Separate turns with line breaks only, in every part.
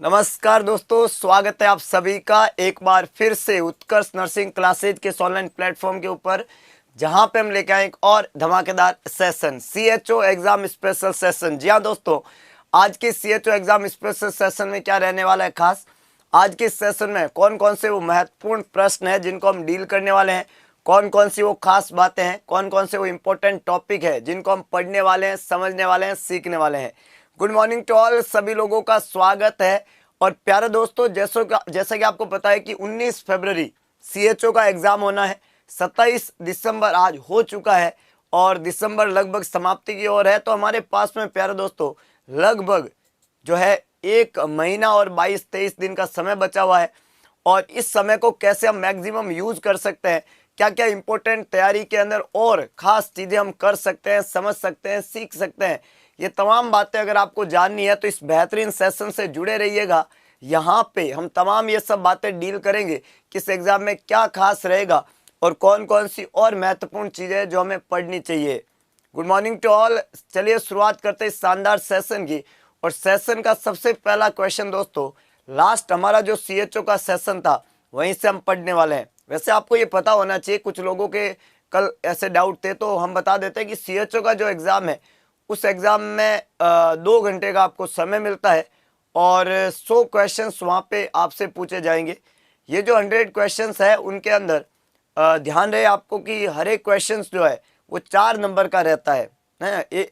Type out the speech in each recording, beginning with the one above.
नमस्कार दोस्तों, स्वागत है आप सभी का एक बार फिर से उत्कर्ष नर्सिंग क्लासेज के ऑनलाइन प्लेटफॉर्म के ऊपर, जहां पे हम लेके आए एक और धमाकेदार session CHO exam special session. जी हाँ दोस्तों, आज के CHO एग्जाम स्पेशल सेशन में क्या रहने वाला है खास। आज के सेशन में कौन कौन से वो महत्वपूर्ण प्रश्न है जिनको हम डील करने वाले हैं, कौन कौन सी वो खास बातें हैं, कौन कौन से वो इम्पोर्टेंट टॉपिक है जिनको हम पढ़ने वाले हैं, समझने वाले हैं, सीखने वाले हैं। गुड मॉर्निंग टू ऑल, सभी लोगों का स्वागत है। और प्यारे दोस्तों, जैसा कि आपको पता है कि 19 फरवरी CHO का एग्जाम होना है। 27 दिसंबर आज हो चुका है और दिसंबर लगभग समाप्ति की ओर है। तो हमारे पास में प्यारे दोस्तों लगभग जो है 1 महीना और 22-23 दिन का समय बचा हुआ है। और इस समय को कैसे हम मैक्सिमम यूज कर सकते हैं, क्या क्या इंपॉर्टेंट तैयारी के अंदर और खास चीजें हम कर सकते हैं, समझ सकते हैं, सीख सकते हैं, ये तमाम बातें अगर आपको जाननी है तो इस बेहतरीन सेशन से जुड़े रहिएगा। यहाँ पे हम तमाम ये सब बातें डील करेंगे कि इस एग्जाम में क्या खास रहेगा और कौन कौन सी और महत्वपूर्ण चीजें जो हमें पढ़नी चाहिए। गुड मॉर्निंग टू ऑल, चलिए शुरुआत करते हैं इस शानदार सेशन की। और सेशन का सबसे पहला क्वेश्चन दोस्तों, लास्ट हमारा जो CHO का सेशन था वहीं से हम पढ़ने वाले हैं। वैसे आपको ये पता होना चाहिए, कुछ लोगों के कल ऐसे डाउट थे तो हम बता देते हैं कि CHO का जो एग्जाम है उस एग्जाम में 2 घंटे का आपको समय मिलता है और 100 क्वेश्चंस वहाँ पे आपसे पूछे जाएंगे। ये जो 100 क्वेश्चंस है उनके अंदर ध्यान रहे आपको कि हर एक क्वेश्चंस जो है वो 4 नंबर का रहता है।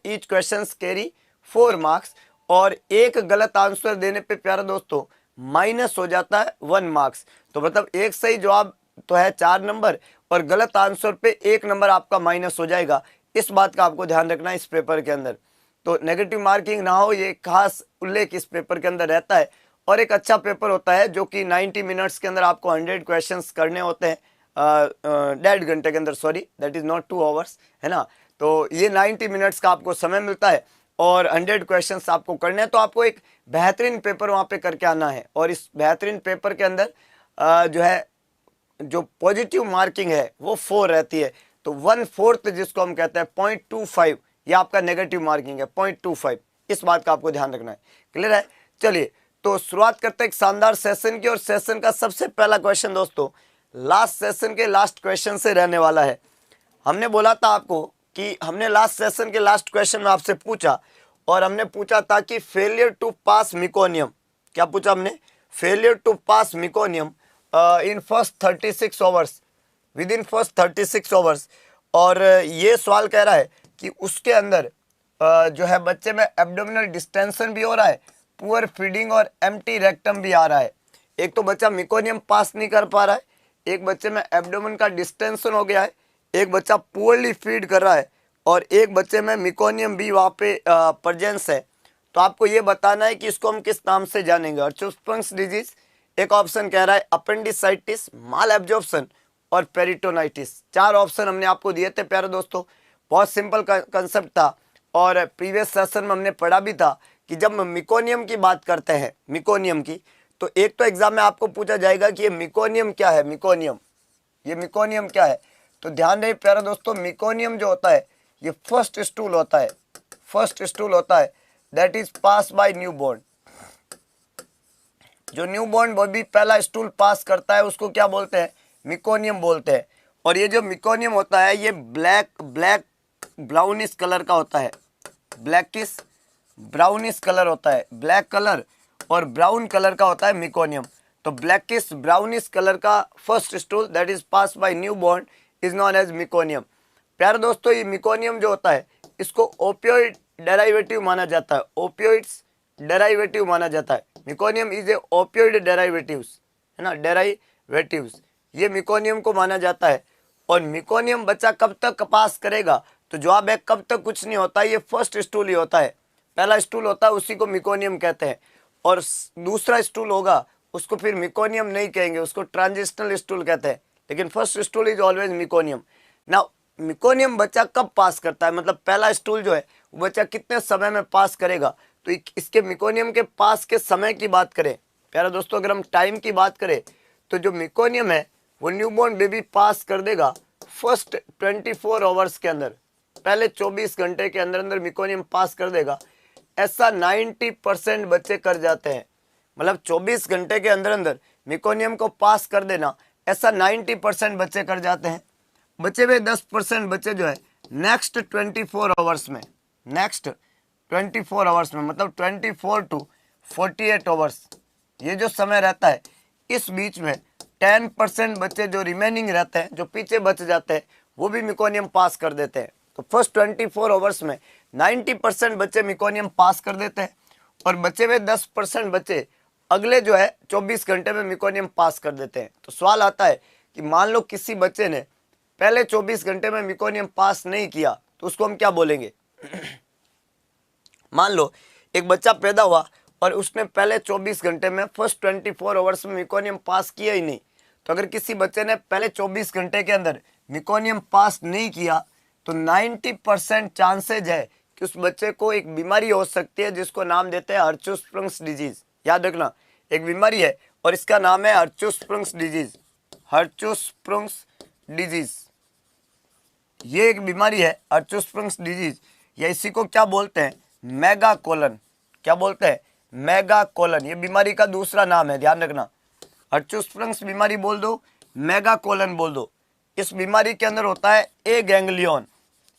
ईच क्वेश्चंस कैरी 4 मार्क्स और एक गलत आंसर देने पे प्यारे दोस्तों माइनस हो जाता है 1 मार्क्स। तो मतलब एक सही जवाब तो है 4 नंबर और गलत आंसर पे 1 नंबर आपका माइनस हो जाएगा। इस बात का आपको ध्यान रखना है इस पेपर के अंदर, तो नेगेटिव मार्किंग ना हो, ये खास उल्लेख इस पेपर के अंदर रहता है। और एक अच्छा पेपर होता है जो कि 90 मिनट्स के अंदर आपको 100 क्वेश्चंस करने होते हैं, 1.5 घंटे के अंदर, sorry that is not 2 hours, है ना। तो ये 90 मिनट्स का आपको समय मिलता है और 100 क्वेश्चंस आपको करने हैं। तो आपको एक बेहतरीन पेपर वहाँ पे करके आना है और इस बेहतरीन पेपर के अंदर जो है जो पॉजिटिव मार्किंग है वो 4 रहती है। तो 1/4 जिसको हम कहते हैं 0.25, ये आपका नेगेटिव मार्किंग है 0.25। इस बात का आपको ध्यान रखना है। क्लियर है। चलिए तो शुरुआत करते हैं एक शानदार सेशन की। और सेशन का सबसे पहला क्वेश्चन दोस्तों लास्ट सेशन के लास्ट क्वेश्चन से रहने वाला है। हमने बोला था आपको कि हमने लास्ट सेशन के लास्ट क्वेश्चन में आपसे पूछा और हमने पूछा था कि फेलियर टू पास मिकोनियम, क्या पूछा हमने, failure to pass meconium in first 36 hours, within first 36 hours. और ये सवाल कह रहा है कि उसके अंदर जो है बच्चे में एब्डोमिनल डिस्टेंशन भी हो रहा है, पुअर फीडिंग और एम्प्टी रेक्टम भी आ रहा है। एक तो बच्चा मिकोनियम पास नहीं कर पा रहा है, एक बच्चे में एब्डोमेन का डिस्टेंशन हो गया है, एक बच्चा पुअरली फीड कर रहा है और एक बच्चे में मिकोनियम भी वहाँ पे प्रेजेंस है। तो आपको ये बताना है कि इसको हम किस नाम से जानेंगे। और चुस्पंक्स डिजीज, एक ऑप्शन कह रहा है अपेंडिसाइटिस, माल एब्जॉर्प्शन और पेरिटोनाइटिस। 4 ऑप्शन हमने आपको दिए थे प्यारे दोस्तों। बहुत सिंपल कंसेप्ट था और प्रीवियस सेशन में हमने पढ़ा भी था कि जब मिकोनियम की बात करते हैं, मिकोनियम की, तो एक तो एग्जाम में आपको पूछा जाएगा कि ये मिकोनियम क्या है, मिकोनियम, ये मिकोनियम क्या है। तो ध्यान रहे प्यारे दोस्तों, मिकोनियम जो होता है ये फर्स्ट स्टूल होता है, फर्स्ट स्टूल होता है that is pass by newborn. जो न्यूबॉर्न बेबी पहला स्टूल पास करता है उसको क्या बोलते हैं, मिकोनियम बोलते हैं। और ये जो मिकोनियम होता है ये ब्लैक ब्राउनिश कलर का होता है, ब्लैकिश ब्राउनिश कलर होता है, ब्लैक कलर और ब्राउन कलर का होता है मिकोनियम। तो ब्लैकिश ब्राउनिश कलर का first stool that is pass by newborn is known as meconium. प्यारे दोस्तों ये मिकोनियम जो होता है इसको ओपियोइड डेराइवेटिव माना जाता है, ओपियोइड्स डेराइवेटिव माना जाता है। मिकोनियम इज ए ओपियोइड डेराइवेटिव्स, है ना, डेराइवेटिव्स, ये मिकोनियम को माना जाता है। और मिकोनियम बच्चा कब तक पास करेगा, तो जवाब है कब तक कुछ नहीं होता, ये फर्स्ट स्टूल ही होता है, पहला स्टूल होता है उसी को मिकोनियम कहते हैं। और दूसरा स्टूल होगा उसको फिर मिकोनियम नहीं कहेंगे, उसको ट्रांजिशनल स्टूल कहते हैं, लेकिन first stool is always meconium. Now meconium बच्चा कब पास करता है, मतलब पहला स्टूल जो है वो बच्चा कितने समय में पास करेगा। तो इसके मिकोनियम के पास के समय की बात करें प्यारे दोस्तों, अगर हम टाइम की बात करें तो जो मिकोनियम है वो न्यूबॉर्न बेबी पास कर देगा फर्स्ट 24 आवर्स के अंदर, पहले 24 घंटे के अंदर अंदर मिकोनियम पास कर देगा। ऐसा 90% बच्चे कर जाते हैं। मतलब 24 घंटे के अंदर अंदर मिकोनियम को पास कर देना, ऐसा 90% बच्चे कर जाते हैं। बचे हुए 10% बच्चे जो है नेक्स्ट 24 आवर्स में, नेक्स्ट 24 आवर्स में, मतलब 24 टू 48 आवर्स, ये जो समय रहता है, इस बीच में 10% बच्चे जो रिमेनिंग रहते हैं, जो पीछे बच जाते हैं, वो भी मिकोनियम पास कर देते हैं। तो फर्स्ट 24 आवर्स में 90% बच्चे मिकोनियम पास कर देते हैं और बचे हुए 10% बच्चे अगले जो है 24 घंटे में मिकोनियम पास कर देते हैं। तो सवाल आता है कि मान लो किसी बच्चे ने पहले 24 घंटे में मिकोनियम पास नहीं किया, तो उसको हम क्या बोलेंगे? मान लो एक बच्चा पैदा हुआ और उसने पहले 24 घंटे में फर्स्ट 24 आवर्स में मिकोनियम पास किया ही नहीं, तो अगर किसी बच्चे ने पहले 24 घंटे के अंदर मिकोनियम पास नहीं किया तो 90% चांसेज है कि उस बच्चे को एक बीमारी हो सकती है जिसको नाम देते हैं हर्चुस्प्रंग्स डिजीज। याद रखना, एक बीमारी है और इसका नाम है हर्चुस्प्रंग्स डिजीज। हर्चुस्प्रंग्स डिजीज ये एक बीमारी है, हर्चुस्प्रंग्स डिजीज, या इसी को क्या बोलते हैं? Mega colon. क्या बोलते हैं? Mega colon. ये बीमारी का दूसरा नाम है, ध्यान रखना। हर्चुस्प्रंग्स बीमारी बोल दो, मेगा कोलन बोल दो। इस बीमारी के अंदर होता है ए गैंग्लियन।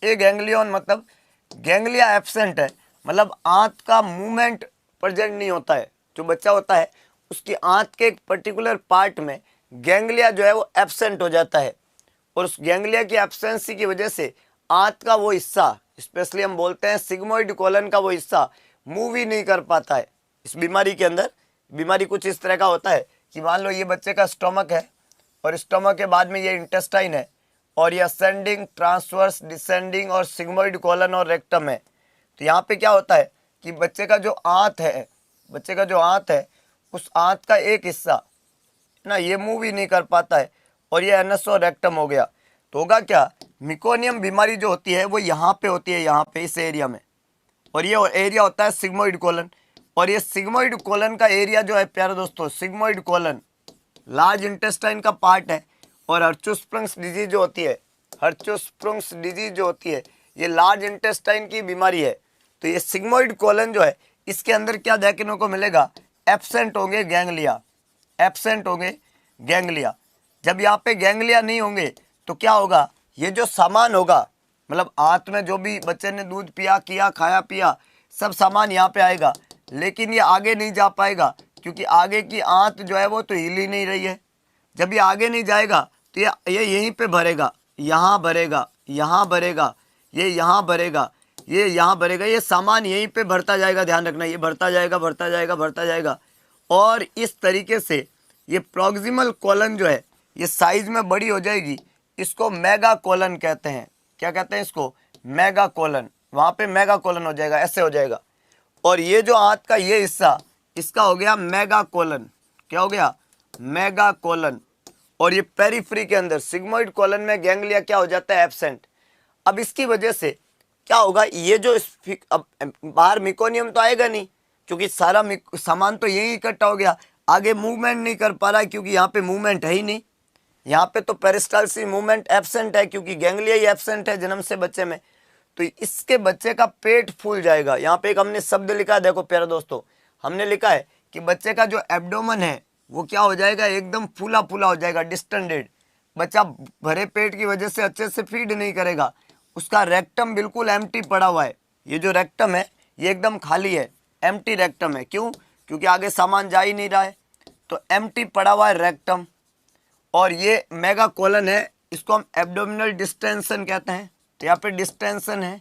ए गैंग्लियन मतलब गैंग्लिया एब्सेंट है, मतलब आंत का मूवमेंट प्रेजेंट नहीं होता है। जो बच्चा होता है उसकी आंत के एक पर्टिकुलर पार्ट में गैंग्लिया जो है वो एब्सेंट हो जाता है और उस गैंग्लिया की एब्सेंसी की वजह से आंत का वो हिस्सा, स्पेशली हम बोलते हैं सिग्मोइड कोलन का वो हिस्सा, मूव ही नहीं कर पाता है। इस बीमारी के अंदर बीमारी कुछ इस तरह का होता है कि मान लो ये बच्चे का स्टोमक है और स्टोमक के बाद में ये इंटेस्टाइन है और ये असेंडिंग, ट्रांसवर्स, डिसेंडिंग और सिग्मोइड कोलन और रेक्टम है। तो यहाँ पे क्या होता है कि बच्चे का जो आंत है, बच्चे का जो आंत है, उस आंत का एक हिस्सा ना ये मूव ही नहीं कर पाता है और ये एनस और रेक्टम हो गया। तो होगा क्या? मिकोनियम बीमारी जो होती है वो यहाँ पे होती है, यहाँ पे इस एरिया में, और ये एरिया होता है सिग्मोइड कोलन। और ये सिग्मोइड कोलन का एरिया जो है प्यारे दोस्तों, सिग्मोइड कोलन लार्ज इंटेस्टाइन का पार्ट है और हर्चुस्प्रंग्स डिजीज जो होती है, हर्चुस्प्रंग्स डिजीज जो होती है, ये लार्ज इंटेस्टाइन की बीमारी है। तो ये सिग्मोइड कोलन जो है इसके अंदर क्या देखने को मिलेगा? एब्सेंट होंगे गैंग्लिया, एब्सेंट होंगे गैंग्लिया। जब यहाँ पे गैंग्लिया नहीं होंगे तो क्या होगा? ये जो सामान होगा, मतलब आंत में जो भी बच्चे ने दूध पिया, किया, खाया पिया, सब सामान यहाँ पे आएगा, लेकिन ये आगे नहीं जा पाएगा क्योंकि आगे की आंत जो है वो तो हिल ही नहीं रही है। जब ये आगे नहीं जाएगा तो ये यहीं पे भरेगा, यहाँ भरेगा, यहाँ भरेगा, ये यहाँ भरेगा, ये यहाँ भरेगा, ये सामान यहीं पे भरता जाएगा। ध्यान रखना, ये भरता जाएगा, भरता जाएगा, भरता जाएगा और इस तरीके से ये प्रॉक्सिमल कोलन जो है ये साइज में बड़ी हो जाएगी। इसको मेगा कोलन कहते हैं। क्या कहते हैं इसको? Mega colon. वहाँ पे मेगा कोलन हो जाएगा, ऐसे हो जाएगा। और ये जो आंत का ये हिस्सा, इसका हो गया मेगा कोलन। क्या हो गया? Mega colon. और ये पेरिफ्री के अंदर सिग्मोइड कोलन में गैंग्लिया क्या हो जाता है? एब्सेंट। अब इसकी वजह से क्या होगा? ये जो अब बाहर मिकोनियम तो आएगा नहीं क्योंकि सारा सामान तो यही इकट्ठा हो गया, आगे मूवमेंट नहीं कर पा रहा है क्योंकि यहाँ पे मूवमेंट है ही नहीं। यहाँ पे तो पेरिस्टाल्सी मूवमेंट एब्सेंट है क्योंकि गैंग्लिया ही एब्सेंट है जन्म से बच्चे में। तो इसके बच्चे का पेट फूल जाएगा। यहाँ पे एक हमने शब्द लिखा है, देखो प्यारे दोस्तों, हमने लिखा है कि बच्चे का जो एब्डोमन है वो क्या हो जाएगा? एकदम फूला फूला हो जाएगा, डिस्टेंडेड। बच्चा भरे पेट की वजह से अच्छे से फीड नहीं करेगा। उसका रेक्टम बिल्कुल एम्प्टी पड़ा हुआ है। ये जो रेक्टम है ये एकदम खाली है, एम्प्टी रेक्टम है। क्यों? क्योंकि आगे सामान जा ही नहीं रहा है, तो एम्प्टी पड़ा हुआ है रेक्टम। और ये मेगा कोलन है, इसको हम एब्डोमिनल डिस्टेंशन कहते हैं। तो यहाँ पे डिस्टेंशन है।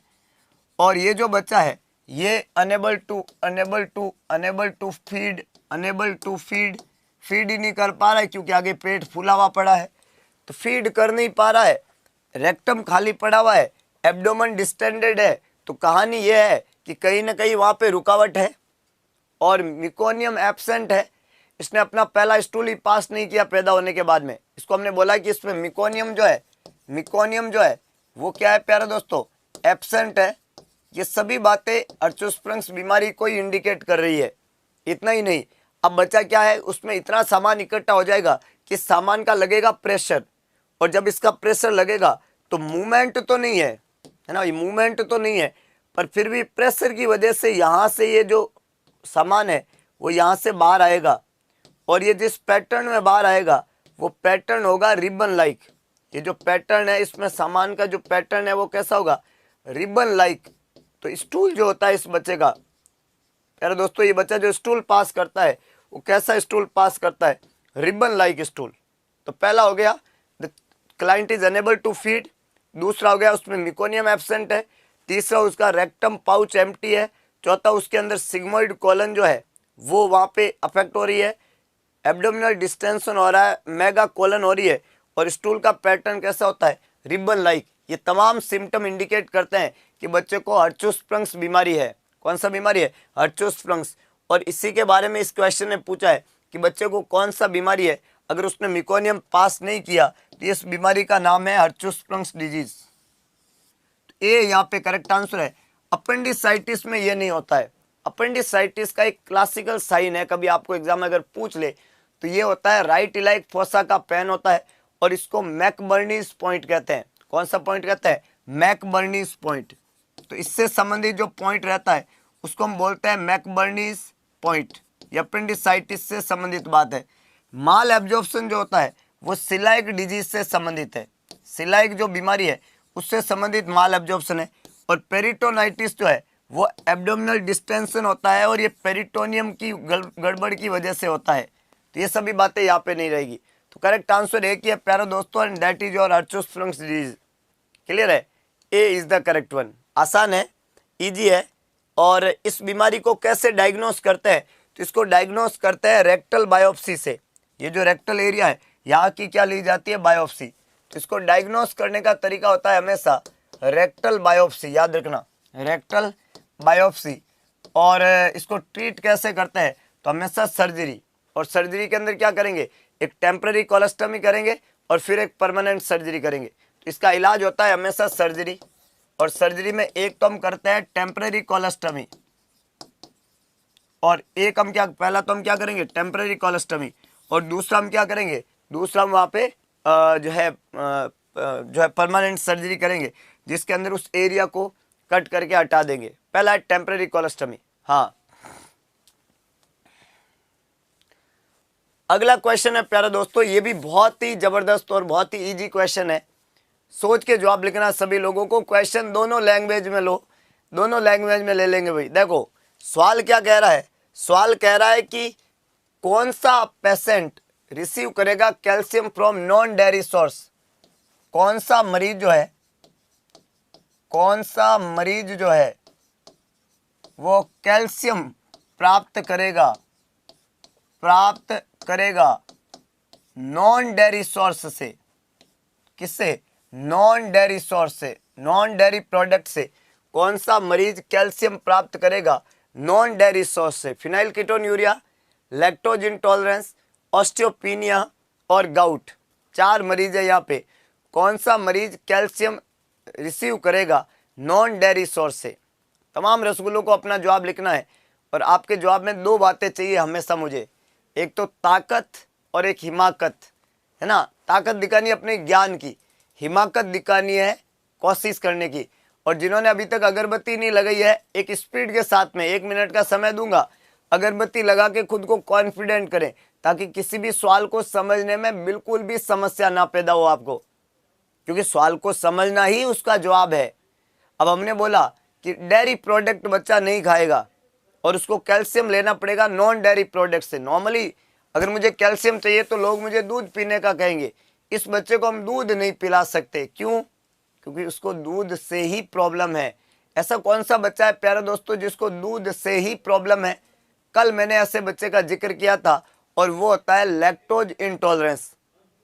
और ये जो बच्चा है ये अनेबल टू फीड ही नहीं कर पा रहा है क्योंकि आगे पेट फूला हुआ पड़ा है, तो फीड कर नहीं पा रहा है। रेक्टम खाली पड़ा हुआ है, एब्डोमन डिस्टेंडेड है। तो कहानी ये है कि कहीं ना कहीं वहाँ पे रुकावट है और मिकोनियम एब्सेंट है। इसने अपना पहला स्टूल ही पास नहीं किया पैदा होने के बाद में। इसको हमने बोला कि इसमें मिकोनियम जो है वो क्या है प्यारे दोस्तों? एब्सेंट है। ये सभी बातें हर्चुस्प्रंग्स बीमारी को ही इंडिकेट कर रही है। इतना ही नहीं, अब बच्चा क्या है, उसमें इतना सामान इकट्ठा हो जाएगा कि सामान का लगेगा प्रेशर, और जब इसका प्रेशर लगेगा तो मूवमेंट तो नहीं है ना, ये मूवमेंट तो नहीं है, पर फिर भी प्रेशर की वजह से यहाँ से ये जो सामान है वो यहाँ से बाहर आएगा, और ये जिस पैटर्न में बाहर आएगा वो पैटर्न होगा रिबन लाइक। ये जो पैटर्न है इसमें सामान का जो पैटर्न है वो कैसा होगा, रिबन लाइक। तो स्टूल जो होता है इस बच्चे का, प्यारे दोस्तों, ये बच्चा जो स्टूल पास करता है वो कैसा स्टूल पास करता है, रिबन लाइक स्टूल। तो पहला हो गया the client is unable to feed, दूसरा हो गया उसमें मिकोनियम एब्सेंट है, तीसरा उसका रेक्टम पाउच एम्प्टी है, चौथा उसके अंदर सिग्मोइड कॉलन जो है वो वहाँ पे अफेक्ट हो रही है, एब्डोमिनल डिस्टेंशन हो रहा है, मेगा कॉलन हो रही है, और स्टूल का पैटर्न कैसा होता है, रिबन लाइक। ये तमाम सिम्टम इंडिकेट करते हैं कि बच्चे को हर्चोस्प्रंग्स बीमारी है। कौन सा बीमारी है, हर्चोस्प्रंग्स। और इसी के बारे में इस क्वेश्चन ने पूछा है कि बच्चे को कौन सा बीमारी है, अगर उसने मिकोनियम पास नहीं किया तो इस बीमारी का नाम है हर्चोस्प्रंग्स डिजीज। ए यहाँ पे करेक्ट आंसर है। अपेंडिसाइटिस में ये नहीं होता है। अपेंडिसाइटिस का एक क्लासिकल साइन है, कभी आपको एग्जाम में अगर पूछ ले तो ये होता है राइट इलाइक फोसा का पेन होता है, और इसको मैकबर्नीज पॉइंट कहते हैं। कौन सा पॉइंट कहते हैं, मैकबर्नीज पॉइंट। तो इससे संबंधित जो पॉइंट रहता है उसको हम बोलते हैं मैकबर्नीज पॉइंट। ये अपेंडिसाइटिस से संबंधित बात है। माल एब्जॉर्प्शन जो होता है वो सिलाइक डिजीज से संबंधित है। सिलाइक जो बीमारी है उससे संबंधित माल एब्जॉर्प्शन है। और पेरिटोनाइटिस जो है वो एब्डोमिनल डिस्टेंशन होता है, और ये पेरिटोनियम की गड़बड़ की वजह से होता है। तो ये सभी बातें यहाँ पे नहीं रहेगी। तो करेक्ट आंसर एक ही है प्यारे दोस्तों, and that is your Hirschsprung's disease. Clear है, A is the correct one. आसान है, इजी है। और इस बीमारी को कैसे डायग्नोस करते हैं, तो इसको डायग्नोस करते हैं रेक्टल बायोप्सी से। ये जो रेक्टल एरिया है यहाँ की क्या ली जाती है, बायोप्सी। तो इसको डायग्नोस करने का तरीका होता है हमेशा रेक्टल बायोप्सी, याद रखना, रेक्टल बायोप्सी। और इसको ट्रीट कैसे करते हैं, तो हमेशा सर्जरी। और सर्जरी के अंदर क्या करेंगे, एक टेम्पररी कोलोस्टमी करेंगे और फिर एक परमानेंट सर्जरी करेंगे। तो इसका इलाज होता है हमेशा सर्जरी। और सर्जरी में एक तो हम करते हैं टेम्पररी कोलोस्टमी, और एक हम क्या, पहला तो हम क्या करेंगे टेम्पररी कोलोस्टमी, और दूसरा हम क्या करेंगे, दूसरा हम वहाँ पे जो है परमानेंट सर्जरी करेंगे, जिसके अंदर उस एरिया को कट करके हटा देंगे। पहला है टेम्पररी कोलोस्टमी। हाँ, अगला क्वेश्चन है प्यारे दोस्तों, ये भी बहुत ही जबरदस्त और बहुत ही इजी क्वेश्चन है। सोच के जवाब लिखना सभी लोगों को। क्वेश्चन दोनों लैंग्वेज में लो, दोनों लैंग्वेज में ले लेंगे भाई। देखो सवाल क्या कह रहा है, सवाल कह रहा है कि कौन सा पेशेंट रिसीव करेगा calcium from non dairy source. कौन सा मरीज जो है, कौन सा मरीज जो है वो कैल्शियम प्राप्त करेगा नॉन डेयरी सोर्स से। किससे, नॉन डेयरी सोर्स से, नॉन डेयरी प्रोडक्ट से। कौन सा मरीज कैल्शियम प्राप्त करेगा नॉन डेयरी सोर्स से। फिनाइलकीटोन्यूरिया, लैक्टोज इंटॉलरेंस, ऑस्टियोपीनिया और गाउट, 4 मरीज है यहाँ पे। कौन सा मरीज कैल्शियम रिसीव करेगा नॉन डेयरी सोर्स से। तमाम रसगुल्लों को अपना जवाब लिखना है, और आपके जवाब में 2 बातें चाहिए हमेशा मुझे, एक तो ताकत और एक हिमाकत, है ना। ताकत दिखानी है अपने ज्ञान की, हिमाकत दिखानी है कोशिश करने की। और जिन्होंने अभी तक अगरबत्ती नहीं लगाई है, एक स्पीड के साथ में 1 मिनट का समय दूंगा, अगरबत्ती लगा के खुद को कॉन्फिडेंट करें, ताकि किसी भी सवाल को समझने में बिल्कुल भी समस्या ना पैदा हो आपको, क्योंकि सवाल को समझना ही उसका जवाब है। अब हमने बोला कि डेयरी प्रोडक्ट बच्चा नहीं खाएगा, और उसको कैल्शियम लेना पड़ेगा नॉन डेयरी प्रोडक्ट से। नॉर्मली अगर मुझे कैल्शियम चाहिए तो लोग मुझे दूध पीने का कहेंगे, इस बच्चे को हम दूध नहीं पिला सकते। क्यों, क्योंकि उसको दूध से ही प्रॉब्लम है। ऐसा कौन सा बच्चा है प्यारे दोस्तों जिसको दूध से ही प्रॉब्लम है। कल मैंने ऐसे बच्चे का जिक्र किया था, और वो होता है लैक्टोज इंटॉलरेंस।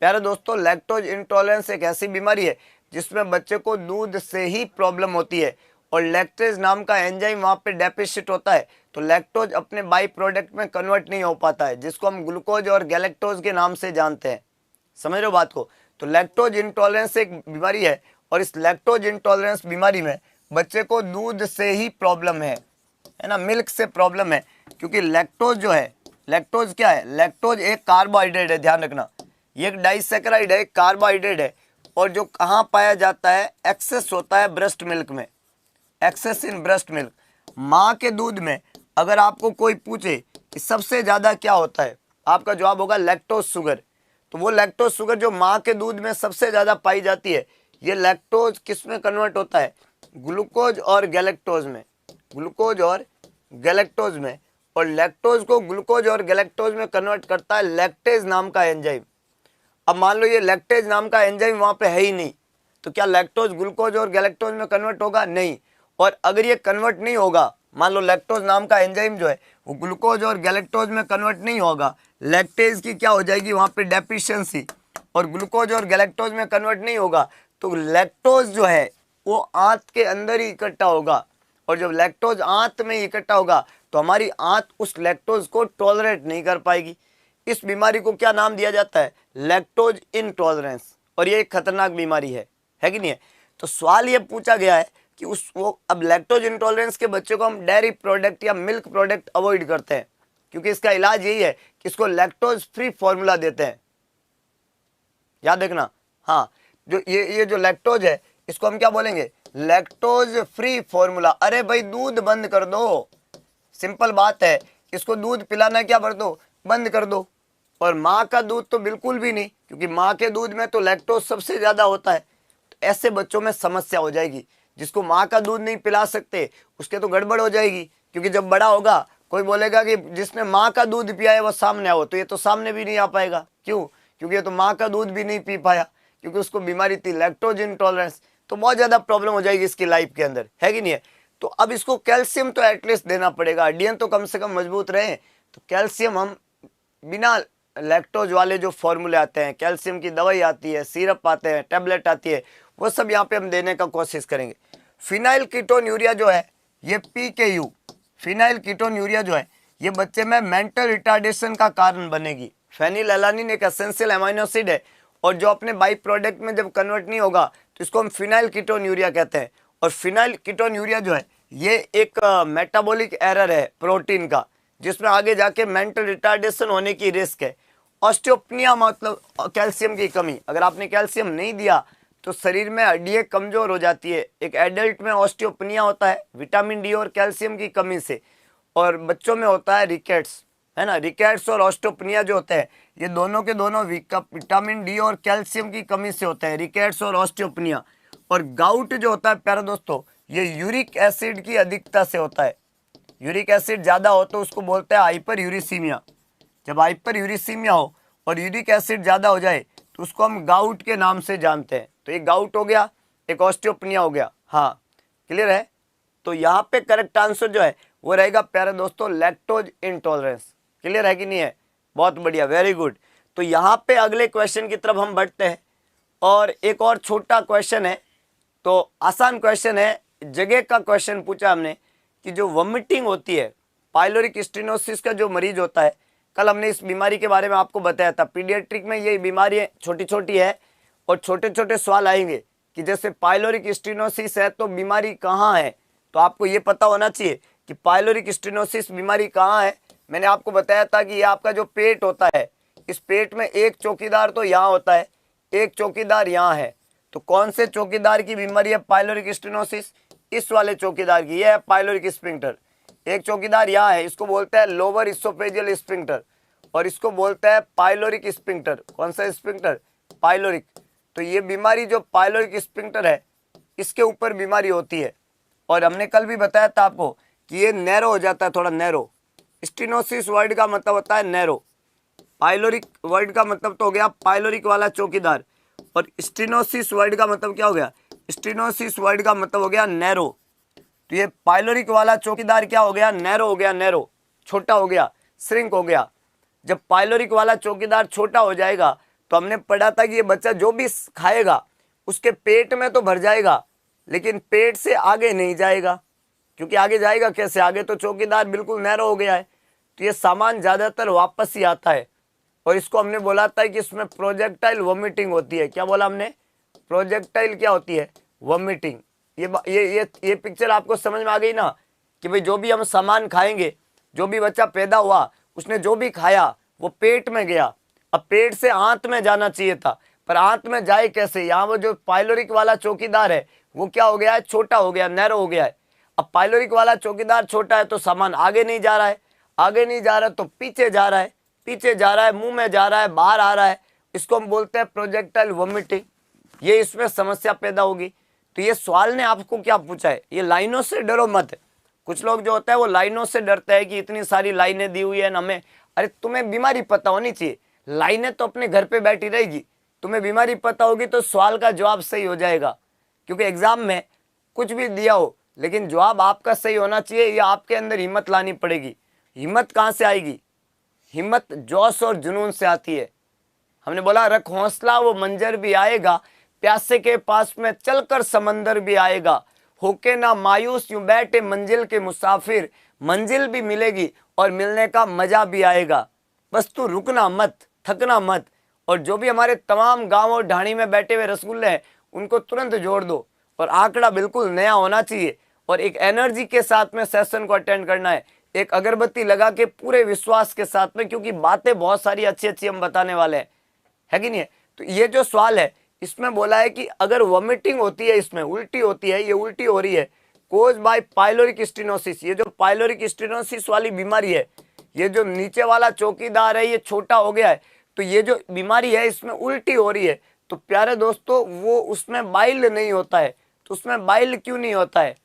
प्यारे दोस्तों, लैक्टोज इंटॉलरेंस एक ऐसी बीमारी है जिसमें बच्चे को दूध से ही प्रॉब्लम होती है, और लैक्टेज नाम का एंजाइम वहाँ पे डेफिशिट होता है, तो लैक्टोज अपने बाई प्रोडक्ट में कन्वर्ट नहीं हो पाता है, जिसको हम ग्लूकोज और गैलेक्टोज के नाम से जानते हैं। समझ रहे हो बात को। तो लैक्टोज इंटॉलरेंस एक बीमारी है, और इस लैक्टोज इंटॉलरेंस बीमारी में बच्चे को दूध से ही प्रॉब्लम है ना, मिल्क से प्रॉब्लम है। क्योंकि लैक्टोज जो है, लैक्टोज क्या है, लैक्टोज एक कार्बोहाइड्रेट है, ध्यान रखना, ये एक डाइसैकेराइड है, कार्बोहाइड्रेट है, और जो कहाँ पाया जाता है, एक्सेस होता है ब्रेस्ट मिल्क में, एक्सेस इन ब्रेस्ट मिल्क। माँ के दूध में अगर आपको कोई पूछे कि सबसे ज़्यादा क्या होता है, आपका जवाब होगा लैक्टोज शुगर। तो वो लैक्टोज शुगर जो माँ के दूध में सबसे ज़्यादा पाई जाती है, ये लैक्टोज किस में कन्वर्ट होता है, ग्लूकोज और गैलेक्टोज में, ग्लूकोज और गैलेक्टोज में। और लैक्टोज को ग्लूकोज और गैलेक्टोज में कन्वर्ट करता है लैक्टेज नाम का एंजाइम। अब मान लो ये लैक्टेज नाम का एंजाइम वहाँ पे है ही नहीं, तो क्या लैक्टोज ग्लूकोज और गैलेक्टोज में कन्वर्ट होगा, नहीं। और अगर ये कन्वर्ट नहीं होगा, मान लो लैक्टोज नाम का एंजाइम जो है वो ग्लूकोज और गैलेक्टोज में कन्वर्ट नहीं होगा, लैक्टेज की क्या हो जाएगी वहाँ पे डेफिशिएंसी, और ग्लूकोज और गैलेक्टोज में कन्वर्ट नहीं होगा, तो लैक्टोज जो है वो आंत के अंदर ही इकट्ठा होगा। और जब लैक्टोज आंत में इकट्ठा होगा तो हमारी आंत उस लैक्टोज को टॉलरेट नहीं कर पाएगी। इस बीमारी को क्या नाम दिया जाता है, लैक्टोज इंटॉलरेंस। और ये एक खतरनाक बीमारी है कि नहीं है। तो सवाल ये पूछा गया है कि अब लैक्टोज इंटॉलरेंस के बच्चों को हम डेयरी प्रोडक्ट या मिल्क प्रोडक्ट अवॉइड करते हैं, क्योंकि इसका इलाज यही है कि इसको लैक्टोज फ्री फॉर्मूला देते हैं। याद रखना, हाँ, जो ये जो लैक्टोज है इसको हम क्या बोलेंगे, लैक्टोज फ्री फॉर्मूला। अरे भाई दूध बंद कर दो, सिंपल बात है, इसको दूध पिलाना क्या कर दो, बंद कर दो। और माँ का दूध तो बिल्कुल भी नहीं, क्योंकि माँ के दूध में तो लैक्टोज सबसे ज़्यादा होता है। तो ऐसे बच्चों में समस्या हो जाएगी। जिसको माँ का दूध नहीं पिला सकते उसके तो गड़बड़ हो जाएगी, क्योंकि जब बड़ा होगा कोई बोलेगा कि जिसने माँ का दूध पिया है वो सामने आओ, तो ये तो सामने भी नहीं आ पाएगा। क्यों, क्योंकि ये तो माँ का दूध भी नहीं पी पाया, क्योंकि उसको बीमारी थी लैक्टोज इंटॉलरेंस। तो बहुत ज़्यादा प्रॉब्लम हो जाएगी इसकी लाइफ के अंदर, है कि नहीं है। तो अब इसको कैल्शियम तो एटलीस्ट देना पड़ेगा, हड्डियाँ तो कम से कम मजबूत रहें। तो कैल्शियम हम बिना लैक्टोज वाले जो फॉर्मूले आते हैं, कैल्शियम की दवाई आती है, सिरप आते हैं, टैबलेट आती है, वो सब यहाँ पे हम देने का कोशिश करेंगे। फिनाइल कीटोन यूरिया जो है ये PKU, फिनाइल कीटोन यूरिया जो है ये बच्चे में मेंटल रिटार्डेशन का कारण बनेगी। फेनिलएलानिन एक एसेंशियल अमीनो एसिड है, और जो अपने बाई प्रोडक्ट में जब कन्वर्ट नहीं होगा तो इसको हम फिनाइल कीटोन यूरिया कहते हैं। और फिनाइल कीटोन यूरिया जो है ये एक मेटाबॉलिक एरर है प्रोटीन का, जिसमें आगे जाके मेंटल रिटार्डेशन होने की रिस्क है। ऑस्टियोपनिया मतलब कैल्शियम की कमी, अगर आपने कैल्शियम नहीं दिया तो शरीर में हड्डियाँ कमजोर हो जाती है। एक एडल्ट में ऑस्टियोपनिया होता है विटामिन डी और कैल्शियम की कमी से, और बच्चों में होता है रिकेट्स, है ना। रिकेट्स और ऑस्टियोपनिया जो होते हैं ये दोनों के दोनों विटामिन डी और कैल्शियम की कमी से होते हैं, रिकेट्स और ऑस्टियोपनिया। और गाउट जो होता है प्यारे दोस्तों, ये यूरिक एसिड की अधिकता से होता है। यूरिक एसिड ज़्यादा हो तो उसको बोलते हैं हाइपर यूरिसीमिया। जब हाइपर यूरिसीमिया हो और यूरिक एसिड ज़्यादा हो जाए तो उसको हम गाउट के नाम से जानते हैं। तो एक गाउट हो गया, एक ऑस्टियोपनिया हो गया। हाँ, क्लियर है। तो यहाँ पे करेक्ट आंसर जो है वो रहेगा प्यारे दोस्तों लैक्टोज इंटॉलरेंस। क्लियर है कि नहीं है, बहुत बढ़िया, वेरी गुड। तो यहाँ पे अगले क्वेश्चन की तरफ हम बढ़ते हैं, और एक और छोटा क्वेश्चन है, तो आसान क्वेश्चन है, जगह का क्वेश्चन पूछा हमने कि जो वॉमिटिंग होती है, पाइलोरिक स्टेनोसिस का जो मरीज होता है, कल हमने इस बीमारी के बारे में आपको बताया था। पीडियाट्रिक में ये बीमारी छोटी छोटी है और छोटे छोटे सवाल आएंगे कि जैसे पाइलोरिक स्टेनोसिस है तो बीमारी कहाँ है, तो आपको ये पता होना चाहिए कि पाइलोरिक स्टेनोसिस बीमारी कहाँ है। मैंने आपको बताया था कि ये आपका जो पेट होता है, इस पेट में एक चौकीदार तो यहाँ होता है, एक चौकीदार यहाँ है। तो कौन से चौकीदार की बीमारी है पाइलोरिक स्टेनोसिस, इस वाले चौकीदार की, यह है पाइलोरिक स्फिंक्टर। एक चौकीदार यहाँ है, इसको बोलते हैं लोअर इसोफेजियल स्फिंक्टर, और इसको बोलते हैं पाइलोरिक स्फिंक्टर। कौन सा स्फिंक्टर, पाइलोरिक। तो ये बीमारी जो पाइलोरिक स्फिंक्टर है इसके ऊपर बीमारी होती है। और हमने कल भी बताया था आपको कि ये नैरो हो जाता है, थोड़ा नैरो। स्टेनोसिस वर्ड का मतलब होता है नैरो, पाइलोरिक वर्ड का मतलब तो हो गया पाइलोरिक वाला चौकीदार, और स्टेनोसिस वर्ड का मतलब क्या हो गया, स्टेनोसिस वर्ड का मतलब हो गया नैरो। तो ये पाइलोरिक वाला चौकीदार क्या हो गया, नैरो हो गया, नैरो, छोटा हो गया, श्रिंक हो गया। जब पाइलोरिक वाला चौकीदार छोटा हो जाएगा तो हमने पढ़ा था कि ये बच्चा जो भी खाएगा उसके पेट में तो भर जाएगा, लेकिन पेट से आगे नहीं जाएगा, क्योंकि आगे जाएगा कैसे, आगे तो चौकीदार बिल्कुल नैरो हो गया है। तो ये सामान ज़्यादातर वापस ही आता है, और इसको हमने बोला था कि इसमें प्रोजेक्टाइल वॉमिटिंग होती है। क्या बोला हमने, प्रोजेक्टाइल क्या होती है, वॉमिटिंग। ये पिक्चर आपको समझ में आ गई ना, कि भाई जो भी हम सामान खाएंगे, जो भी बच्चा पैदा हुआ उसने जो भी खाया वो पेट में गया। अब पेट से आंत में जाना चाहिए था, पर आंत में जाए कैसे, यहाँ वो जो पाइलोरिक वाला चौकीदार है वो क्या हो गया है, छोटा हो गया, नैरो हो गया है। अब पाइलोरिक वाला चौकीदार छोटा है तो सामान आगे नहीं जा रहा है। आगे नहीं जा रहा तो पीछे जा रहा है, पीछे जा रहा है, मुंह में जा रहा है, बाहर आ रहा है, इसको हम बोलते हैं प्रोजेक्टाइल वोमिटिंग। ये इसमें समस्या पैदा होगी। तो ये सवाल ने आपको क्या पूछा है, ये लाइनों से डरो मत। कुछ लोग जो होता है वो लाइनों से डरते हैं कि इतनी सारी लाइनें दी हुई है ना हमें। अरे तुम्हें बीमारी पता होनी चाहिए, लाइनें तो अपने घर पे बैठी रहेगी, तुम्हें बीमारी पता होगी तो सवाल का जवाब सही हो जाएगा। क्योंकि एग्जाम में कुछ भी दिया हो लेकिन जवाब आपका सही होना चाहिए, या आपके अंदर हिम्मत लानी पड़ेगी। हिम्मत कहाँ से आएगी? हिम्मत जोश और जुनून से आती है। हमने बोला रख हौसला वो मंजर भी आएगा, प्यासे के पास में चलकर समंदर भी आएगा, होके ना मायूस यूं बैठे मंजिल के मुसाफिर, मंजिल भी मिलेगी और मिलने का मजा भी आएगा। बस तू रुकना मत, थकना मत, और जो भी हमारे तमाम गांव और ढाणी में बैठे हुए रसगुल्ले हैं उनको तुरंत जोड़ दो, और आंकड़ा बिल्कुल नया होना चाहिए, और एक एनर्जी के साथ में सेशन को अटेंड करना है, एक अगरबत्ती लगा के पूरे विश्वास के साथ में, क्योंकि बातें बहुत सारी अच्छी अच्छी हम बताने वाले हैं, है कि नहीं है। तो ये जो सवाल है इसमें बोला है कि अगर वॉमिटिंग होती है, इसमें उल्टी होती है, ये उल्टी हो रही है कोज बाय पाइलोरिक स्टेनोसिस। ये जो पाइलोरिक स्टेनोसिस वाली बीमारी है, ये जो नीचे वाला चौकीदार है ये छोटा हो गया है, तो ये जो बीमारी है इसमें उल्टी हो रही है। तो प्यारे दोस्तों वो उसमें बाइल नहीं होता है, तो उसमें बाइल क्यों नहीं होता है?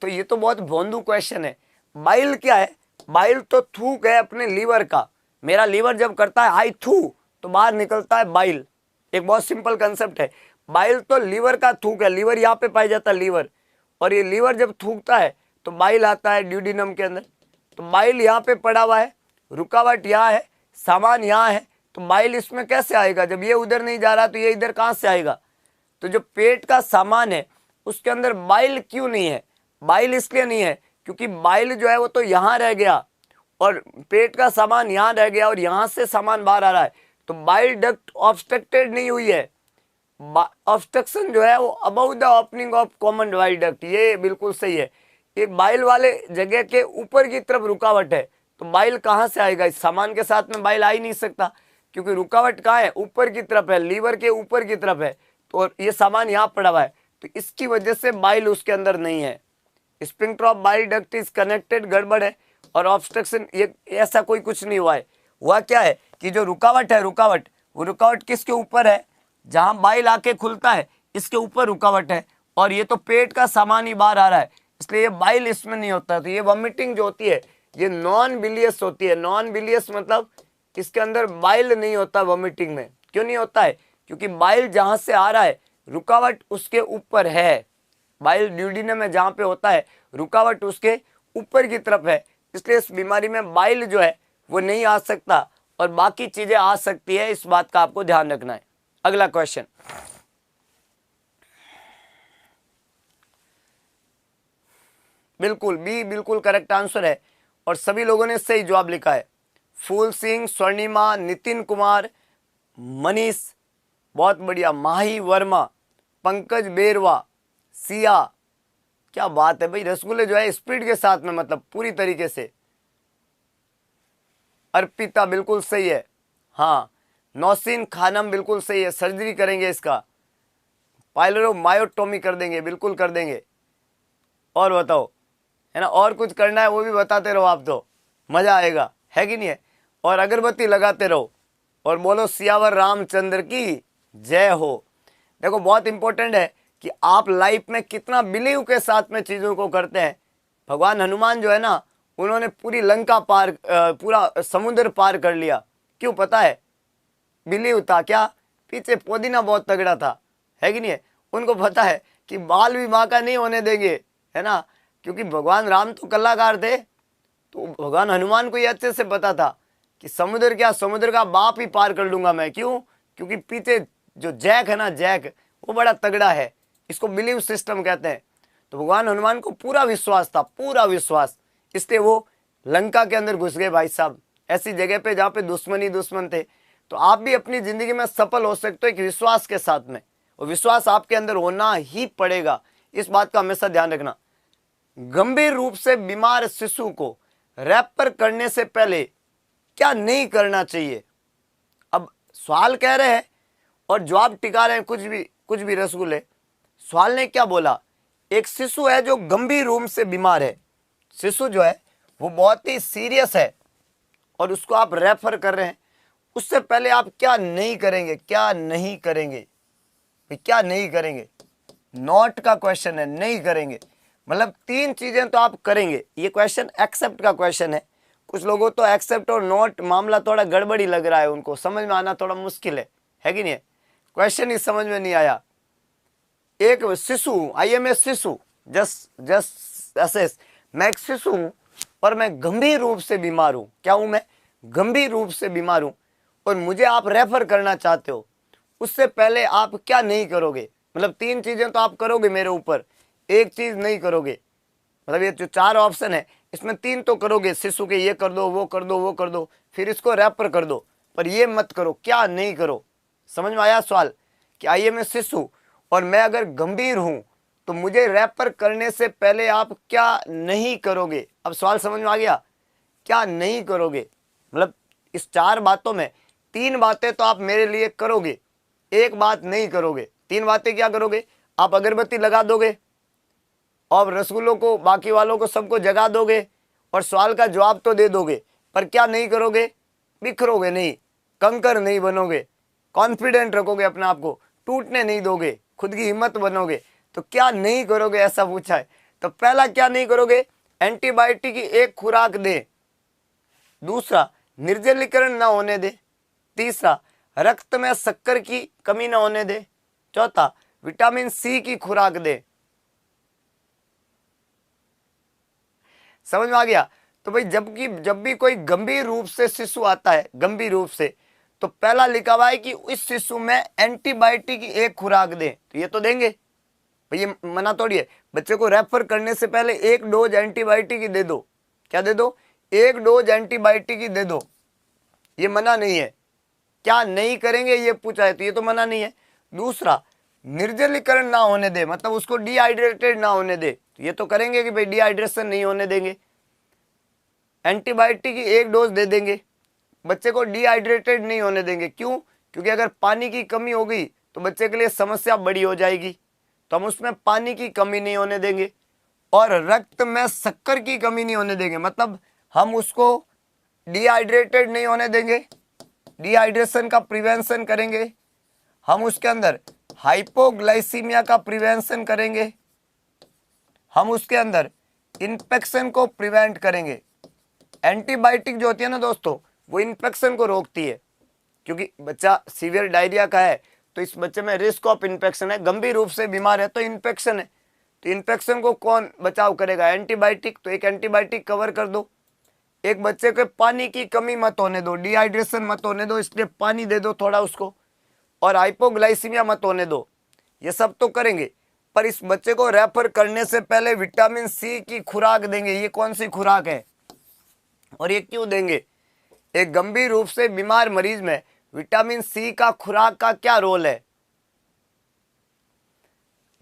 तो ये तो बहुत भोंदू क्वेश्चन है। बाइल क्या है? बाइल तो थूक है अपने लीवर का। मेरा लीवर जब करता है आई थू तो बाहर निकलता है बाइल। एक बहुत सिंपल कंसेप्ट है। बाइल तो लीवर का थूक है, लीवर यहाँ पे पाया जाता है लीवर, और ये लीवर जब थूकता है तो बाइल आता है ड्यूडिनम के अंदर। तो बाइल यहाँ पे पड़ा हुआ है, रुकावट यहाँ है, सामान यहाँ है, तो बाइल इसमें कैसे आएगा? जब ये उधर नहीं जा रहा तो ये इधर कहाँ से आएगा? तो जो पेट का सामान है उसके अंदर बाइल क्यों नहीं है? बाइल इसलिए नहीं है क्योंकि बाइल जो है वो तो यहाँ रह गया और पेट का सामान यहाँ रह गया और यहाँ से सामान बाहर आ रहा है, तो बाइल डक्ट ऑब्स्ट्रक्टेड नहीं हुई है। ऑब्स्ट्रक्शन जो है वो about the opening of common bile duct, ये बिल्कुल सही है। ये बाइल वाले जगह के ऊपर की तरफ रुकावट है, तो बाइल कहाँ से आएगा? इस सामान के साथ में बाइल आ ही नहीं सकता, क्योंकि रुकावट कहाँ है? ऊपर की तरफ है, लीवर के ऊपर की तरफ है, तो ये सामान यहाँ पड़ा हुआ है, तो इसकी वजह से बाइल उसके अंदर नहीं है। Sphincter of bile duct is connected, गड़बड़ है, और ऑब्स्ट्रक्शन ये ऐसा कोई कुछ नहीं हुआ है। हुआ क्या है कि जो रुकावट है, रुकावट वो रुकावट किसके ऊपर है? जहां बाइल आके खुलता है इसके ऊपर रुकावट है, और ये तो पेट का सामान ही बाहर आ रहा है, इसलिए ये बाइल इसमें नहीं होता। तो ये वॉमिटिंग जो होती है ये नॉन बिलियस होती है। नॉन बिलियस मतलब इसके अंदर बाइल नहीं होता वॉमिटिंग में। क्यों नहीं होता है? क्योंकि बाइल जहां से आ रहा है रुकावट उसके ऊपर है। बाइल ड्यूडिनम में जहां पे होता है रुकावट उसके ऊपर की तरफ है, इसलिए इस बीमारी में बाइल जो है वो नहीं आ सकता और बाकी चीजें आ सकती है। इस बात का आपको ध्यान रखना है। अगला क्वेश्चन, बिल्कुल बी बिल्कुल करेक्ट आंसर है और सभी लोगों ने सही जवाब लिखा है। फूल सिंह, स्वर्णिमा, नितिन कुमार, मनीष, बहुत बढ़िया, माही वर्मा, पंकज बेरवा, सिया, क्या बात है भाई। रसगुल्ले जो है स्पीड के साथ में, मतलब पूरी तरीके से। अर्पिता बिल्कुल सही है, हाँ। नौसीन खानम बिल्कुल सही है, सर्जरी करेंगे इसका, पाइलोरोमायोटोमी कर देंगे, बिल्कुल कर देंगे। और बताओ, है ना, और कुछ करना है वो भी बताते रहो आप, तो मजा आएगा, है कि नहीं है। और अगरबत्ती लगाते रहो और बोलो सियावर रामचंद्र की जय हो। देखो बहुत इंपॉर्टेंट है कि आप लाइफ में कितना बिलीव के साथ में चीजों को करते हैं। भगवान हनुमान जो है ना, उन्होंने पूरी लंका पार, पूरा समुद्र पार कर लिया। क्यों पता है? बिलीव था। क्या? पीछे पुदीना बहुत तगड़ा था, है कि नहीं है। उनको पता है कि बाल भी माँ का नहीं होने देंगे, है ना, क्योंकि भगवान राम तो कलाकार थे, तो भगवान हनुमान को ये अच्छे से पता था कि समुद्र क्या, समुद्र का बाप ही पार कर लूंगा मैं। क्यों? क्योंकि पीछे जो जैक है ना, जैक, वो बड़ा तगड़ा है। इसको बिलीव सिस्टम कहते हैं। तो भगवान हनुमान को पूरा विश्वास था, पूरा विश्वास, इसलिए वो लंका के अंदर घुस गए भाई साहब, ऐसी जगह पे जहाँ पे दुश्मनी दुश्मन थे। तो आप भी अपनी जिंदगी में सफल हो सकते हो एक विश्वास के साथ में, और विश्वास आपके अंदर होना ही पड़ेगा। इस बात का हमेशा ध्यान रखना। गंभीर रूप से बीमार शिशु को रैपर करने से पहले क्या नहीं करना चाहिए? अब सवाल कह रहे हैं और जवाब टिका रहे हैं कुछ भी रसगुल्ले। सवाल ने क्या बोला? एक शिशु है जो गंभीर रूप से बीमार है। शिशु जो है वो बहुत ही सीरियस है, और उसको आप रेफर कर रहे हैं, उससे पहले आप क्या नहीं करेंगे, क्या नहीं करेंगे, क्या नहीं करेंगे। नॉट का क्वेश्चन है, नहीं करेंगे, मतलब 3 चीजें तो आप करेंगे। ये क्वेश्चन एक्सेप्ट का क्वेश्चन है। कुछ लोगों तो एक्सेप्ट और नॉट मामला थोड़ा गड़बड़ी लग रहा है, उनको समझ में आना थोड़ा मुश्किल है कि नहीं है? क्वेश्चन ही समझ में नहीं आया। एक शिशु, आई एम ए शिशु, जस्ट असेस, मैं एक शिशु हूं और मैं गंभीर रूप से बीमार हूं। क्या हूं मैं? गंभीर रूप से बीमार हूं और मुझे आप रेफर करना चाहते हो। उससे पहले आप क्या नहीं करोगे? मतलब 3 चीजें तो आप करोगे मेरे ऊपर, एक चीज नहीं करोगे। मतलब ये जो 4 ऑप्शन है इसमें 3 तो करोगे, शिशु के ये कर दो, वो कर दो, वो कर दो, फिर इसको रेफर कर दो, पर ये मत करो। क्या नहीं करो? समझ में आया सवाल? कि आई एम ए शिशु और मैं अगर गंभीर हूं तो मुझे रेफर करने से पहले आप क्या नहीं करोगे? अब सवाल समझ में आ गया? क्या नहीं करोगे, मतलब इस 4 बातों में 3 बातें तो आप मेरे लिए करोगे, एक बात नहीं करोगे। 3 बातें क्या करोगे? आप अगरबत्ती लगा दोगे और रसगुल्लों को, बाकी वालों को, सबको जगा दोगे और सवाल का जवाब तो दे दोगे, पर क्या नहीं करोगे? बिखरोगे नहीं, कंकर नहीं बनोगे, कॉन्फिडेंट रखोगे अपने आप को, टूटने नहीं दोगे, खुद की हिम्मत बनोगे। तो क्या नहीं करोगे ऐसा पूछा है। तो पहला क्या नहीं करोगे? एंटीबायोटिक की एक खुराक दे। दूसरा, निर्जलीकरण ना होने दे। तीसरा, रक्त में शक्कर की कमी ना होने दे। चौथा, विटामिन सी की खुराक दे। समझ में आ गया? तो भाई जब भी कोई गंभीर रूप से शिशु आता है, गंभीर रूप से, तो पहला लिखा हुआ है कि इस शिशु में एंटीबायोटिक की एक खुराक दें, तो ये तो देंगे भाई, ये मना थोड़ी है। बच्चे को रेफर करने से पहले 1 डोज एंटीबायोटिक की दे दो। क्या दे दो? 1 डोज एंटीबायोटिक की दे दो, ये मना नहीं है। क्या नहीं करेंगे ये पूछा है, तो ये तो मना नहीं है। दूसरा, निर्जलीकरण ना होने दे, मतलब उसको डिहाइड्रेटेड ना होने दे, तो ये तो करेंगे कि भाई डिहाइड्रेशन नहीं होने देंगे। एंटीबायोटिक की 1 डोज दे देंगे, बच्चे को डिहाइड्रेटेड नहीं होने देंगे। क्यों? क्योंकि अगर पानी की कमी हो गई तो बच्चे के लिए समस्या बड़ी हो जाएगी, तो हम उसमें पानी की कमी नहीं होने देंगे। और रक्त में शक्कर की कमी नहीं होने देंगे, मतलब हम उसको डिहाइड्रेटेड नहीं होने देंगे, डिहाइड्रेशन का प्रिवेंशन करेंगे। हम उसके अंदर हाइपोग्लाइसीमिया का प्रिवेंशन करेंगे। हम उसके अंदर इन्फेक्शन को प्रिवेंट करेंगे। एंटीबायोटिक जो होती है ना दोस्तों, वो इन्फेक्शन को रोकती है, क्योंकि बच्चा सीवियर डायरिया का है तो इस बच्चे में रिस्क ऑफ इन्फेक्शन है, गंभीर रूप से बीमार है तो इन्फेक्शन है। तो इन्फेक्शन को कौन बचाव करेगा? एंटीबायोटिक। तो एक एंटीबायोटिक कवर कर दो। एक बच्चे को पानी की कमी मत होने दो, डिहाइड्रेशन मत होने दो, इसलिए पानी दे दो थोड़ा उसको, और हाइपोग्लाइसीमिया मत होने दो। ये सब तो करेंगे, पर इस बच्चे को रेफर करने से पहले विटामिन सी की खुराक देंगे। ये कौन सी खुराक है और ये क्यों देंगे? एक गंभीर रूप से बीमार मरीज में विटामिन सी का खुराक का क्या रोल है?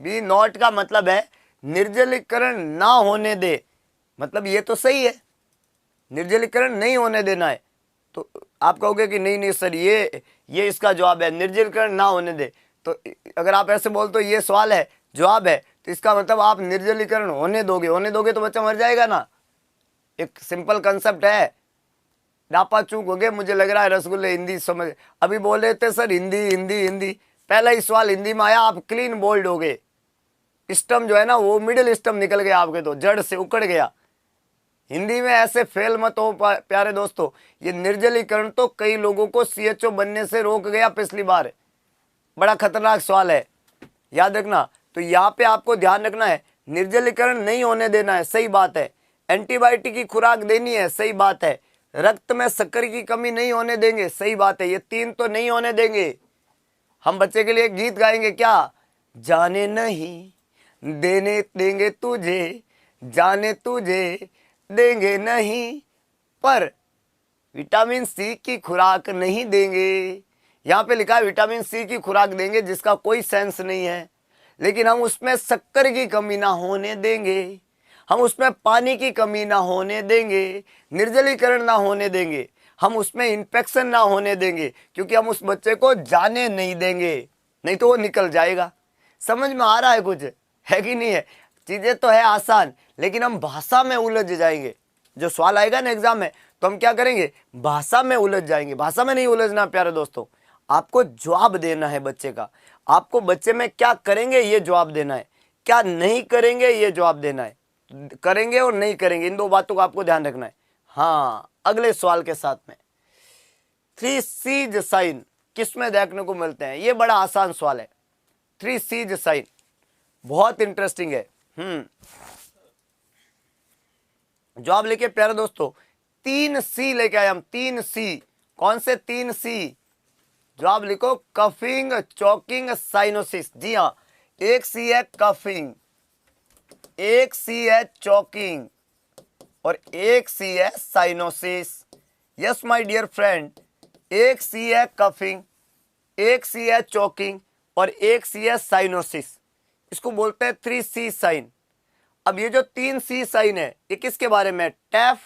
बी नॉट का मतलब है निर्जलीकरण ना होने दे, मतलब ये तो सही है, निर्जलीकरण नहीं होने देना है। तो आप कहोगे कि नहीं नहीं सर, ये इसका जवाब है, निर्जलीकरण ना होने दे। तो अगर आप ऐसे बोल तो ये सवाल है, जवाब है, तो इसका मतलब आप निर्जलीकरण होने दोगे तो बच्चा मर जाएगा ना। एक सिंपल कंसेप्ट है। नापा चूक हो गए, मुझे लग रहा है रसगुल्ले हिंदी समझ, अभी बोल रहे थे सर हिंदी हिंदी हिंदी, पहला ही सवाल हिंदी में आया, आप क्लीन बोल्ड हो गए। स्टम जो है ना वो मिडिल स्टम निकल गया आपके, तो जड़ से उकड़ गया। हिंदी में ऐसे फेल मत हो प्यारे दोस्तों। ये निर्जलीकरण तो कई लोगों को सीएचओ बनने से रोक गया पिछली बार, बड़ा खतरनाक सवाल है, याद रखना। तो यहाँ पे आपको ध्यान रखना है, निर्जलीकरण नहीं होने देना है, सही बात है। एंटीबायोटिक की खुराक देनी है, सही बात है। रक्त में शक्कर की कमी नहीं होने देंगे, सही बात है। ये 3 तो नहीं होने देंगे। हम बच्चे के लिए एक गीत गाएंगे, क्या? जाने नहीं देने देंगे तुझे, जाने तुझे देंगे नहीं, पर विटामिन सी की खुराक नहीं देंगे। यहाँ पे लिखा है विटामिन सी की खुराक देंगे, जिसका कोई सेंस नहीं है, लेकिन हम उसमें शक्कर की कमी ना होने देंगे, हम उसमें पानी की कमी ना होने देंगे, निर्जलीकरण ना होने देंगे, हम उसमें इन्फेक्शन ना होने देंगे, क्योंकि हम उस बच्चे को जाने नहीं देंगे, नहीं तो वो निकल जाएगा। समझ में आ रहा है कुछ, है कि नहीं है? चीजें तो है आसान, लेकिन हम भाषा में उलझ जाएंगे। जो सवाल आएगा ना एग्जाम में तो हम क्या करेंगे, भाषा में उलझ जाएंगे। भाषा में नहीं उलझना प्यारे दोस्तों, आपको जवाब देना है बच्चे का। आपको बच्चे में क्या करेंगे ये जवाब देना है, क्या नहीं करेंगे ये जवाब देना है। करेंगे और नहीं करेंगे इन दो बातों का आपको ध्यान रखना है। हाँ, अगले सवाल के साथ में 3 सीज साइन किस में देखने को मिलते हैं? ये बड़ा आसान सवाल है। 3 सीज साइन बहुत इंटरेस्टिंग है। जवाब लिखे प्यारे दोस्तों, 3 सी लेके आए हम, 3 सी। कौन से 3 सी? जवाब लिखो, कफिंग, चोकिंग, साइनोसिस। जी हाँ, एक सी है कफिंग, एक सी है चोकिंग और एक सी है cyanosis. Yes my dear friend, एक सी है कफिंग, एक सी है चोकिंग और एक सी है साइनोसिस। इसको बोलते हैं 3 सी साइन। अब ये जो 3 सी साइन है ये किसके बारे में? टैफ,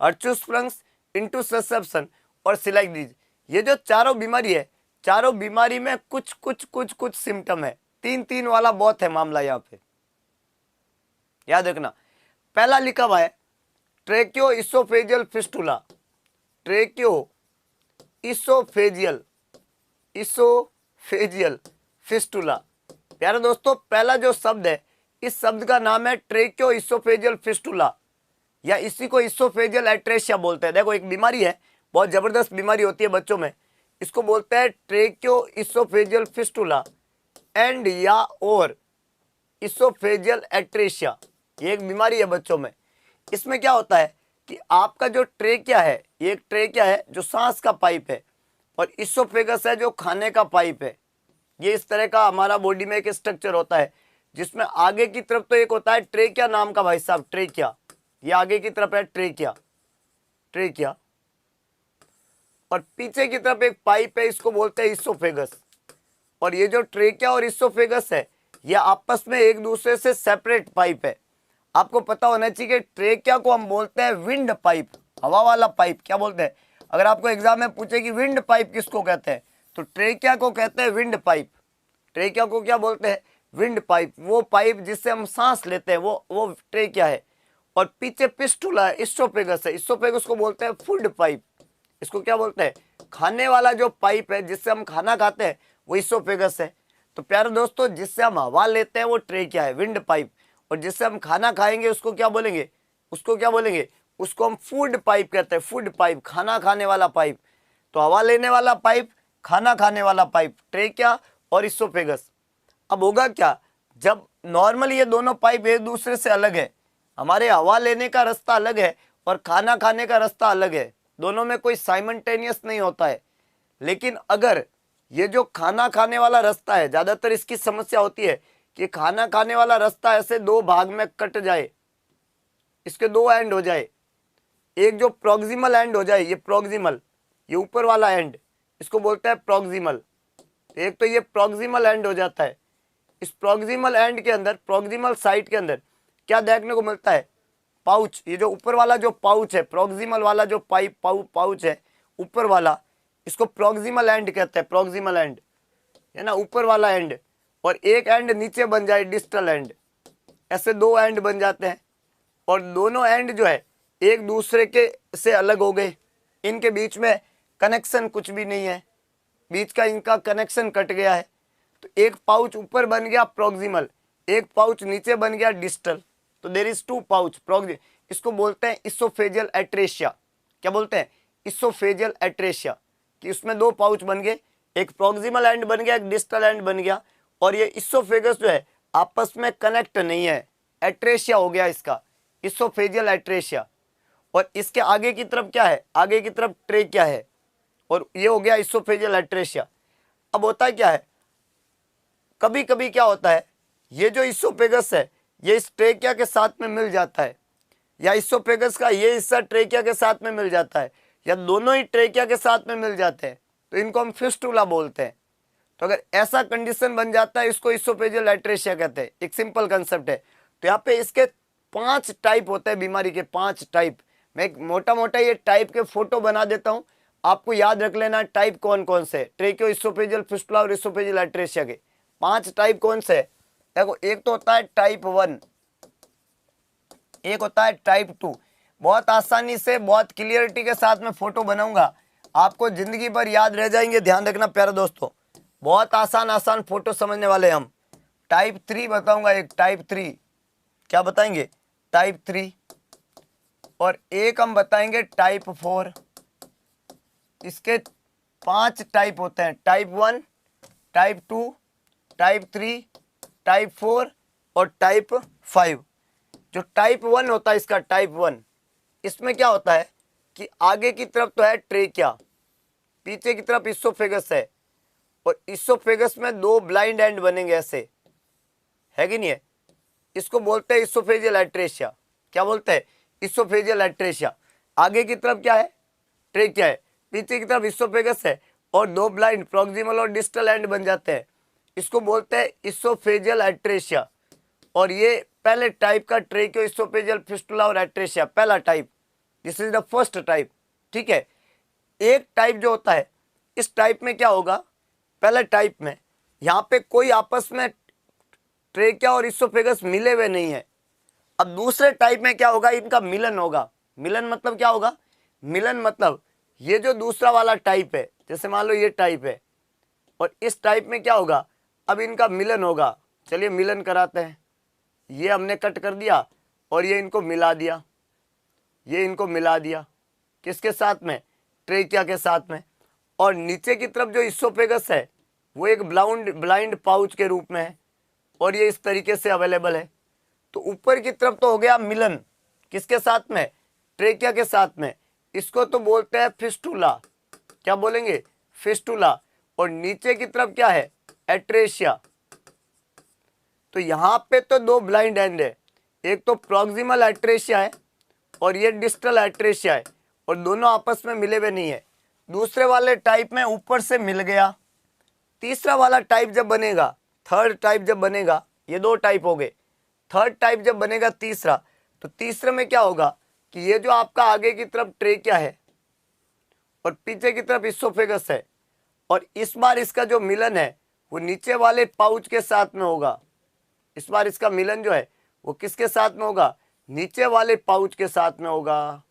हर्चुसफ्लंक्स, इंटुससेप्शन और सिलाइडिज। ये जो चारों बीमारी है, चारों बीमारी में कुछ कुछ कुछ कुछ सिम्टम है। 3 वाला बहुत है मामला यहाँ पे, याद रखना। पहला लिखा हुआ है ट्रेकियो oesophageal fistula, ट्रेकियो oesophageal, oesophageal fistula. प्यारे दोस्तों, पहला जो शब्द है इस शब्द का नाम है ट्रेकियो इसोफेजियल फिस्टुला, या इसी को इसोफेजियल एट्रेशिया बोलते हैं। देखो, एक बीमारी है, बहुत जबरदस्त बीमारी होती है बच्चों में, इसको बोलते हैं ट्रेकियो इसोफेजियल फिस्टुला एंड या और इसोफेजियल एट्रेशिया। ये एक बीमारी है बच्चों में। इसमें क्या होता है कि आपका जो ट्रेकिया है, ये एक ट्रेकिया है जो सांस का पाइप है, और इसोफेगस है जो खाने का पाइप है। ये इस तरह का हमारा बॉडी में एक स्ट्रक्चर होता है, जिसमें आगे की तरफ तो एक होता है ट्रेकिया नाम का, भाई साहब ट्रेकिया, ये आगे की तरफ है ट्रेकिया, ट्रेकिया, और पीछे की तरफ एक पाइप है, इसको बोलते हैं इसोफेगस। और ये जो ट्रेकिया और इसोफेगस है ये आपस में एक दूसरे से सेपरेट पाइप है। आपको पता होना चाहिए कि ट्रेकिया को हम बोलते हैं विंड पाइप, हवा वाला पाइप। क्या बोलते हैं? अगर आपको एग्जाम में पूछे कि विंड पाइप किसको कहते हैं, तो ट्रेकिया को कहते हैं विंड पाइप। ट्रेकिया को क्या बोलते हैं? Wind pipe. वो पाइप जिससे हम सांस लेते हैं वो ट्रेकिया है। और पीछे पिस्टुला है, इसोफेगस है, इसोफेगस को बोलते हैं फूड पाइप। इसको क्या बोलते हैं? खाने वाला जो पाइप है जिससे हम खाना खाते हैं वो इसोफेगस है। तो प्यारे दोस्तों, जिससे हम हवा लेते हैं वो ट्रेकिया है, विंड पाइप, और जिससे हम खाना खाएंगे उसको क्या बोलेंगे? उसको क्या बोलेंगे? उसको हम फूड पाइप कहते हैं, फूड पाइप, खाना खाने वाला पाइप। तो हवा लेने वाला पाइप, खाना खाने वाला पाइप, ट्रेकिया और इसोफेगस। अब होगा क्या, जब नॉर्मली ये दोनों पाइप एक दूसरे से अलग है, हमारे हवा लेने का रास्ता अलग है और खाना खाने का रास्ता अलग है, दोनों में कोई साइमल्टेनियस नहीं होता है। लेकिन अगर ये जो खाना खाने वाला रास्ता है, ज्यादातर इसकी समस्या होती है कि खाना खाने वाला रास्ता ऐसे दो भाग में कट जाए, इसके दो एंड हो जाए। एक जो प्रोक्सिमल एंड हो जाए, ये प्रोक्सिमल, ये ऊपर वाला एंड, इसको बोलते हैं प्रोक्सिमल। एक तो ये प्रोक्सिमल एंड हो जाता है। इस प्रोक्सिमल एंड के अंदर, प्रोक्सिमल साइड के अंदर क्या देखने को मिलता है? पाउच। ये जो ऊपर वाला जो पाउच है, प्रोक्सिमल वाला जो पाइप पाउच है ऊपर वाला, इसको प्रोक्सिमल एंड कहते हैं, प्रोक्सिमल एंड है ना, ऊपर वाला एंड। और एक एंड नीचे बन जाए डिस्टल एंड, ऐसे दो एंड बन जाते हैं। और दोनों एंड जो है एक दूसरे के से अलग हो गए, इनके बीच में कनेक्शन कुछ भी नहीं है, बीच का इनका कनेक्शन कट गया है। तो एक पाउच ऊपर बन गया प्रोक्सिमल, एक पाउच नीचे बन गया डिस्टल। तो देयर इज 2 पाउच प्रोक्सिमल। इसको बोलते हैं इसोफेजियल एट्रेशिया। क्या बोलते हैं? इसोफेजियल एट्रेशिया, कि उसमें 2 पाउच बन गए, एक प्रोक्सिमल एंड बन गया, एक डिस्टल एंड बन गया। और ये इसोफेगस जो है आपस में कनेक्ट नहीं है, एट्रेशिया हो गया इसका, इसोफेजियल एट्रेशिया। और इसके आगे की तरफ क्या है? आगे की तरफ ट्रेकिया है, और ये हो गया इसोफेजियल एट्रेशिया। अब होता है क्या है, कभी कभी क्या होता है, ये जो इसोफेगस है ये इस ट्रेकिया के साथ में मिल जाता है, या इसोफेगस का ये हिस्सा ट्रेकिया के साथ में मिल जाता है, या दोनों ही ट्रेकिया के साथ में मिल जाते हैं, तो इनको हम फिस्टुला बोलते हैं। तो अगर ऐसा कंडीशन बन जाता है, इसको इसोफेजियल एट्रेशिया कहते हैं। एक सिंपल कंसेप्ट है। तो यहाँ पे इसके 5 टाइप होते हैं बीमारी के, 5 टाइप। मैं एक मोटा मोटा ये टाइप के फोटो बना देता हूँ, आपको याद रख लेना टाइप कौन कौन से, ट्रेकियो इसोफेजियल फिस्टुला और इसोफेजियल एट्रेशिया के 5 टाइप कौन से? देखो, एक तो होता है टाइप 1, एक होता है टाइप 2। बहुत आसानी से, बहुत क्लियरिटी के साथ में फोटो बनाऊंगा, आपको जिंदगी भर याद रह जाएंगे। ध्यान रखना प्यारे दोस्तों, बहुत आसान आसान फोटो समझने वाले हम। टाइप 3 बताऊंगा, एक टाइप 3, क्या बताएंगे, टाइप 3, और एक हम बताएंगे टाइप 4। इसके 5 टाइप होते हैं, टाइप 1, टाइप 2, टाइप 3, टाइप 4 और टाइप 5। जो टाइप 1 होता है, इसका टाइप 1, इसमें क्या होता है कि आगे की तरफ तो है ट्रेकिया, पीछे की तरफ इसोफेगस है, और इसोफेगस में 2 ब्लाइंड एंड बनेंगे, ऐसे है कि नहीं है। इसको बोलते हैं इसोफेजियल एट्रेशिया। क्या बोलते हैं, इसोफेजियल एट्रेशिया। आगे की तरफ क्या है, ट्रेकिया है, पीछे की तरफ इसोफेगस है, और 2 ब्लाइंड प्रॉक्सिमल और डिस्टल एंड बन जाते हैं। इसको बोलते हैं इसोफेजियल एट्रेशिया। और ये पहले टाइप का ट्रेकियो इसोफेजियल फिस्टुला और एट्रेशिया, पहला type, this is the first type. ठीक है, एक टाइप जो होता है, इस टाइप में क्या होगा, पहले टाइप में यहाँ पे कोई आपस में ट्रेकिया और इसोफेगस मिले हुए नहीं है। अब दूसरे टाइप में क्या होगा, इनका मिलन होगा। मिलन मतलब क्या होगा, मिलन मतलब ये जो दूसरा वाला टाइप है, जैसे मान लो ये टाइप है, और इस टाइप में क्या होगा, अब इनका मिलन होगा। चलिए मिलन कराते हैं। ये हमने कट कर दिया और ये इनको मिला दिया, ये इनको मिला दिया, किसके साथ में, ट्रेकिया के साथ में। और नीचे की तरफ जो इसोफेगस है वो एक ब्लाइंड पाउच के रूप में है, और ये इस तरीके से अवेलेबल है। तो ऊपर की तरफ तो हो गया मिलन, किसके साथ में, ट्रेकिया के साथ में, इसको तो बोलते हैं फिस्टुला। क्या बोलेंगे, फिस्टुला। और नीचे की तरफ क्या है, एट्रेशिया। तो यहाँ पे तो 2 ब्लाइंड एंड है, एक तो प्रॉक्सिमल एट्रेशिया है और ये डिस्टल एट्रेशिया है, और दोनों आपस में मिले हुए नहीं है। दूसरे वाले टाइप में ऊपर से मिल गया। तीसरा वाला टाइप जब बनेगा, थर्ड टाइप जब बनेगा, ये 2 टाइप हो गए, थर्ड टाइप जब बनेगा तीसरा, तो तीसरे में क्या होगा कि ये जो आपका आगे की तरफ ट्रेकिया है और पीछे की तरफ इसोफेगस है, और इस बार इसका जो मिलन है वो नीचे वाले पाउच के साथ में होगा। इस बार इसका मिलन जो है वो किसके साथ में होगा, नीचे वाले पाउच के साथ में होगा।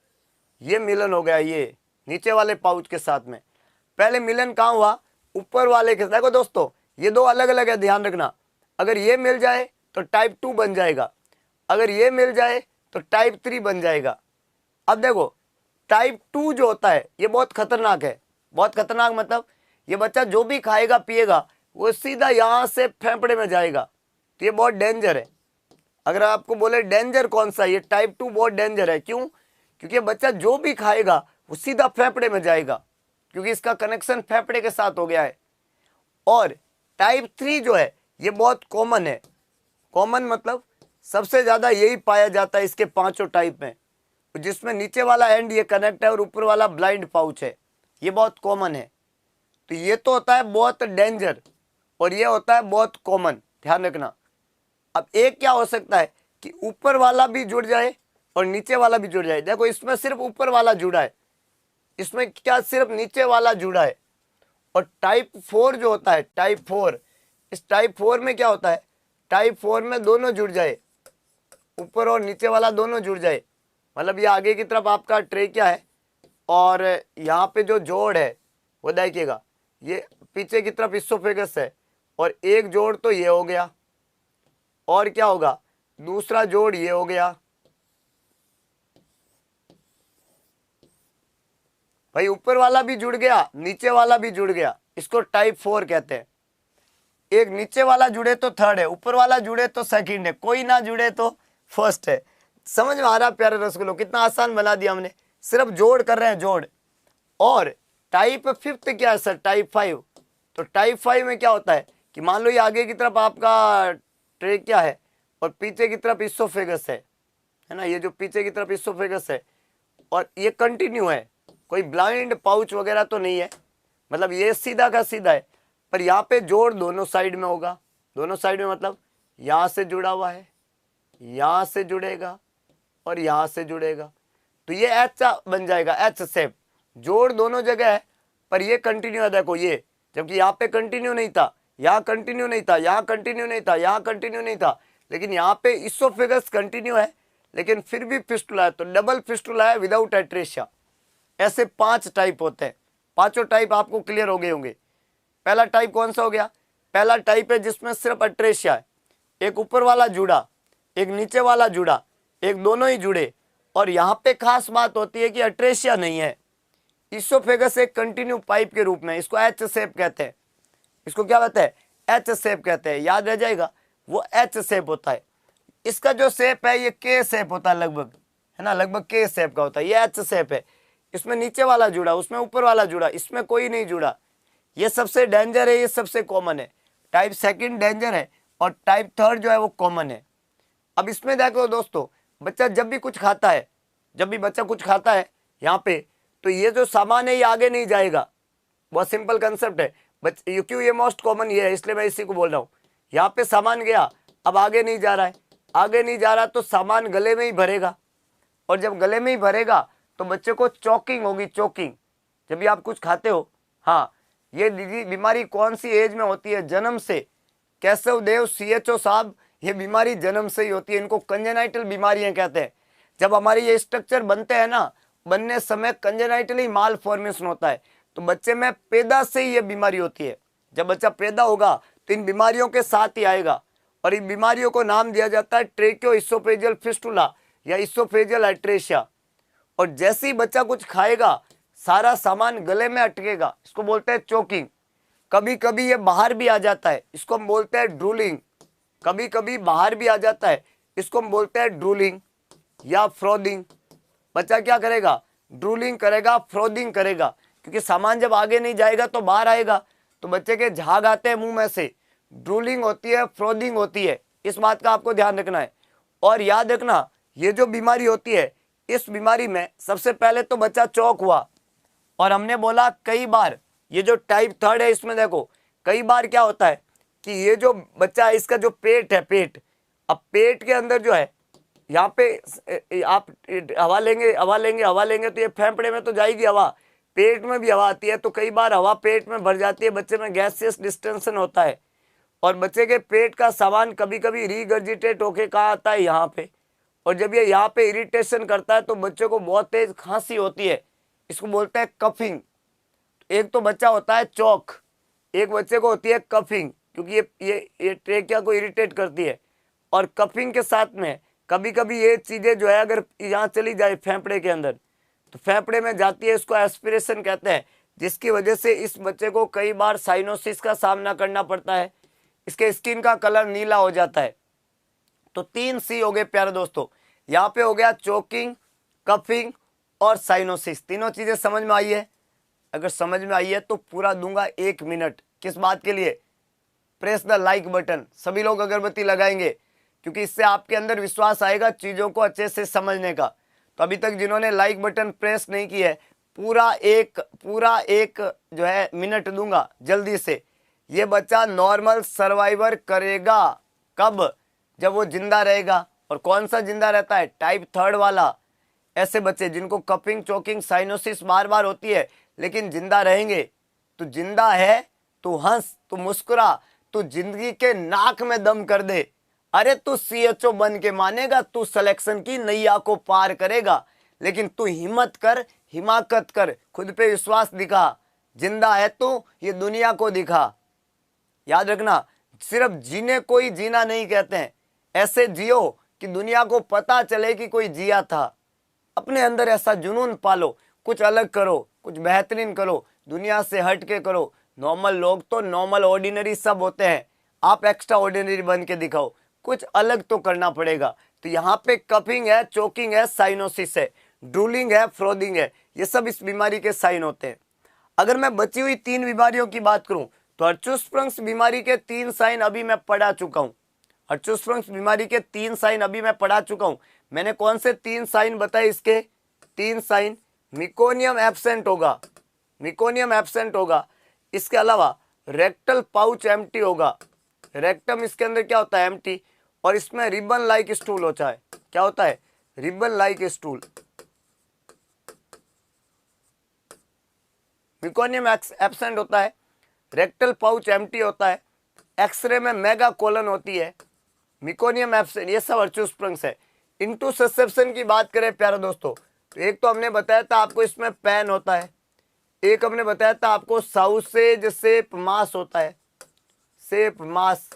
ये मिलन हो गया, ये नीचे वाले पाउच के साथ में। पहले मिलन कहाँ हुआ, ऊपर वाले के साथ। देखो दोस्तों, ये 2 अलग अलग है, ध्यान रखना। अगर ये मिल जाए तो टाइप 2 बन जाएगा, अगर ये मिल जाए तो टाइप 3 बन जाएगा। अब देखो, टाइप 2 जो होता है ये बहुत खतरनाक है। बहुत खतरनाक मतलब ये बच्चा जो भी खाएगा पिएगा वो सीधा यहाँ से फेफड़े में जाएगा, तो ये बहुत डेंजर है। अगर आपको बोले डेंजर कौन सा, ये टाइप 2 बहुत डेंजर है। क्यों, क्योंकि बच्चा जो भी खाएगा वो सीधा फेफड़े में जाएगा, क्योंकि इसका कनेक्शन फेफड़े के साथ हो गया है। और टाइप 3 जो है ये बहुत कॉमन है। कॉमन मतलब सबसे ज्यादा यही पाया जाता है इसके 5 टाइप में, जिसमें नीचे वाला एंड ये कनेक्ट है और ऊपर वाला ब्लाइंड पाउच है, ये बहुत कॉमन है। तो ये तो होता है बहुत डेंजर, और ये होता है बहुत कॉमन, ध्यान रखना। अब एक क्या हो सकता है कि ऊपर वाला भी जुड़ जाए और नीचे वाला भी जुड़ जाए। देखो इसमें सिर्फ ऊपर वाला जुड़ा है, इसमें क्या सिर्फ नीचे वाला जुड़ा है। और टाइप 4 जो होता है, टाइप 4, इस टाइप 4 में क्या होता है, टाइप 4 में दोनों जुड़ जाए, ऊपर और नीचे वाला दोनों जुड़ जाए। मतलब ये आगे की तरफ आपका ट्रेकिया है और यहाँ पे जो जोड़ है वो देखिएगा, ये पीछे की तरफ इसोफेगस है, और एक जोड़ तो ये हो गया, और क्या होगा, दूसरा जोड़ ये हो गया। भाई ऊपर वाला भी जुड़ गया, नीचे वाला भी जुड़ गया, इसको टाइप 4 कहते हैं। एक नीचे वाला जुड़े तो थर्ड है, ऊपर वाला जुड़े तो सेकंड है, कोई ना जुड़े तो फर्स्ट है। समझ में आ रहा प्यारे रसगुल्लो, कितना आसान बना दिया हमने, सिर्फ जोड़ कर रहे हैं, जोड़। और टाइप 5 क्या है सर, टाइप 5। तो टाइप 5 में क्या होता है कि मान लो ये आगे की तरफ आपका ट्रेकिया है और पीछे की तरफ इसोफेगस है ना, ये जो पीछे की तरफ इसोफेगस है और ये कंटिन्यू है, कोई ब्लाइंड पाउच वगैरह तो नहीं है, मतलब ये सीधा का सीधा है। पर यहाँ पे जोड़ दोनों साइड में होगा, दोनों साइड में मतलब यहाँ से जुड़ा हुआ है, यहाँ से जुड़ेगा और यहाँ से जुड़ेगा, तो ये एच बन जाएगा, एच शेप। जोड़ दोनों जगह है पर ये कंटिन्यू है, देखो ये, जबकि यहाँ पे कंटिन्यू नहीं था, यहाँ कंटिन्यू नहीं था, यहाँ कंटिन्यू नहीं था, यहाँ कंटिन्यू नहीं था, लेकिन यहाँ पे इसोफेगस कंटिन्यू है, लेकिन फिर भी फिस्टुला है, तो डबल फिस्टुला है विदाउट एट्रेशिया। ऐसे 5 टाइप होते हैं। पांचों टाइप आपको क्लियर हो गए होंगे। पहला टाइप कौन सा हो गया? पहला टाइप है जिसमें सिर्फ एट्रेशिया है, एक ऊपर वाला जुड़ा, एक नीचे वाला जुड़ा, एक दोनों ही जुड़े। और यहाँ पे खास बात होती है कि एट्रेशिया नहीं है। इसोफेगस एक कंटिन्यू पाइप के रूप में, इसको एच शेप कहते हैं। इसको क्या कहते हैं? एच शेप कहते हैं। याद रह जाएगा, वो एच शेप होता है। इसका जो शेप है ये के शेप होता है लगभग, है ना, लगभग के शेप का होता है। ये एच शेप है, इसमें नीचे वाला जुड़ा, उसमें ऊपर वाला जुड़ा, इसमें कोई नहीं जुड़ा। ये सबसे डेंजर है, ये सबसे कॉमन है। टाइप सेकंड डेंजर है और टाइप थर्ड जो है वो कॉमन है। अब इसमें देखो दोस्तों, बच्चा जब भी कुछ खाता है, जब भी बच्चा कुछ खाता है यहाँ पे, तो ये जो सामान है ये आगे नहीं जाएगा। बहुत सिंपल कंसेप्ट है क्यों ये मोस्ट कॉमन ये है, इसलिए मैं इसी को बोल रहा हूँ। यहाँ पे सामान गया, अब आगे नहीं जा रहा है, आगे नहीं जा रहा तो सामान गले में ही भरेगा, और जब गले में ही भरेगा तो बच्चे को चोकिंग होगी। चोकिंग जब भी आप कुछ खाते हो। हाँ, ये बीमारी कौन सी एज में होती है? जन्म से। केशव देव CHO साहब, ये बीमारी जन्म से ही होती है। इनको कंजेनाइटल बीमारियां कहते हैं। जब हमारे ये स्ट्रक्चर बनते हैं ना, बनने समय कंजेनाइटली माल फॉर्मेशन होता है, तो बच्चे में पैदा से ही ये बीमारी होती है। जब बच्चा पैदा होगा तो इन बीमारियों के साथ ही आएगा, और इन बीमारियों को नाम दिया जाता है ट्रेकियो इसोफेजियल फिस्टुला या इसोफेजियल एट्रेशिया। और जैसे ही बच्चा कुछ खाएगा सारा सामान गले में अटकेगा, इसको बोलते हैं चोकिंग। कभी कभी ये बाहर भी आ जाता है, इसको हम बोलते हैं ड्रूलिंग। कभी कभी बाहर भी आ जाता है, इसको हम बोलते हैं ड्रूलिंग या फ्रोदिंग। बच्चा क्या करेगा? ड्रूलिंग करेगा, फ्रोदिंग करेगा, क्योंकि सामान जब आगे नहीं जाएगा तो बाहर आएगा, तो बच्चे के झाग आते हैं मुंह में से। ड्रूलिंग होती है, फ्रोदिंग होती है, इस बात का आपको ध्यान रखना है। और याद रखना, ये जो बीमारी होती है, इस बीमारी में सबसे पहले तो बच्चा चौक हुआ, और हमने बोला कई बार ये जो टाइप थर्ड है इसमें देखो कई बार क्या होता है कि ये जो बच्चा है इसका जो पेट है, पेट, अब पेट के अंदर जो है यहाँ पे आप हवा लेंगे, हवा लेंगे, हवा लेंगे तो ये फेफड़े में तो जाएगी हवा, पेट में भी हवा आती है, तो कई बार हवा पेट में भर जाती है, बच्चे में गैसियस डिस्टेंशन होता है, और बच्चे के पेट का सामान कभी कभी रीगर्जिटेट होके कहाँ आता है? यहाँ पे। और जब ये यहाँ पे इरिटेशन करता है तो बच्चे को बहुत तेज खांसी होती है, इसको बोलते हैं कफिंग। एक तो बच्चा होता है चौक, एक बच्चे को होती है कफिंग, क्योंकि ये ट्रेकिया को इरिटेट करती है। और कफिंग के साथ में कभी कभी ये चीजें जो है अगर यहाँ चली जाए फेफड़े के अंदर, तो फेफड़े में जाती है, इसको एस्पिरेशन कहते हैं, जिसकी वजह से इस बच्चे को कई बार साइनोसिस का सामना करना पड़ता है। इसके स्किन का कलर नीला हो जाता है। तो 3 C हो गए प्यारे दोस्तों। यहाँ पे हो गया चोकिंग, कफिंग और साइनोसिस। तीनों चीजें समझ में आई है? अगर समझ में आई है तो पूरा दूंगा 1 मिनट। किस बात के लिए? Press the like button. सभी लोग अगरबत्ती लगाएंगे, क्योंकि इससे आपके अंदर विश्वास आएगा चीजों को अच्छे से समझने का। तो अभी तक जिन्होंने लाइक बटन प्रेस नहीं किया है, पूरा एक जो है मिनट दूंगा जल्दी से। ये बच्चा नॉर्मल सर्वाइवर करेगा कब? जब वो जिंदा रहेगा। और कौन सा जिंदा रहता है? टाइप थर्ड वाला। ऐसे बच्चे जिनको कफिंग, चोकिंग, साइनोसिस बार बार होती है लेकिन जिंदा रहेंगे। तो जिंदा है तो हंस, तो मुस्कुरा, तो जिंदगी के नाक में दम कर दे। अरे तू CHO बन के मानेगा, तू सिलेक्शन की नैया को पार करेगा, लेकिन तू हिम्मत कर, हिमाकत कर, खुद पे विश्वास दिखा। जिंदा है तू, ये दुनिया को दिखा। याद रखना, सिर्फ जीने को ही जीना नहीं कहते हैं, ऐसे जियो कि दुनिया को पता चले कि कोई जिया था। अपने अंदर ऐसा जुनून पालो, कुछ अलग करो, कुछ बेहतरीन करो, दुनिया से हट के करो। नॉर्मल लोग तो नॉर्मल ऑर्डिनरी सब होते हैं, आप एक्स्ट्रा ऑर्डिनरी बन के दिखाओ, कुछ अलग तो करना पड़ेगा। तो यहाँ पे कफिंग है, चोकिंग है, साइनोसिस है, ड्रूलिंग है, फ्रोदिंग है, ये सब इस बीमारी के साइन होते हैं। अगर मैं बची हुई 3 बीमारियों की बात करूं तो हर्ट्ज़-स्प्रंग्स बीमारी के 3 साइन अभी मैं पढ़ा चुका हूं। हर्ट्ज़-स्प्रंग्स बीमारी के 3 साइन अभी मैं पढ़ा चुका हूं। मैंने कौन से 3 साइन बताए? इसके 3 साइन, मिकोनियम एब्सेंट होगा, मिकोनियम एब्सेंट होगा। इसके अलावा रेक्टल पाउच एम्प्टी होगा, रेक्टम इसके अंदर क्या होता है? एम्प्टी। और इसमें रिबन लाइक स्टूल होता है। क्या होता है? Ribbon like stool. Meconium absent होता है, रेक्टल पाउच एम्प्टी होता है, एक्सरे में मेगा कोलन होती है, मिकोनियम एब्सेंट, ये सब हर्ट्ज़-स्प्रंग्स है। इनटू ससेप्शन की बात करें प्यारे दोस्तों, तो एक तो हमने बताया था आपको इसमें पैन होता है, एक हमने बताया था आपको साउसेज शेप मास होता है, शेप मास,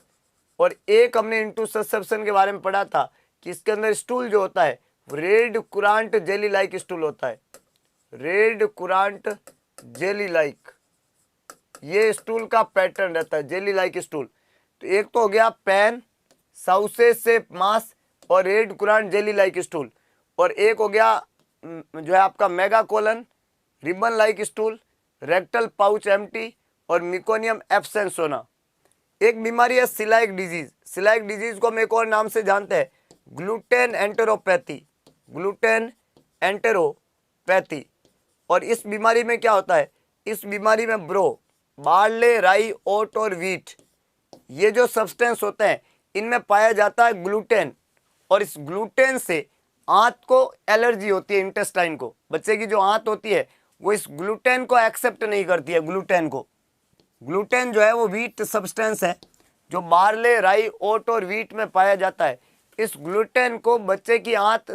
और एक हमने इनटू ससेप्शन के बारे में पढ़ा था कि इसके अंदर स्टूल जो होता है रेड कुरांट जेली लाइक स्टूल होता है, रेड कुरांट जेली लाइक, ये स्टूल का पैटर्न रहता है, जेली लाइक स्टूल। तो एक तो हो गया पैन, साउसेज शेप मास और रेड कुरांट जेली लाइक स्टूल, और एक हो गया जो है आपका mega colon, ribbon like stool, rectal pouch empty और मिकोनियम एब्सेंस होना। एक बीमारी है सिलाइक डिजीज, सिलाइक डिजीज को हम एक और नाम से जानते हैं ग्लूटेन एंटेरोपैथी, ग्लूटेन एंटेरोपैथी। और इस बीमारी में क्या होता है, इस बीमारी में ब्रो, बार्ले, राई, ओट और व्हीट, ये जो सब्सटेंस होते हैं इनमें पाया जाता है ग्लूटेन, और इस ग्लूटेन से आंत को एलर्जी होती है, इंटेस्टाइन को, बच्चे की जो आंत होती है वो इस ग्लूटेन को एक्सेप्ट नहीं करती है, ग्लूटेन को। ग्लूटेन जो है वो व्हीट सब्सटेंस है जो बार्ले, राई, ओट और व्हीट में पाया जाता है। इस ग्लूटेन को बच्चे की आंत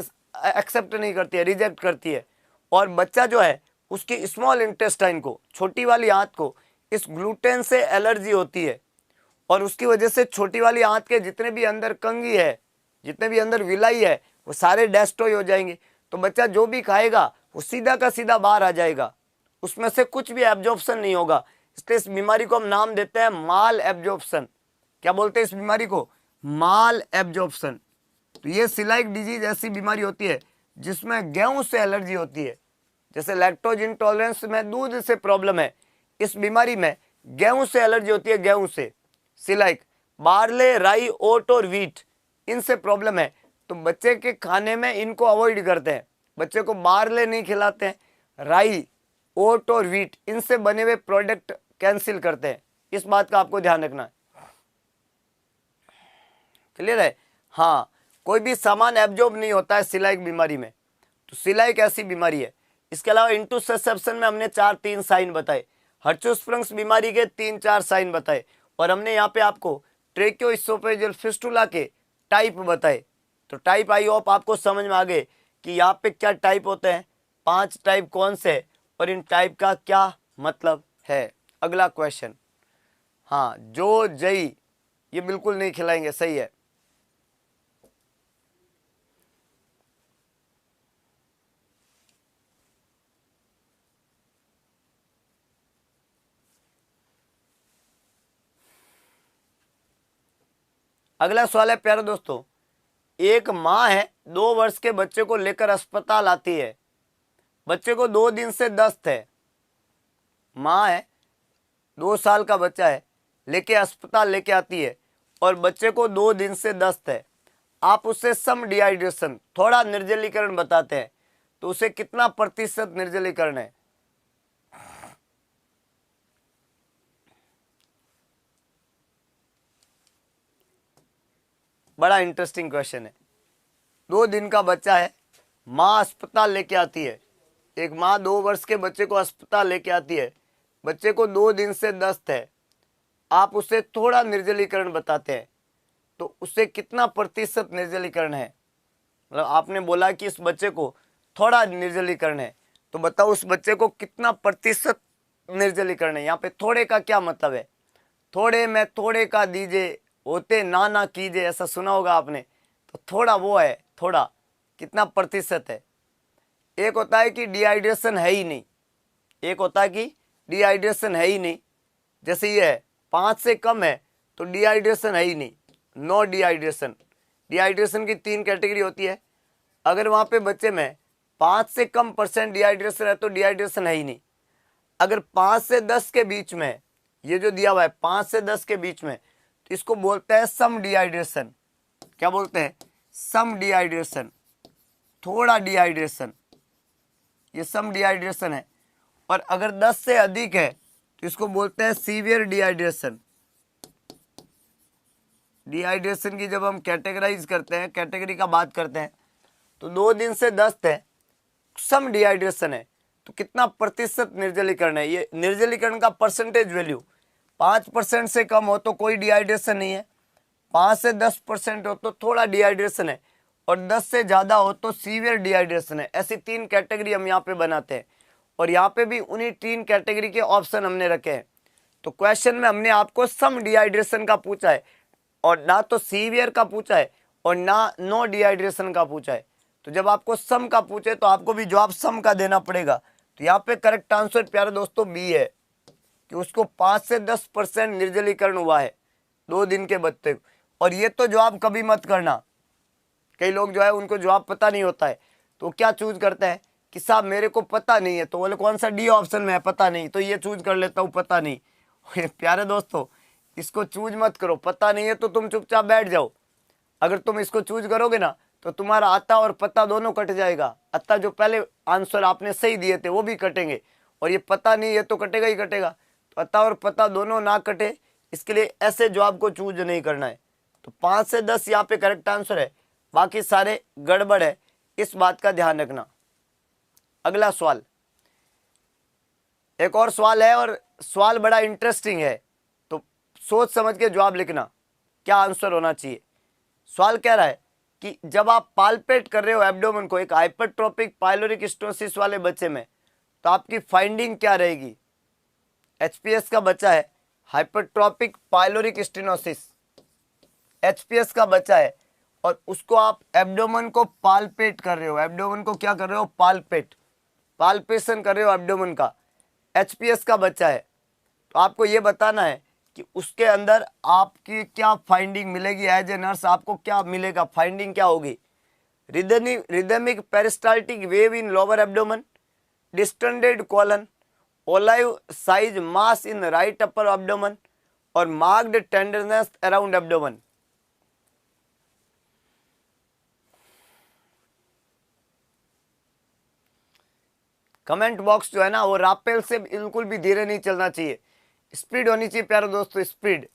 एक्सेप्ट नहीं करती है, रिजेक्ट करती है, और बच्चा जो है उसकी स्मॉल इंटेस्टाइन को, छोटी वाली आंत को इस ग्लूटेन से एलर्जी होती है, और उसकी वजह से छोटी वाली आंत के जितने भी अंदर कंगी है, जितने भी अंदर विलाई है, वो सारे डेस्ट्रॉय हो जाएंगे। तो बच्चा जो भी खाएगा वो सीधा का सीधा बाहर आ जाएगा, उसमें से कुछ भी एब्जॉर्प्शन नहीं होगा। इसलिए इस बीमारी को हम नाम देते हैं माल एब्जॉर्प्शन। क्या बोलते हैं इस बीमारी को? माल एब्जॉर्प्शन। तो ये सिलाइक डिजीज ऐसी बीमारी होती है जिसमें गेहूं से एलर्जी होती है। जैसे लैक्टोज इंटॉलरेंस में दूध से प्रॉब्लम है, इस बीमारी में गेहूं से एलर्जी होती है, गेहूं से। सिलाइक, बार्ले, राई, ओट और व्हीट, इनसे प्रॉब्लम है, तो बच्चे के खाने में इनको अवॉइड करते हैं। बच्चे को बार्ले नहीं खिलाते हैं, राई, ओट और व्हीट, इनसे बने हुए प्रोडक्ट कैंसिल करते हैं। इस बात का आपको ध्यान रखना है। क्लियर है? हाँ, कोई भी सामान एब्जॉर्ब नहीं होता है सिलाइक बीमारी में, तो सिलाइक ऐसी बीमारी है। इसके अलावा इनटू ससेप्शन में हमने 4-3 साइन बताए, हर्ट्ज़ बीमारी के 3-4 साइन बताए, और हमने यहाँ पे आपको ट्रेकियोइसोफेजियल फिस्टुला के टाइप बताए। तो टाइप आई होप आपको समझ में आ गए कि यहाँ पे क्या टाइप होते हैं, 5 टाइप कौन से, और इन टाइप का क्या मतलब है। अगला क्वेश्चन, हाँ, जो जई, ये बिल्कुल नहीं खिलाएंगे, सही है। अगला सवाल है प्यारे दोस्तों, एक माँ है 2 वर्ष के बच्चे को लेकर अस्पताल आती है, बच्चे को 2 दिन से दस्त है। माँ है, 2 साल का बच्चा है, लेके अस्पताल लेके आती है और बच्चे को 2 दिन से दस्त है। आप उससे सम डिहाइड्रेशन, थोड़ा निर्जलीकरण बताते हैं, तो उसे कितना प्रतिशत निर्जलीकरण है? बड़ा इंटरेस्टिंग क्वेश्चन है। 2 दिन का बच्चा है, माँ अस्पताल लेके आती है, एक माँ 2 वर्ष के बच्चे को अस्पताल लेके आती है, बच्चे को 2 दिन से दस्त है, आप उसे थोड़ा निर्जलीकरण बताते हैं, तो उससे कितना प्रतिशत निर्जलीकरण है? मतलब आपने बोला कि इस बच्चे को थोड़ा निर्जलीकरण है, तो बताओ उस बच्चे को कितना प्रतिशत निर्जलीकरण है। यहाँ पे थोड़े का क्या मतलब है? थोड़े में थोड़े का दीजिए, होते ना ना कीजिए, ऐसा सुना होगा आपने। तो थोड़ा वो है, थोड़ा कितना प्रतिशत है? एक होता है कि डिहाइड्रेशन है ही नहीं, एक होता है कि डिहाइड्रेशन है ही नहीं, जैसे ये है 5 से कम है तो डिहाइड्रेशन है ही नहीं, नो डिहाइड्रेशन। डिहाइड्रेशन की 3 कैटेगरी होती है। अगर वहाँ पे बच्चे में 5 से कम % डिहाइड्रेशन है तो डिहाइड्रेशन है ही नहीं। अगर 5 से 10 के बीच में, ये जो दिया हुआ है 5 से 10 के बीच में, तो इसको बोलते हैं सम डिहाइड्रेशन। क्या बोलते हैं? सम डिहाइड्रेशन, थोड़ा डिहाइड्रेशन, ये सम डिहाइड्रेशन है। और अगर 10 से अधिक है तो इसको बोलते हैं सीवियर डिहाइड्रेशन। डिहाइड्रेशन की जब हम कैटेगराइज करते हैं, कैटेगरी का बात करते हैं, तो 2 दिन से दस्त है, सम डिहाइड्रेशन है, तो कितना प्रतिशत निर्जलीकरण है? ये निर्जलीकरण का परसेंटेज वैल्यू 5% से कम हो तो कोई डिहाइड्रेशन नहीं है, 5 से 10% हो तो थोड़ा डिहाइड्रेशन है, और 10 से ज़्यादा हो तो सीवियर डिहाइड्रेशन है। ऐसी 3 कैटेगरी हम यहाँ पे बनाते हैं और यहाँ पे भी उन्हीं 3 कैटेगरी के ऑप्शन हमने रखे हैं। तो क्वेश्चन में हमने आपको सम डिहाइड्रेशन का पूछा है और ना तो सीवियर का पूछा है और ना नो डिहाइड्रेशन का पूछा है। तो जब आपको सम का पूछे तो आपको भी जवाब सम का देना पड़ेगा। तो यहाँ पे करेक्ट आंसर प्यारे दोस्तों बी है कि उसको 5 से 10% निर्जलीकरण हुआ है 2 दिन के बच्चे को। और ये तो जवाब कभी मत करना, कई लोग जो है उनको जवाब पता नहीं होता है तो क्या चूज करते हैं कि साहब मेरे को पता नहीं है, तो बोले कौन सा डी ऑप्शन में है पता नहीं, तो ये चूज कर लेता हूँ पता नहीं। प्यारे दोस्तों इसको चूज मत करो, पता नहीं है तो तुम चुपचाप बैठ जाओ। अगर तुम इसको चूज करोगे ना तो तुम्हारा आता और पता दोनों कट जाएगा। अतः जो पहले आंसर आपने सही दिए थे वो भी कटेंगे और ये पता नहीं है तो कटेगा ही कटेगा। तो अतः और पता दोनों ना कटे, इसके लिए ऐसे जवाब को चूज नहीं करना है। तो 5 से 10 यहाँ पे करेक्ट आंसर है, बाकी सारे गड़बड़ है, इस बात का ध्यान रखना। अगला सवाल, एक और सवाल है और सवाल बड़ा इंटरेस्टिंग है, तो सोच समझ के जवाब लिखना क्या आंसर होना चाहिए। सवाल कह रहा है कि जब आप पाल्पेट कर रहे हो एब्डोमेन को एक हाइपरट्रोपिक पाइलोरिक स्टेनोसिस वाले बच्चे में, तो आपकी फाइंडिंग क्या रहेगी। एचपीएस का बच्चा है, हाइपरट्रोपिक पाइलोरिक स्टेनोसिस, एचपीएस का बच्चा है और उसको आप एब्डोमेन को पाल्पेट कर रहे हो, एब्डोमेन को क्या कर रहे हो, पाल्पेशन कर रहे हो एब्डोमेन का, एचपीएस का बच्चा है। तो आपको ये बताना है कि उसके अंदर आपकी क्या फाइंडिंग मिलेगी। एज ए नर्स आपको क्या मिलेगा, फाइंडिंग क्या होगी। Rhythmic peristaltic wave in lower abdomen, distended colon, olive size mass in right upper abdomen और marked tenderness around abdomen. Comment box जो है ना वो रापेल से बिल्कुल भी धीरे नहीं चलना चाहिए, स्पीड होनी चाहिए प्यारे दोस्तों, स्पीड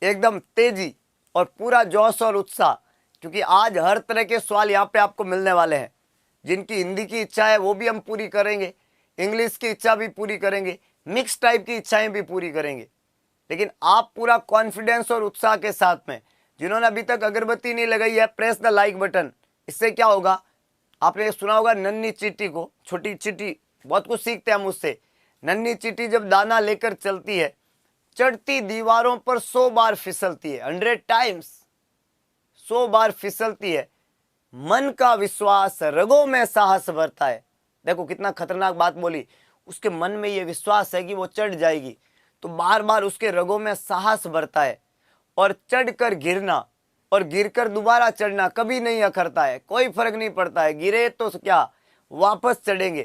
एकदम तेजी और पूरा जोश और उत्साह, क्योंकि आज हर तरह के सवाल यहाँ पे आपको मिलने वाले हैं। जिनकी हिंदी की इच्छा है वो भी हम पूरी करेंगे, इंग्लिश की इच्छा भी पूरी करेंगे, मिक्स टाइप की इच्छाएं भी पूरी करेंगे। लेकिन आप पूरा कॉन्फिडेंस और उत्साह के साथ में, जिन्होंने अभी तक अगरबत्ती नहीं लगाई है प्रेस द लाइक बटन। इससे क्या होगा, आपने सुना होगा नन्ही चींटी को, छोटी चींटी, बहुत कुछ सीखते हैं हम उससे। नन्ही चींटी जब दाना लेकर चलती है, चढ़ती दीवारों पर 100 बार फिसलती है, 100 टाइम्स, 100 बार फिसलती है, मन का विश्वास रगों में साहस भरता है। देखो कितना खतरनाक बात बोली, उसके मन में ये विश्वास है कि वो चढ़ जाएगी, तो बार बार उसके रगों में साहस भरता है। और चढ़कर गिरना और गिरकर दोबारा चढ़ना कभी नहीं अखरता है, कोई फर्क नहीं पड़ता है, गिरे तो क्या वापस चढ़ेंगे,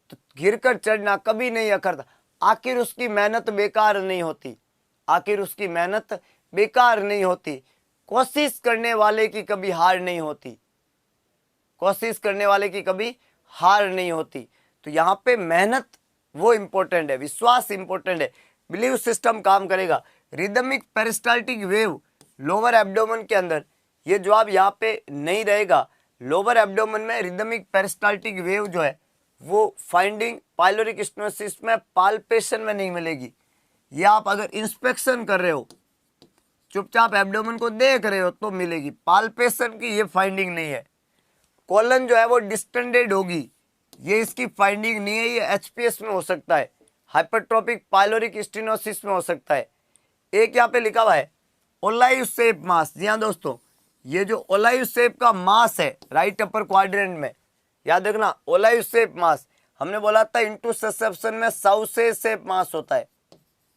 तो गिरकर चढ़ना कभी नहीं अखरता। आखिर उसकी मेहनत बेकार नहीं होती, आखिर उसकी मेहनत बेकार नहीं होती। कोशिश करने वाले की कभी हार नहीं होती, कोशिश करने वाले की कभी हार नहीं होती। तो यहाँ पे मेहनत वो इंपॉर्टेंट है, विश्वास इंपॉर्टेंट है, बिलीव सिस्टम काम करेगा। Rhythmic peristaltic wave lower abdomen के अंदर, ये जवाब यहाँ पे नहीं रहेगा। लोअर एब्डोमेन में रिदमिक पेरिस्टाल्टिक वेव जो है वो फाइंडिंग पाइलोरिक स्टेनोसिस में पाल्पेशन में नहीं मिलेगी। ये आप अगर इंस्पेक्शन कर रहे हो, चुपचाप एब्डोमेन को देख रहे हो तो मिलेगी, पाल्पेशन की ये फाइंडिंग नहीं है। कॉलन जो है वो डिस्टेंडेड होगी, ये इसकी फाइंडिंग नहीं है, ये एचपीएस में हो सकता है, हाइपरट्रोपिक पाइलोरिक स्टेनोसिस में हो सकता है। एक यहाँ पे लिखा हुआ है ओलाइव शेप मास। जी हाँ दोस्तों, ये जो ओलाइव शेप का मास है राइट अपर क्वाड्रेंट में, याद रखना ओलाइव शेप मास, हमने बोला था इनटू ससेप्शन में साउसेज शेप मास होता है,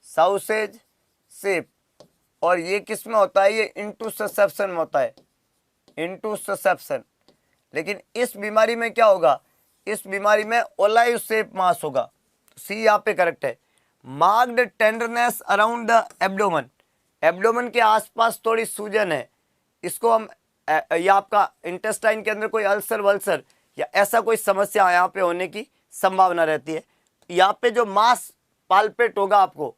साउसेज शेप, और ये किस में होता है, ये इनटू ससेप्शन में होता है, इनटू ससेप्शन। लेकिन इस बीमारी में क्या होगा, इस बीमारी में ओलाइव शेप मास होगा, सी यहाँ पे करेक्ट है। Marked tenderness around the abdomen, abdomen के आसपास थोड़ी सूजन है, इसको हम या आपका इंटेस्टाइन के अंदर कोई अल्सर वल्सर या ऐसा कोई समस्या यहाँ पे होने की संभावना रहती है। यहाँ पे जो मास पाल्पेट होगा आपको,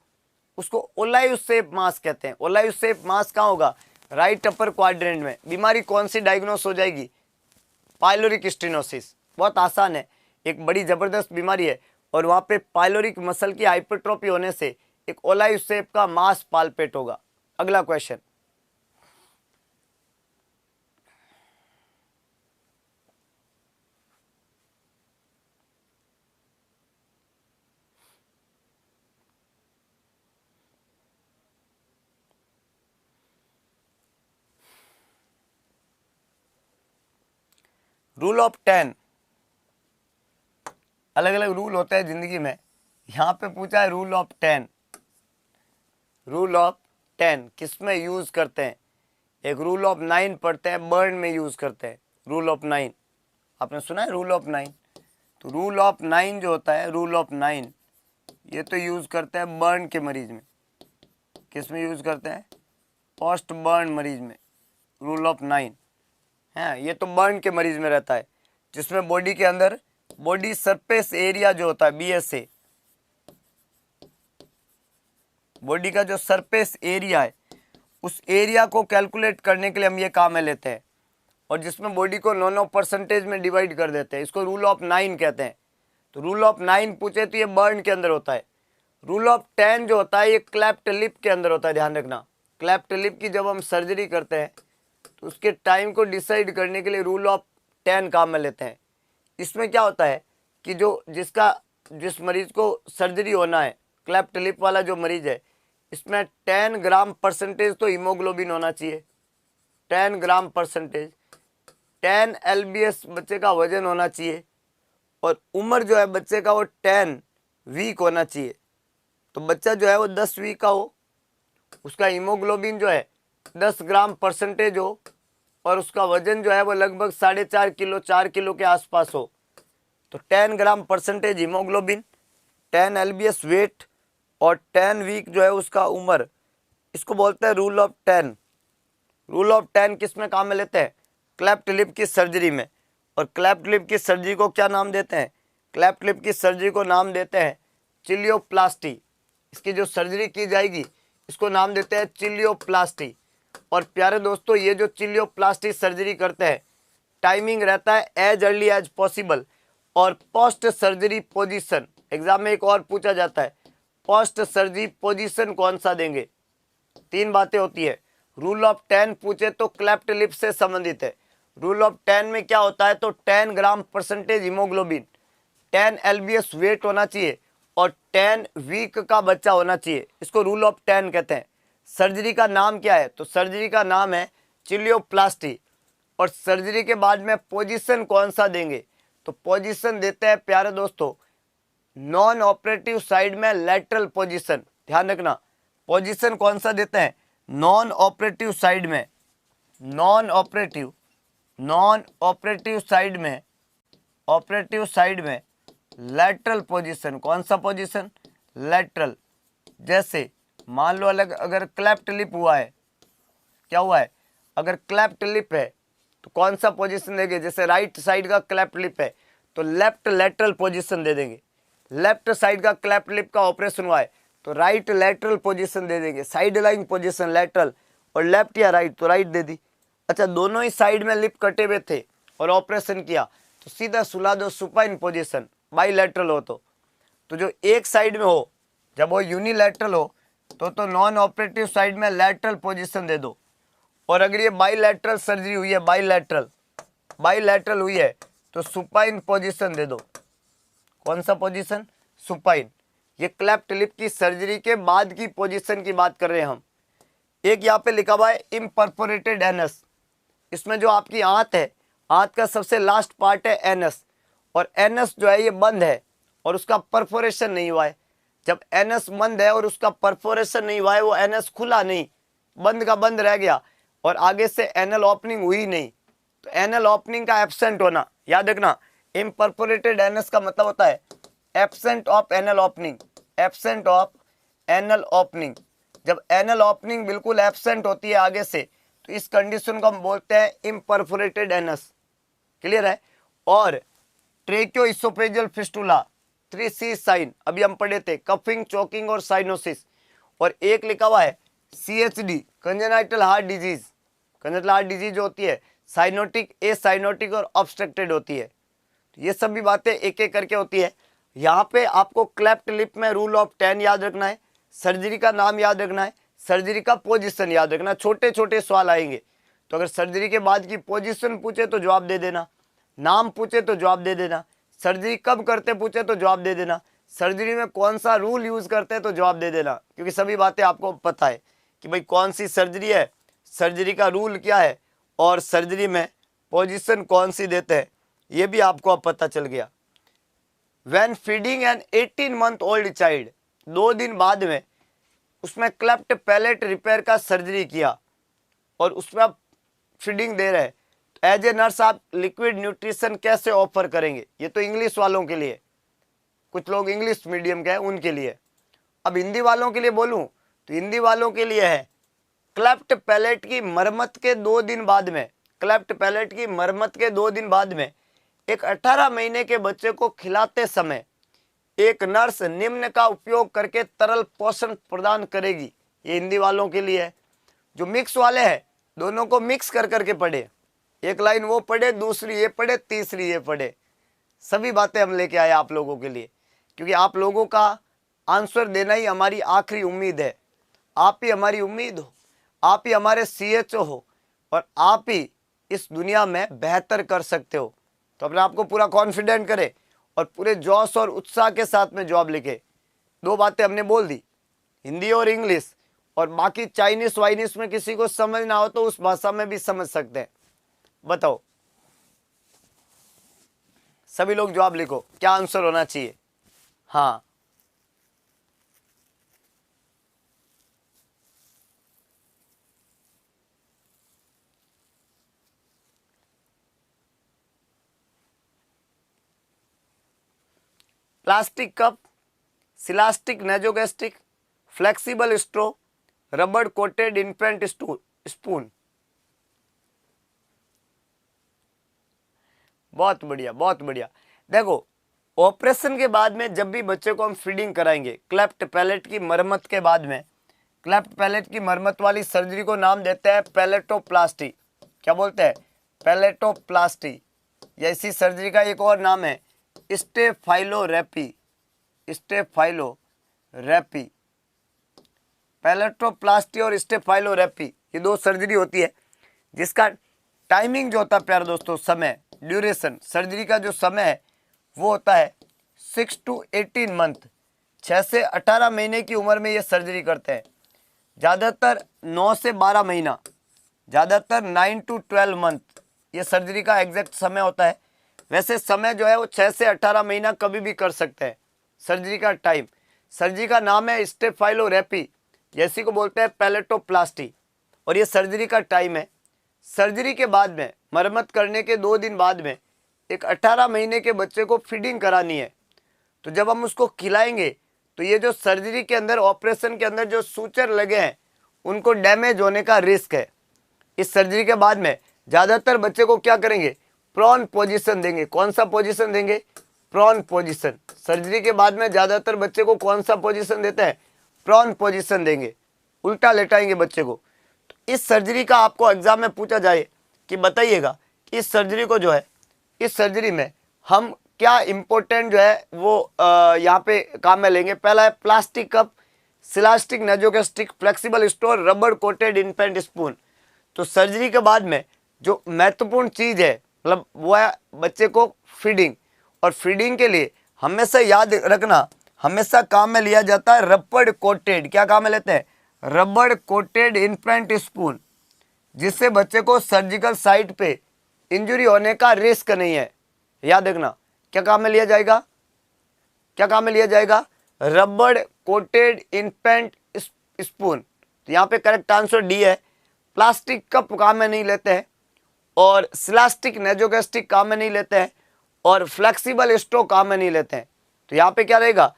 उसको ओलाइव शेप मास कहते हैं। ओलाइव शेप मास कहाँ होगा, राइट अपर क्वाड्रेंट में। बीमारी कौन सी डायग्नोस हो जाएगी, पाइलोरिक स्टेनोसिस, बहुत आसान है, एक बड़ी जबरदस्त बीमारी है और वहाँ पे पाइलोरिक मसल की हाइपरट्रोफी होने से एक ओलाइव शेप का मास पाल्पेट होगा। अगला क्वेश्चन, रूल ऑफ 10, अलग अलग रूल होते हैं जिंदगी में। यहाँ पे पूछा है रूल ऑफ 10। रूल ऑफ 10 किस में यूज करते हैं? एक रूल ऑफ 9 पढ़ते हैं, बर्न में यूज करते हैं। रूल ऑफ 9 आपने सुना है, रूल ऑफ 9। तो रूल ऑफ 9 जो होता है, रूल ऑफ 9 ये तो यूज करते हैं बर्न के मरीज में। किस में यूज करते हैं? पोस्ट बर्न मरीज में। रूल ऑफ 9 है, ये तो बर्न के मरीज में रहता है, जिसमें बॉडी के अंदर बॉडी सरफेस एरिया जो होता है, BSA, बॉडी का जो सरफेस एरिया है, उस एरिया को कैलकुलेट करने के लिए हम ये काम में लेते हैं, और जिसमें बॉडी को 9 परसेंटेज में डिवाइड कर देते हैं। इसको रूल ऑफ 9 कहते हैं। तो रूल ऑफ 9 पूछे तो ये बर्न के अंदर होता है। रूल ऑफ 10 जो होता है ये क्लेफ्ट लिप के अंदर होता है। ध्यान रखना, क्लेफ्ट लिप की जब हम सर्जरी करते हैं तो उसके टाइम को डिसाइड करने के लिए रूल ऑफ 10 काम में लेते हैं। इसमें क्या होता है कि जिस मरीज को सर्जरी होना है, क्लेफ्ट लिप वाला जो मरीज है, इसमें 10 ग्राम परसेंटेज तो हीमोग्लोबिन होना चाहिए। 10 ग्राम परसेंटेज, 10 LBS बच्चे का वजन होना चाहिए, और उम्र जो है बच्चे का वो 10 वीक होना चाहिए। तो बच्चा जो है वो 10 वीक का हो, उसका हीमोग्लोबिन जो है 10 ग्राम परसेंटेज हो, और उसका वजन जो है वो लगभग 4.5 किलो 4 किलो के आसपास हो। तो 10 gram percentage haemoglobin, 10 LBS weight, और 10 वीक जो है उसका उम्र, इसको बोलते हैं रूल ऑफ 10। रूल ऑफ 10 किस में काम में लेते हैं? क्लेफ्ट लिप की सर्जरी में। और क्लेफ्ट लिप की सर्जरी को क्या नाम देते हैं? क्लेफ्ट लिप की सर्जरी को नाम देते हैं चिलियोप्लास्टी। इसकी जो सर्जरी की जाएगी इसको नाम देते हैं चिलियोप्लास्टी। और प्यारे दोस्तों, ये जो चिलियोप्लास्टी सर्जरी करते हैं, टाइमिंग रहता है एज अर्ली एज पॉसिबल, और पोस्ट सर्जरी पोजीशन, एग्जाम में एक और पूछा जाता है, पोस्ट सर्जरी पोजीशन कौन सा देंगे? 3 बातें होती है। रूल ऑफ 10 पूछे तो क्लेफ्ट लिप से संबंधित है। रूल ऑफ 10 में क्या होता है? तो 10 gram percentage haemoglobin, 10 LBS weight होना चाहिए, और 10 वीक का बच्चा होना चाहिए। इसको रूल ऑफ 10 कहते हैं। सर्जरी का नाम क्या है? तो सर्जरी का नाम है चिलियोप्लास्टी। और सर्जरी के बाद में पोजीशन कौन सा देंगे? तो पोजीशन देते हैं प्यारे दोस्तों नॉन ऑपरेटिव साइड में लेटरल पोजीशन। ध्यान रखना, पोजीशन कौन सा देते हैं? नॉन ऑपरेटिव साइड में, नॉन ऑपरेटिव साइड में, ऑपरेटिव साइड में लेटरल पोजीशन। कौन सा पोजीशन? लेटरल। जैसे मान लो अगर क्लेफ्ट लिप हुआ है, क्या हुआ है? अगर क्लेफ्ट लिप है तो कौन सा पोजीशन देंगे? जैसे राइट साइड का क्लेफ्ट लिप है तो लेफ्ट लेटरल पोजीशन दे देंगे। लेफ्ट साइड का क्लेफ्ट लिप का ऑपरेशन हुआ है तो राइट लेटरल पोजीशन दे देंगे। साइड लाइन पोजीशन लेटरल, और लेफ्ट या राइट तो राइट दे दी। अच्छा, दोनों ही साइड में लिप कटे हुए थे और ऑपरेशन किया तो सीधा सुला दो सुपाइन पोजीशन, बाईलेटरल हो तो जो एक साइड में हो, जब वो यूनिलैटरल हो तो नॉन ऑपरेटिव साइड में लेटरल पोजीशन दे दो। और अगर ये बाईलेटरल सर्जरी हुई है, बाईलेटरल हुई है तो सुपाइन पोजीशन दे दो। कौन सा पोजीशन? सुपाइन। ये क्लेफ्ट लिप की सर्जरी के बाद की पोजीशन की बात कर रहे हैं हम। एक यहाँ पे लिखा हुआ है इम्परफोरेटेड एनस। इसमें जो आपकी आंत है, आंत का सबसे लास्ट पार्ट है एनस, और एनस जो है ये बंद है और उसका परफोरेशन नहीं हुआ है। जब एनस बंद है और उसका परफोरेशन नहीं हुआ है, वो एनस खुला नहीं, बंद का बंद रह गया और आगे से एनल ओपनिंग हुई नहीं, तो एनल ओपनिंग का एब्सेंट होना। याद रखना, इम्परफोरेटेड एनस का मतलब होता है absent of anal opening, absent of anal opening. जब एनल ओपनिंग बिल्कुल एब्सेंट होती है आगे से, तो इस कंडीशन को हम बोलते हैं इम्परफोरेटेड एनस। क्लियर है? और ट्रेकियोइसोफेजियल फिस्टुला, 3C साइन अभी हम पढ़े थे, कफिंग, चोकिंग और साइनोसिस। और एक लिखा हुआ है CHD, congenital heart disease. Congenital heart disease जो होती है साइनोटिक, ए साइनोटिक और ऑब्स्ट्रक्टेड होती है। तो ये सभी बातें एक एक करके होती है। यहाँ पे आपको क्लेफ्ट लिप में रूल ऑफ 10 याद रखना है, सर्जरी का नाम याद रखना है, सर्जरी का पोजीशन याद रखना। छोटे छोटे सवाल आएंगे, तो अगर सर्जरी के बाद की पोजीशन पूछे तो जवाब दे देना, नाम पूछे तो जवाब दे देना, सर्जरी कब करते पूछे तो जवाब दे देना, सर्जरी में कौन सा रूल यूज करते हैं तो जवाब दे देना। क्योंकि सभी बातें आपको पता है कि भाई कौन सी सर्जरी है, सर्जरी का रूल क्या है और सर्जरी में पोजीशन कौन सी देते हैं। ये भी आपको अब पता चल गया। When feeding an 18 month old child, 2 दिन बाद में उसमें क्लेफ्ट पैलेट रिपेयर का सर्जरी किया और उसमें आप फीडिंग दे रहे हैं, तो एज ए नर्स आप लिक्विड न्यूट्रिशन कैसे ऑफर करेंगे? ये तो इंग्लिश वालों के लिए, कुछ लोग इंग्लिश मीडियम के हैं उनके लिए। अब हिंदी वालों के लिए बोलूं तो हिंदी वालों के लिए है क्लेफ्ट पैलेट की मरम्मत के 2 दिन बाद में, क्लेफ्ट पैलेट की मरम्मत के 2 दिन बाद में एक 18 महीने के बच्चे को खिलाते समय एक नर्स निम्न का उपयोग करके तरल पोषण प्रदान करेगी। ये हिंदी वालों के लिए है। जो मिक्स वाले हैं दोनों को मिक्स कर करके पढ़े, एक लाइन वो पढ़े, दूसरी ये पढ़े, तीसरी ये पढ़े। सभी बातें हम लेके आए आप लोगों के लिए, क्योंकि आप लोगों का आंसर देना ही हमारी आखिरी उम्मीद है। आप ही हमारी उम्मीद हो, आप ही हमारे CHO हो और आप ही इस दुनिया में बेहतर कर सकते हो। तो अपने आप को पूरा कॉन्फिडेंट करें और पूरे जोश और उत्साह के साथ में जॉब लिखे। 2 बातें हमने बोल दी, हिंदी और इंग्लिश, और बाकी चाइनीस वाइनीस में किसी को समझ ना हो तो उस भाषा में भी समझ सकते हैं। बताओ सभी लोग जवाब लिखो, क्या आंसर होना चाहिए? हाँ, plastic cup, silastic nasogastric, flexible स्ट्रो, रबड़ कोटेड इन्फेंट स्पून। बहुत बढ़िया, बहुत बढ़िया। देखो, ऑपरेशन के बाद में जब भी बच्चे को हम फीडिंग कराएंगे, क्लेफ्ट पैलेट की मरम्मत के बाद में, क्लेफ्ट पैलेट की मरम्मत वाली सर्जरी को नाम देते हैं पैलेटोप्लास्टी। क्या बोलते हैं? पैलेटोप्लास्टी। या इसी सर्जरी का एक और नाम है स्टेफाइलोरेपी। स्टेफाइलोरेपी, पैलेटोप्लास्टी और स्टेफाइलोरेपी, ये 2 सर्जरी होती है जिसका टाइमिंग जो होता है प्यारे दोस्तों, समय, ड्यूरेशन, सर्जरी का जो समय है वो होता है 6 to 18 मंथ। 6 से 18 महीने की उम्र में ये सर्जरी करते हैं। ज़्यादातर 9 से 12 महीना, ज़्यादातर 9 to 12 मंथ ये सर्जरी का एग्जैक्ट समय होता है। वैसे समय जो है वो 6 से 18 महीना कभी भी कर सकते हैं। सर्जरी का टाइम, सर्जरी का नाम है स्टेफाइलोरेपी, जैसी को बोलते हैं पैलेटोप्लास्टी, और ये सर्जरी का टाइम है। सर्जरी के बाद में, मरम्मत करने के 2 दिन बाद में एक 18 महीने के बच्चे को फीडिंग करानी है। तो जब हम उसको खिलाएंगे तो ये जो सर्जरी के अंदर, ऑपरेशन के अंदर जो सूचर लगे हैं उनको डैमेज होने का रिस्क है। इस सर्जरी के बाद में ज़्यादातर बच्चे को क्या करेंगे? प्रॉन पोजीशन देंगे। कौन सा पोजीशन देंगे? Prawn position. सर्जरी के बाद में ज़्यादातर बच्चे को कौन सा पोजीशन देते हैं? प्रॉन पोजीशन देंगे, उल्टा लेटाएंगे बच्चे को। तो इस सर्जरी का आपको एग्जाम में पूछा जाए कि बताइएगा इस सर्जरी को जो है, इस सर्जरी में हम क्या इंपॉर्टेंट जो है वो यहाँ पे काम में लेंगे। पहला है plastic cup, silastic nasogastric, flexible straw, रबड़ कोटेड इन्फेंट स्पून। तो सर्जरी के बाद में जो महत्वपूर्ण चीज़ है मतलब वो है बच्चे को फीडिंग, और फीडिंग के लिए हमेशा याद रखना, हमेशा काम में लिया जाता है रबड़ कोटेड। क्या काम में लेते हैं? रबड़ कोटेड इन्फेंट स्पून, जिससे बच्चे को सर्जिकल साइट पे इंजरी होने का रिस्क नहीं है। याद रखना, क्या काम में लिया जाएगा? क्या काम में लिया जाएगा? रबड़ कोटेड इन्फेंट स्पून। तो यहाँ पे करेक्ट आंसर डी है। प्लास्टिक कप काम में नहीं लेते हैं, और सिलास्टिक नेजोगेस्टिक काम में नहीं लेते हैं, और फ्लेक्सिबल स्ट्रो काम में नहीं लेते हैं। तो यहाँ पे क्या रहेगा?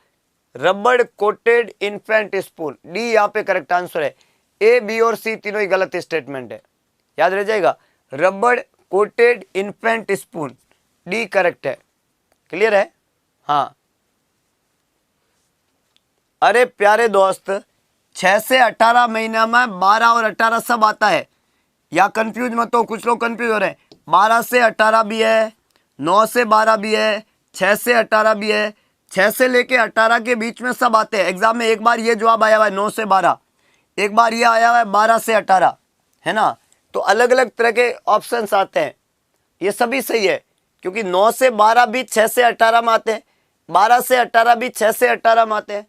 रबड़ कोटेड इन्फेंट स्पून, डी यहाँ पे करेक्ट आंसर है। ए, बी और सी तीनों ही गलत स्टेटमेंट है, याद रह जाएगा। रबड़ coated infant spoon, D correct है। क्लियर है? हाँ। अरे प्यारे दोस्त, 6 से 18 महीना में 12 और 18 सब आता है, या कंफ्यूज मत हो। कुछ लोग कंफ्यूज हो रहे हैं, 12 से 18 भी है, 9 से 12 भी है, 6 से 18 भी है। 6 से लेके 18 के बीच में सब आते हैं। एग्जाम में एक बार ये जवाब आया हुआ है 9 से 12, एक बार ये आया हुआ है 12 से 18, है ना। तो अलग अलग तरह के ऑप्शंस आते हैं, ये सभी सही है, क्योंकि 9 से 12 भी 6 से 18 में आते हैं, 12 से 18 भी 6 से 18 में आते हैं।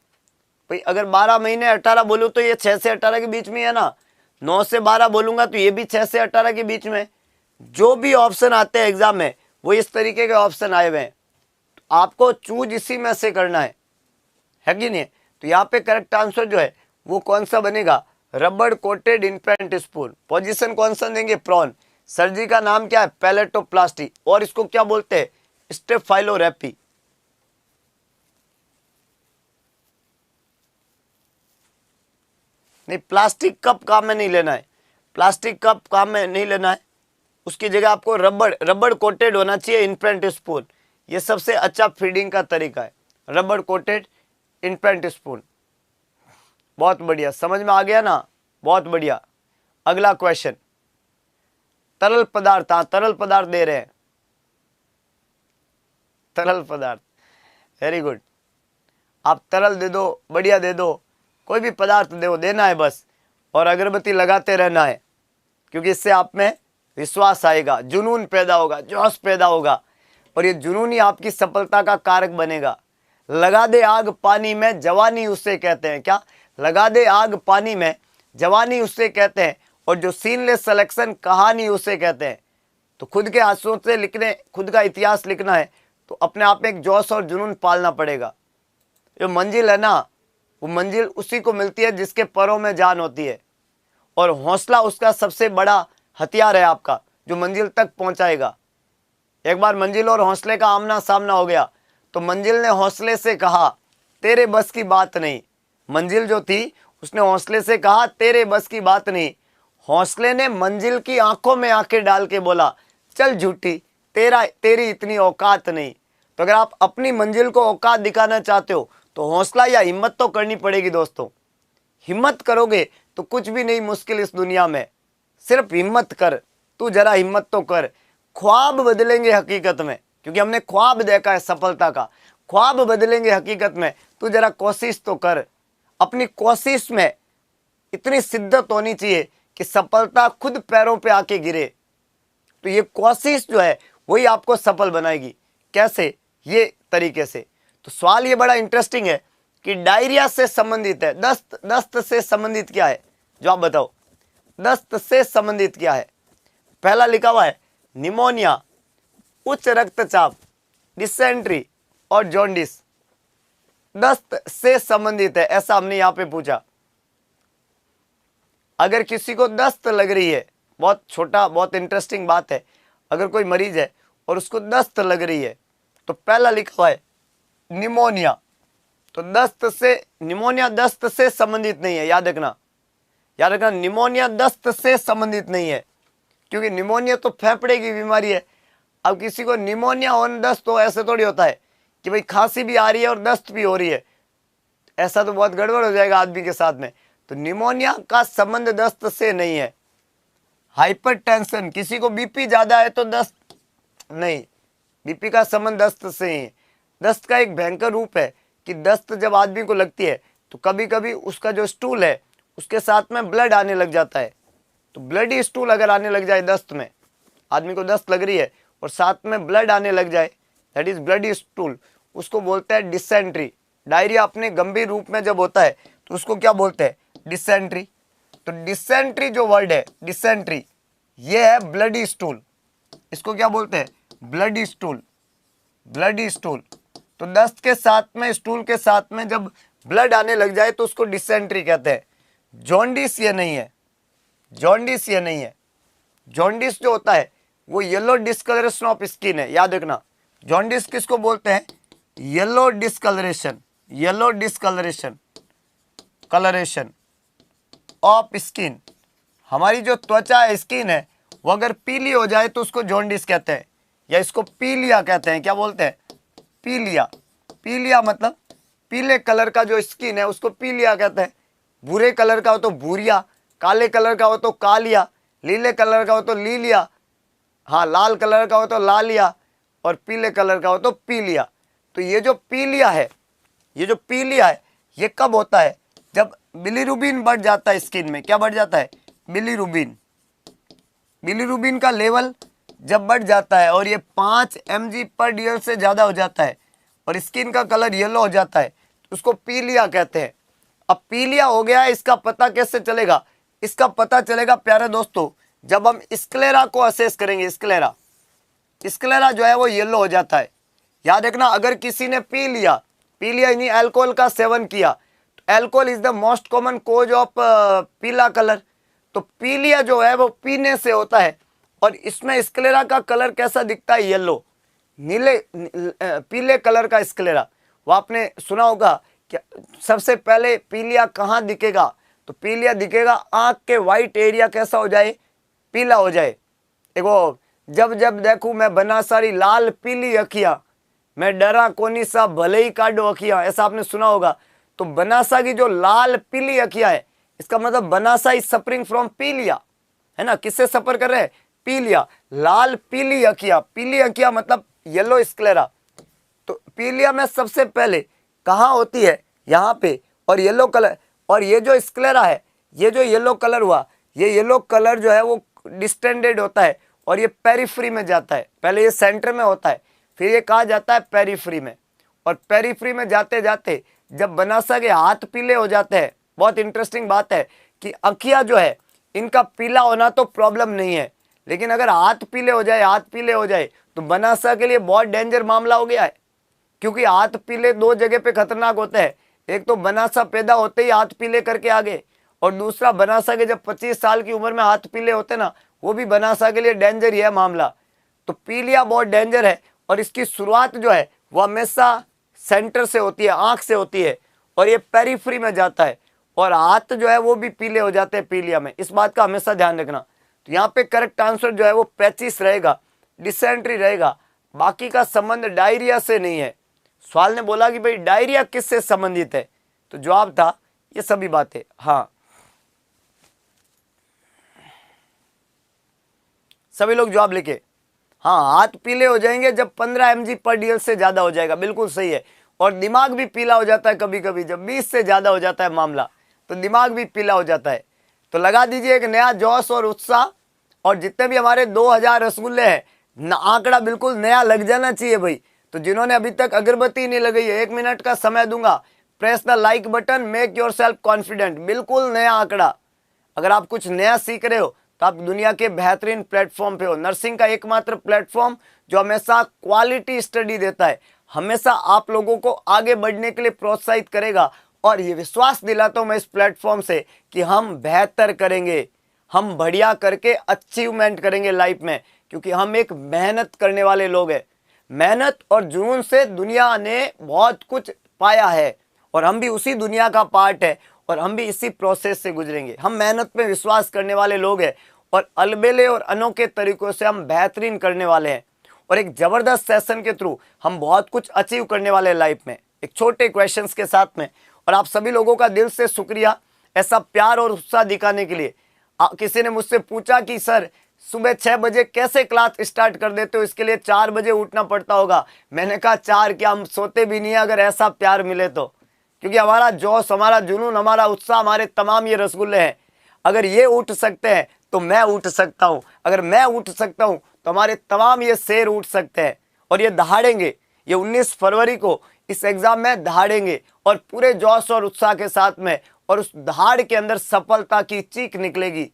भाई अगर 12 महीने 18 बोलूँ तो ये 6 से 18 के बीच में है ना। 9 से 12 बोलूँगा तो ये भी 6 से 18 के बीच में। जो भी ऑप्शन आते हैं एग्जाम में वो इस तरीके के ऑप्शन आए हुए हैं, तो आपको चूज इसी में से करना है कि नहीं? तो यहाँ पे करेक्ट आंसर जो है वो कौन सा बनेगा? रबड़ कोटेड इनफेंट स्पून। पोजीशन कौन सा देंगे? प्रॉन। सर्जरी का नाम क्या है? पैलेटोप्लास्टी। और इसको क्या बोलते हैं? स्टेफाइलोरैपी। नहीं, प्लास्टिक कप काम में नहीं लेना है, प्लास्टिक कप काम में नहीं लेना है। उसकी जगह आपको रबड़ कोटेड होना चाहिए इनफेंट स्पून। ये सबसे अच्छा फीडिंग का तरीका है, रबड़ कोटेड इनफेंट स्पून। बहुत बढ़िया, समझ में आ गया ना? बहुत बढ़िया। अगला क्वेश्चन, तरल पदार्थ। हाँ, तरल पदार्थ दे रहे हैं, तरल पदार्थ, वेरी गुड। आप तरल दे दो, बढ़िया दे दो, कोई भी पदार्थ दो, देना है बस, और अगरबत्ती लगाते रहना है, क्योंकि इससे आप में विश्वास आएगा, जुनून पैदा होगा, जोश पैदा होगा, और ये जुनून ही आपकी सफलता का कारक बनेगा। लगा दे आग पानी में, जवानी उसे कहते हैं। क्या? लगा दे आग पानी में, जवानी उसे कहते हैं। और जो सीनलेस सिलेक्शन, कहानी उसे कहते हैं। तो खुद के आंसुओं से लिखने, खुद का इतिहास लिखना है, तो अपने आप में एक जोश और जुनून पालना पड़ेगा। जो मंजिल है ना, वो मंजिल उसी को मिलती है जिसके पैरों में जान होती है, और हौसला उसका सबसे बड़ा हथियार है आपका, जो मंजिल तक पहुंचाएगा। एक बार मंजिल और हौसले का आमना सामना हो गया, तो मंजिल ने हौसले से कहा, तेरे बस की बात नहीं। मंजिल जो थी उसने हौसले से कहा, तेरे बस की बात नहीं। हौसले ने मंजिल की आंखों में आंखें डाल के बोला, चल झूठी, तेरी इतनी औकात नहीं। तो अगर आप अपनी मंजिल को औकात दिखाना चाहते हो, तो हौसला या हिम्मत तो करनी पड़ेगी दोस्तों। हिम्मत करोगे तो कुछ भी नहीं मुश्किल इस दुनिया में। सिर्फ हिम्मत कर, तू जरा हिम्मत तो कर। ख्वाब बदलेंगे हकीकत में, क्योंकि हमने ख्वाब देखा है सफलता का। ख्वाब बदलेंगे हकीकत में, तू जरा कोशिश तो कर। अपनी कोशिश में इतनी शिद्दत होनी चाहिए कि सफलता खुद पैरों पे आके गिरे। तो ये कोशिश जो है वही आपको सफल बनाएगी। कैसे? ये तरीके से। तो सवाल ये बड़ा इंटरेस्टिंग है कि डायरिया से संबंधित है, दस्त से संबंधित क्या है? जो आप बताओ, दस्त से संबंधित क्या है? पहला लिखा हुआ है निमोनिया, उच्च रक्तचाप, डिसेंट्री और जॉन्डिस। दस्त से संबंधित है, ऐसा हमने यहां पे पूछा। अगर किसी को दस्त लग रही है, बहुत छोटा, बहुत इंटरेस्टिंग बात है, अगर कोई मरीज है और उसको दस्त लग रही है, तो पहला लिखा हुआ है निमोनिया। तो निमोनिया दस्त से संबंधित नहीं है, याद रखना, याद रखना। निमोनिया दस्त से संबंधित नहीं है, क्योंकि निमोनिया तो फेफड़े की बीमारी है। अब किसी को निमोनिया और दस्त हो, ऐसे थोड़ी होता है कि भाई खांसी भी आ रही है और दस्त भी हो रही है। ऐसा तो बहुत गड़बड़ हो जाएगा आदमी के साथ में। तो निमोनिया का संबंध दस्त से नहीं है। हाइपरटेंशन, किसी को बीपी ज्यादा है तो दस्त नहीं, बीपी का संबंध दस्त से ही है। दस्त का एक भयंकर रूप है कि दस्त जब आदमी को लगती है तो कभी कभी उसका जो स्टूल है उसके साथ में ब्लड आने लग जाता है। तो ब्लडी स्टूल अगर आने लग जाए दस्त में, आदमी को दस्त लग रही है और साथ में ब्लड आने लग जाए, दैट इज ब्लडी स्टूल, उसको बोलते हैं डिसेंट्री। डायरिया अपने गंभीर रूप में जब होता है तो उसको क्या बोलते हैं? डिसेंट्री। तो डिसेंट्री जो वर्ड है, डिसेंट्री, ये है ब्लडी स्टूल। इसको क्या बोलते हैं? Bloody stool, bloody stool. तो दस्त के साथ में, स्टूल के साथ में जब ब्लड आने लग जाए तो उसको डिसेंट्री कहते हैं। जॉन्डिस ये नहीं है, जॉन्डिस ये नहीं है। जॉन्डिस जो होता है वो येलो डिस्कलरेशन ऑफ स्किन है, याद रखना। जॉन्डिस किसको बोलते हैं? Yellow discoloration, yellow discoloration, coloration of skin. हमारी जो त्वचा है, स्किन है, वो अगर पीली हो जाए तो उसको जॉन्डिस कहते हैं, या इसको पीलिया कहते हैं। क्या बोलते हैं? पीलिया। पीलिया मतलब पीले कलर का जो स्किन है उसको पीलिया कहते हैं। भूरे कलर का हो तो भूरिया, काले कलर का हो तो कालिया, लीले कलर का हो तो लीलिया, हाँ लाल कलर का हो तो लालिया, और पीले कलर का हो तो पीलिया। तो ये जो पीलिया है, ये जो पीलिया है, ये कब होता है? जब बिलीरुबिन बढ़ जाता है स्किन में। क्या बढ़ जाता है? बिलीरुबिन। बिलीरुबिन का लेवल जब बढ़ जाता है और ये 5 mg/dl से ज़्यादा हो जाता है और स्किन का कलर येलो हो जाता है, तो उसको पीलिया कहते हैं। अब पीलिया हो गया है, इसका पता कैसे चलेगा? इसका पता चलेगा प्यारे दोस्तों जब हम स्क्लेरा को असेस करेंगे। स्क्लेरा, स्क्लेरा जो है वो येलो हो जाता है। याद रखना, अगर किसी ने पी लिया यानी अल्कोहल का सेवन किया, तो alcohol is the most common cause of पीला कलर। तो पीलिया जो है वो पीने से होता है, और इसमें स्क्लेरा का कलर कैसा दिखता है? येलो, पीले कलर का स्क्लेरा। वो आपने सुना होगा कि सबसे पहले पीलिया कहाँ दिखेगा? तो पीलिया दिखेगा आंख के व्हाइट एरिया कैसा हो जाए? पीला हो जाए। देखो, जब जब देखूं मैं बना सारी लाल पीली अखियां, मैं डरा कोनी सा भले ही काटो अखियां, ऐसा आपने सुना होगा। तो बनासा की जो लाल पीली अखियां है, इसका मतलब बनासा इज सफरिंग फ्रॉम पीलिया, है ना। किससे सफर कर रहे हैं? पीलिया। लाल पीली अखियां मतलब येलो स्क्लेरा। तो पीलिया में सबसे पहले कहाँ होती है? यहाँ पे। और येलो कलर, और ये जो स्क्लेरा है, ये जो येलो कलर हुआ, ये येलो कलर जो है वो डिस्टेंडेड होता है और ये पेरिफ्री में जाता है। पहले ये सेंटर में होता है, फिर ये कहा जाता है पेरिफ्री में। और पेरिफ्री में जाते जाते जब बनासा के हाथ पीले हो जाते हैं, बहुत इंटरेस्टिंग बात है कि अखियां जो है इनका पीला होना तो प्रॉब्लम नहीं है, लेकिन अगर हाथ पीले हो जाए तो बनासा के लिए बहुत डेंजर मामला हो गया है। क्योंकि हाथ पीले दो जगह पे खतरनाक होते हैं। एक तो बनासा पैदा होते ही हाथ पीले करके आगे, और दूसरा बनासा के जब 25 साल की उम्र में हाथ पीले होते ना, वो भी बनासा के लिए डेंजर ही है मामला। तो पीलिया बहुत डेंजर है, और इसकी शुरुआत जो है वो हमेशा सेंटर से होती है, आंख से होती है, और ये पेरिफ्री में जाता है, और हाथ जो है वो भी पीले हो जाते हैं पीलिया में। इस बात का हमेशा ध्यान रखना। तो यहाँ पे करेक्ट आंसर जो है वो पेचिस रहेगा, डिसेंट्री रहेगा। बाकी का संबंध डायरिया से नहीं है। सवाल ने बोला कि भाई डायरिया किससे संबंधित है, तो जवाब था ये सभी बातें। हाँ, सभी लोग जवाब लिखे। हाँ, हाथ पीले हो जाएंगे जब 15 mg/dl से ज्यादा हो जाएगा, बिल्कुल सही है। और दिमाग भी पीला हो जाता है कभी कभी, जब 20 से ज्यादा हो जाता है मामला, तो दिमाग भी पीला हो जाता है। तो लगा दीजिए एक नया जोश और उत्साह। और जितने भी हमारे 2000 रसगुल्ले हैं, आंकड़ा बिल्कुल नया लग जाना चाहिए भाई। तो जिन्होंने अभी तक अगरबत्ती नहीं लगाई है, 1 मिनट का समय दूंगा, press the like button, make your self confident. बिल्कुल नया आंकड़ा। अगर आप कुछ नया सीख रहे हो तो आप दुनिया के बेहतरीन प्लेटफॉर्म पे हो। नर्सिंग का एकमात्र प्लेटफॉर्म जो हमेशा क्वालिटी स्टडी देता है, हमेशा आप लोगों को आगे बढ़ने के लिए प्रोत्साहित करेगा। और ये विश्वास दिलाता हूं मैं इस प्लेटफॉर्म से कि हम बेहतर करेंगे, हम बढ़िया करके अचीवमेंट करेंगे लाइफ में, क्योंकि हम एक मेहनत करने वाले लोग हैं। मेहनत और जुनून से दुनिया ने बहुत कुछ पाया है, और हम भी उसी दुनिया का पार्ट है, और हम भी इसी प्रोसेस से गुजरेंगे। हम मेहनत पे विश्वास करने वाले लोग हैं, और अलबेले और अनोखे तरीकों से हम बेहतरीन करने वाले हैं। और एक जबरदस्त सेशन के थ्रू हम बहुत कुछ अचीव करने वाले हैं लाइफ में, एक छोटे क्वेश्चंस के साथ में। और आप सभी लोगों का दिल से शुक्रिया ऐसा प्यार और उत्साह दिखाने के लिए। किसी ने मुझसे पूछा कि सर सुबह 6 बजे कैसे क्लास स्टार्ट कर देते हो, इसके लिए 4 बजे उठना पड़ता होगा। मैंने कहा 4 क्या, हम सोते भी नहीं है अगर ऐसा प्यार मिले तो। क्योंकि हमारा जोश, हमारा जुनून, हमारा उत्साह, हमारे तमाम ये रसगुल्ले हैं। अगर ये उठ सकते हैं तो मैं उठ सकता हूँ, अगर मैं उठ सकता हूँ तो हमारे तमाम ये शेर उठ सकते हैं। और ये दहाड़ेंगे, ये 19 फरवरी को इस एग्जाम में दहाड़ेंगे, और पूरे जोश और उत्साह के साथ में। और उस दहाड़ के अंदर सफलता की चीख निकलेगी,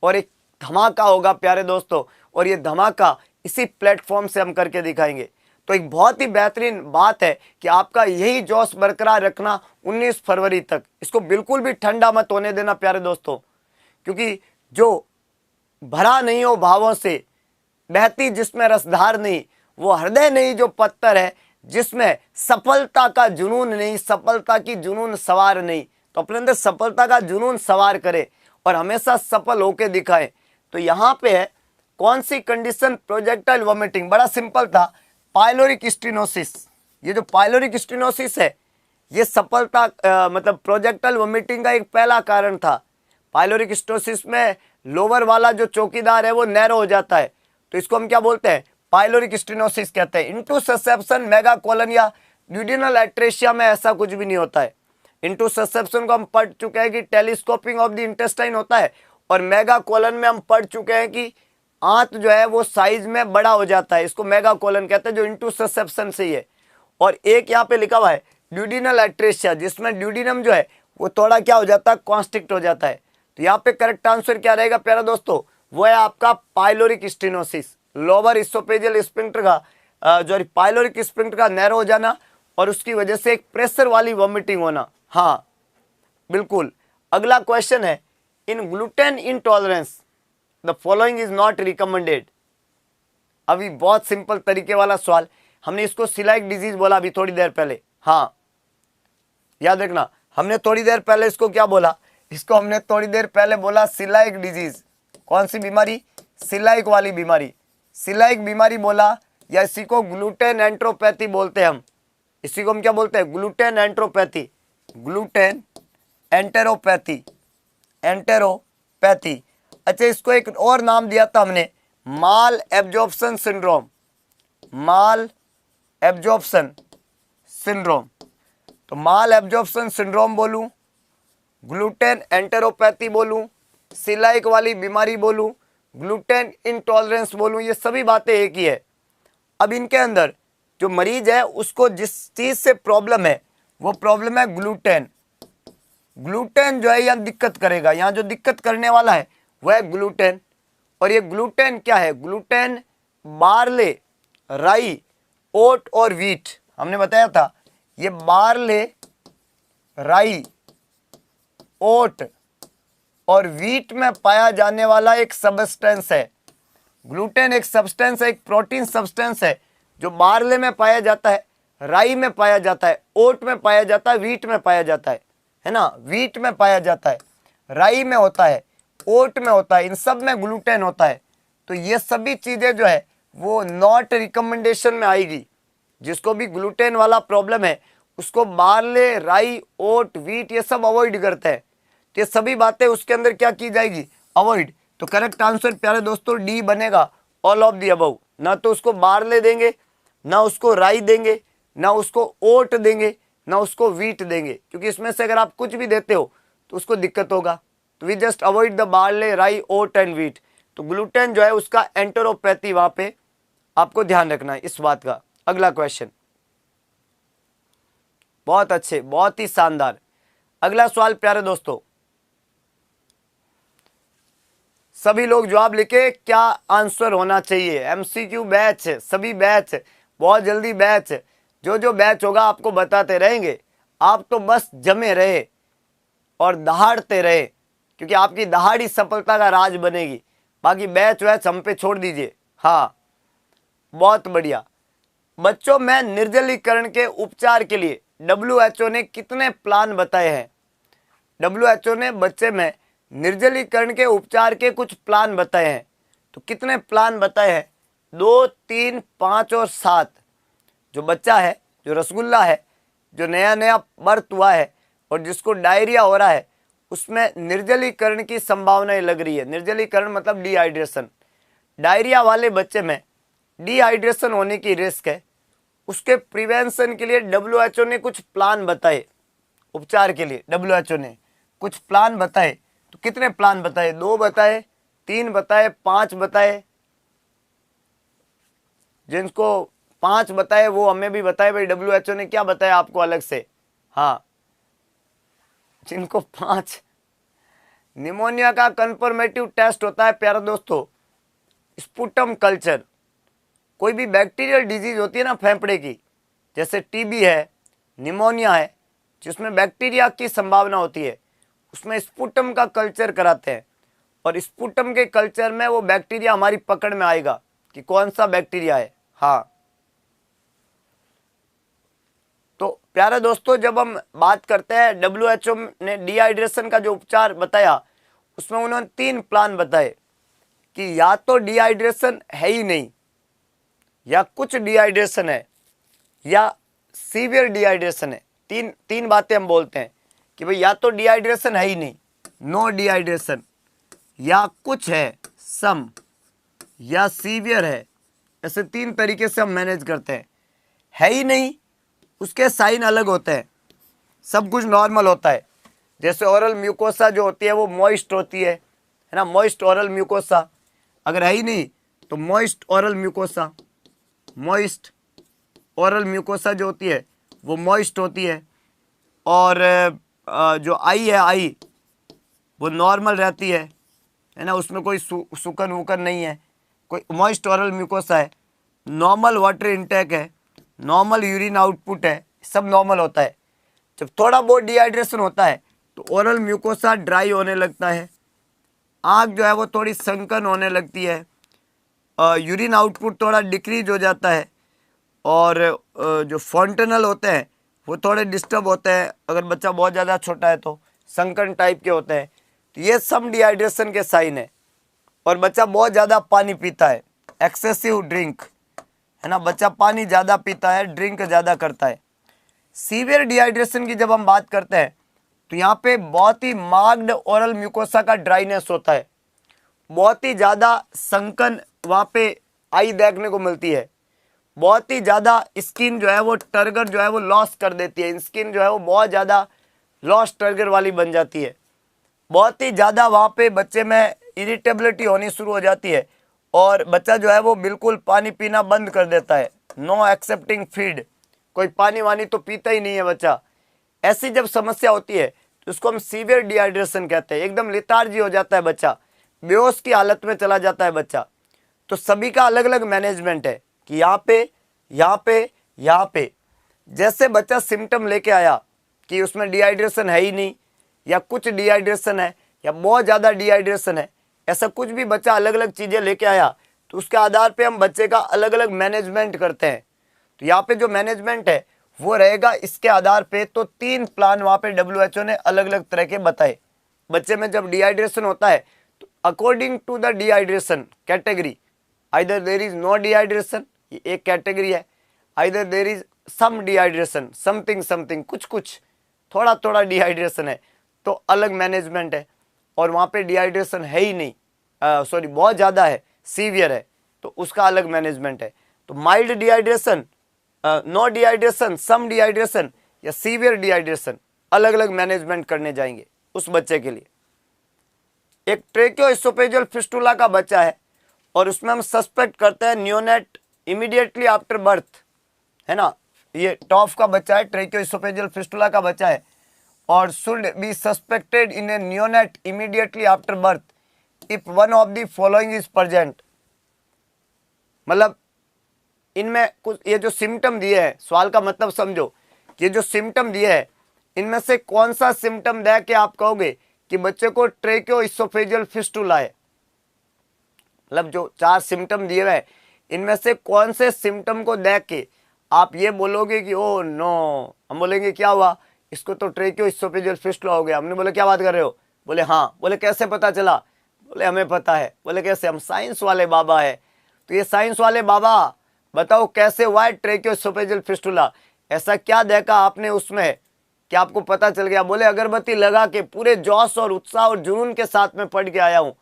और एक धमाका होगा प्यारे दोस्तों। और ये धमाका इसी प्लेटफॉर्म से हम करके दिखाएंगे। तो एक बहुत ही बेहतरीन बात है कि आपका यही जोश बरकरार रखना 19 फरवरी तक। इसको बिल्कुल भी ठंडा मत होने देना प्यारे दोस्तों, क्योंकि जो भरा नहीं हो भावों से, बहती जिसमें रसधार नहीं, वो हृदय नहीं जो पत्थर है, जिसमें सफलता का जुनून नहीं, सफलता की जुनून सवार नहीं। तो अपने अंदर सफलता का जुनून सवार करे और हमेशा सफल होके दिखाए। तो यहाँ पे है कौन सी कंडीशन? Projectile vomiting. बड़ा सिंपल था, पाइलोरिक स्टेनोसिस। ये जो पाइलोरिक स्टेनोसिस है, ये सफलता मतलब प्रोजेक्टाइल वॉमिटिंग का एक पहला कारण था। पाइलोरिक स्टेनोसिस में लोअर वाला जो चौकीदार है वो नैरो हो जाता है, तो इसको हम क्या बोलते हैं? पाइलोरिक स्टेनोसिस कहते हैं। इंटुससेप्शन, मेगा कोलन या ड्यूडिनल एट्रेशिया में ऐसा कुछ भी नहीं होता है। इंटुससेप्शन को हम पढ़ चुके हैं कि टेलीस्कोपिंग ऑफ द इंटेस्टाइन होता है, और मेगा कोलन में हम पढ़ चुके हैं कि आंत जो है वो साइज में बड़ा हो जाता है, इसको मेगा कोलन कहते हैं, जो इंटुससेप्शन से ही है। और एक यहाँ पे लिखा हुआ है ड्यूडिनल एट्रेशिया, जिसमें ड्यूडिनम जो है वो थोड़ा क्या हो जाता है? कॉन्स्ट्रिक्ट हो जाता है। तो यहाँ पे करेक्ट आंसर क्या रहेगा प्यारा दोस्तों? वो है आपका pyloric stenosis. Lower oesophageal sphincter का जो पाइलोरिक स्फिंक्टर का नैरो हो जाना और उसकी वजह से एक प्रेशर वाली वॉमिटिंग होना। हाँ बिल्कुल। अगला क्वेश्चन है, in gluten intolerance the following is not recommended. अभी बहुत सिंपल तरीके वाला सवाल, हमने इसको सिलाइक डिजीज बोला अभी थोड़ी देर पहले। हाँ याद रखना, हमने थोड़ी देर पहले इसको क्या बोला, इसको हमने थोड़ी देर पहले बोला सिलाइक डिजीज। कौन सी बीमारी? सिलाइक वाली बीमारी, सिलाइक बीमारी बोला, या इसी को ग्लूटेन एंट्रोपैथी बोलते हैं हम। इसी को हम क्या बोलते हैं? Gluten enteropathy, gluten enteropathy, enteropathy. अच्छा, इसको एक और नाम दिया था हमने, malabsorption syndrome, malabsorption syndrome. तो माल एब्जॉर्प्शन सिंड्रोम बोलूं, ग्लूटेन एंटेरोपैथी बोलूं, सिलाइक वाली बीमारी बोलूं, ग्लूटेन इंटॉलरेंस बोलूं, ये सभी बातें एक ही है। अब इनके अंदर जो मरीज है उसको जिस चीज से प्रॉब्लम है वो प्रॉब्लम है ग्लूटेन। ग्लूटेन जो है यहाँ दिक्कत करेगा, यहाँ जो दिक्कत करने वाला है वह है ग्लूटेन। और ये ग्लूटेन क्या है? ग्लूटेन बार्ले, राई, ओट और वीट, हमने बताया था ये बार्ले, राई, ओट और वीट में पाया जाने वाला एक सब्सटेंस है। ग्लूटेन एक सब्सटेंस है, एक प्रोटीन सब्सटेंस है जो बार्ले में पाया जाता है, राई में पाया जाता है, ओट में पाया जाता है, वीट में पाया जाता है ना, वीट में पाया जाता है, राई में होता है, ओट में होता है, इन सब में ग्लूटेन होता है। तो ये सभी चीजें जो है वो नॉट रिकमेंडेशन में आएगी। जिसको भी ग्लूटेन वाला प्रॉब्लम है उसको बार्ले, राई, ओट, वीट ये सब अवॉइड करते हैं। तो ये सभी बातें उसके अंदर क्या की जाएगी? अवॉइड। तो करेक्ट आंसर प्यारे दोस्तों डी बनेगा, ऑल ऑफ दी अबव। ना तो उसको बार्ले देंगे, ना उसको राई देंगे, ना उसको ओट देंगे, ना उसको वीट देंगे, क्योंकि इसमें से अगर आप कुछ भी देते हो तो उसको दिक्कत होगा। तो we just avoid the barley, rye, oat and wheat. तो ग्लूटेन जो है उसका एंटेरोपैथी वहां पे आपको ध्यान रखना है इस बात का। अगला क्वेश्चन, बहुत अच्छे, बहुत ही शानदार। अगला सवाल प्यारे दोस्तों, सभी लोग जवाब लिखे, क्या आंसर होना चाहिए? एमसीक्यू बैच, सभी बैच, बहुत जल्दी बैच, जो जो बैच होगा आपको बताते रहेंगे। आप तो बस जमे रहे और दहाड़ते रहे, क्योंकि आपकी दहाड़ी सफलता का राज बनेगी। बाकी बैच वैच हम पे छोड़ दीजिए। हाँ बहुत बढ़िया। बच्चों में निर्जलीकरण के उपचार के लिए WHO ने कितने प्लान बताए हैं? WHO ने बच्चे में निर्जलीकरण के उपचार के कुछ प्लान बताए हैं। तो कितने प्लान बताए हैं? 2, 3, 5 और 7। जो बच्चा है, जो रसगुल्ला है, जो नया नया बर्थ हुआ है और जिसको डायरिया हो रहा है, उसमें निर्जलीकरण की संभावनाएं लग रही है। निर्जलीकरण मतलब डिहाइड्रेशन। डायरिया वाले बच्चे में डिहाइड्रेशन होने की रिस्क है। उसके प्रिवेंशन के लिए WHO ने कुछ प्लान बताए, उपचार के लिए WHO ने कुछ प्लान बताए। तो कितने प्लान बताए? 2 बताए, 3 बताए, 5 बताए। जिनको 5 बताए वो हमें भी बताए भाई WHO ने क्या बताया आपको अलग से। हाँ, जिनको 5, निमोनिया का कंफर्मेटिव टेस्ट होता है प्यारे दोस्तों, स्पुटम कल्चर। कोई भी बैक्टीरियल डिजीज होती है ना फेफड़े की, जैसे टीबी है, निमोनिया है, जिसमें बैक्टीरिया की संभावना होती है, उसमें स्पुटम का कल्चर कराते हैं। और स्पुटम के कल्चर में वो बैक्टीरिया हमारी पकड़ में आएगा कि कौन सा बैक्टीरिया है। हाँ, तो प्यारे दोस्तों जब हम बात करते हैं, WHO ने डिहाइड्रेशन का जो उपचार बताया उसमें उन्होंने 3 प्लान बताए कि या तो डिहाइड्रेशन है ही नहीं, या कुछ डिहाइड्रेशन है, या सीवियर डिहाइड्रेशन है। तीन बातें हम बोलते हैं कि भाई या तो डिहाइड्रेशन है ही नहीं, नो डिहाइड्रेशन, या कुछ है सम, या सीवियर है। ऐसे 3 तरीके से हम मैनेज करते हैं। है ही नहीं, उसके साइन अलग होते हैं, सब कुछ नॉर्मल होता है। जैसे ओरल म्यूकोसा जो होती है वो मॉइस्ट होती है ना, मॉइस्ट ओरल म्यूकोसा। अगर है ही नहीं तो moist oral mucosa, moist oral mucosa जो होती है वो मॉइस्ट होती है। और जो आई है, आई वो नॉर्मल रहती है ना, उसमें कोई सुकन वुकन नहीं है, कोई मॉइस्ट ओरल म्यूकोसा है, नॉर्मल वाटर इनटेक है, नॉर्मल यूरिन आउटपुट है, सब नॉर्मल होता है। जब थोड़ा बहुत डिहाइड्रेशन होता है तो ओरल म्यूकोसा ड्राई होने लगता है, आँख जो है वो थोड़ी संकन होने लगती है, यूरिन आउटपुट थोड़ा डिक्रीज हो जाता है, और जो फॉन्टेनल होते हैं वो थोड़े डिस्टर्ब होते हैं, अगर बच्चा बहुत ज़्यादा छोटा है तो संकन टाइप के होते हैं। तो ये सब डिहाइड्रेशन के साइन है। और बच्चा बहुत ज़्यादा पानी पीता है, एक्सेसिव ड्रिंक, है ना, बच्चा पानी ज़्यादा पीता है, ड्रिंक ज़्यादा करता है। सीवियर डिहाइड्रेशन की जब हम बात करते हैं तो यहाँ पे बहुत ही मार्क्ड ओरल म्यूकोसा का ड्राइनेस होता है, बहुत ही ज़्यादा संकन वहाँ पे आई देखने को मिलती है, बहुत ही ज़्यादा स्किन जो है वो टर्गर जो है वो लॉस कर देती है, स्किन जो है वो बहुत ज़्यादा लॉस टर्गर वाली बन जाती है, बहुत ही ज़्यादा वहाँ पे बच्चे में इरिटेबिलिटी होनी शुरू हो जाती है, और बच्चा जो है वो बिल्कुल पानी पीना बंद कर देता है, नो एक्सेप्टिंग फीड, कोई पानी वानी तो पीता ही नहीं है बच्चा। ऐसी जब समस्या होती है तो उसको हम सीवियर डिहाइड्रेशन कहते हैं, एकदम लेथार्जी हो जाता है बच्चा, बेहोश की हालत में चला जाता है बच्चा। तो सभी का अलग अलग मैनेजमेंट है कि यहाँ पे यहाँ पे यहाँ पे जैसे बच्चा सिम्टम लेके आया कि उसमें डिहाइड्रेशन है ही नहीं, या कुछ डिहाइड्रेशन है, या बहुत ज़्यादा डिहाइड्रेशन है, ऐसा कुछ भी बच्चा अलग अलग चीज़ें लेके आया तो उसके आधार पे हम बच्चे का अलग अलग मैनेजमेंट करते हैं। तो यहाँ पे जो मैनेजमेंट है वो रहेगा इसके आधार पे। तो 3 प्लान वहाँ पे WHO ने अलग अलग तरह के बताए। बच्चे में जब डिहाइड्रेशन होता है तो according to the dehydration category, either there is no dehydration, ये एक कैटेगरी है, either there is some dehydration, something something, कुछ कुछ थोड़ा थोड़ा डिहाइड्रेशन है तो अलग मैनेजमेंट है, और वहाँ पे डिहाइड्रेशन है ही नहीं, सॉरी बहुत ज़्यादा है, सीवियर है, तो उसका अलग मैनेजमेंट है। तो माइल्ड डिहाइड्रेशन, नो डिहाइड्रेशन, सम डिहाइड्रेशन या सीवियर डिहाइड्रेशन, अलग अलग मैनेजमेंट करने जाएंगे उस बच्चे के लिए। एक ट्रेकियोइसोफेजियल फिस्टुला का बच्चा है और उसमें हम सस्पेक्ट करते हैं नियोनेट इमीडिएटली आफ्टर बर्थ, है ना, ये टॉफ का बच्चा है, ट्रेकियोइसोफेजियल फिस्टुला का बच्चा है, और should be suspected in A neonate immediately after birth if one of the following is present. मतलब इनमें कुछ ये जो सिम्टम दिए हैं, सवाल का मतलब समझो, ये जो सिम्टम दिए हैं इनमें से कौन सा सिम्टम दे के आप कहोगे कि बच्चे को ट्रेकियोइसोफेजियल फिस्टुला है। मतलब जो 4 सिम्टम दिए हुए हैं इनमें से कौन से सिम्टम को देख के आप ये बोलोगे कि ओ नो, हम बोलेंगे क्या हुआ, इसको तो ट्रेकियोइसोफेजियल फिस्टुला हो गया। हमने बोले क्या बात कर रहे हो, बोले हाँ, बोले कैसे पता चला, बोले हमें पता है, बोले कैसे, हम साइंस वाले बाबा है। तो ये साइंस वाले बाबा बताओ कैसे हुआ है ट्रेकियोइसोफेजियल फिस्टुला, ऐसा क्या देखा आपने उसमें कि आपको पता चल गया। बोले अगरबत्ती लगा के पूरे जोश और उत्साह और जुनून के साथ में पढ़ के आया हूँ,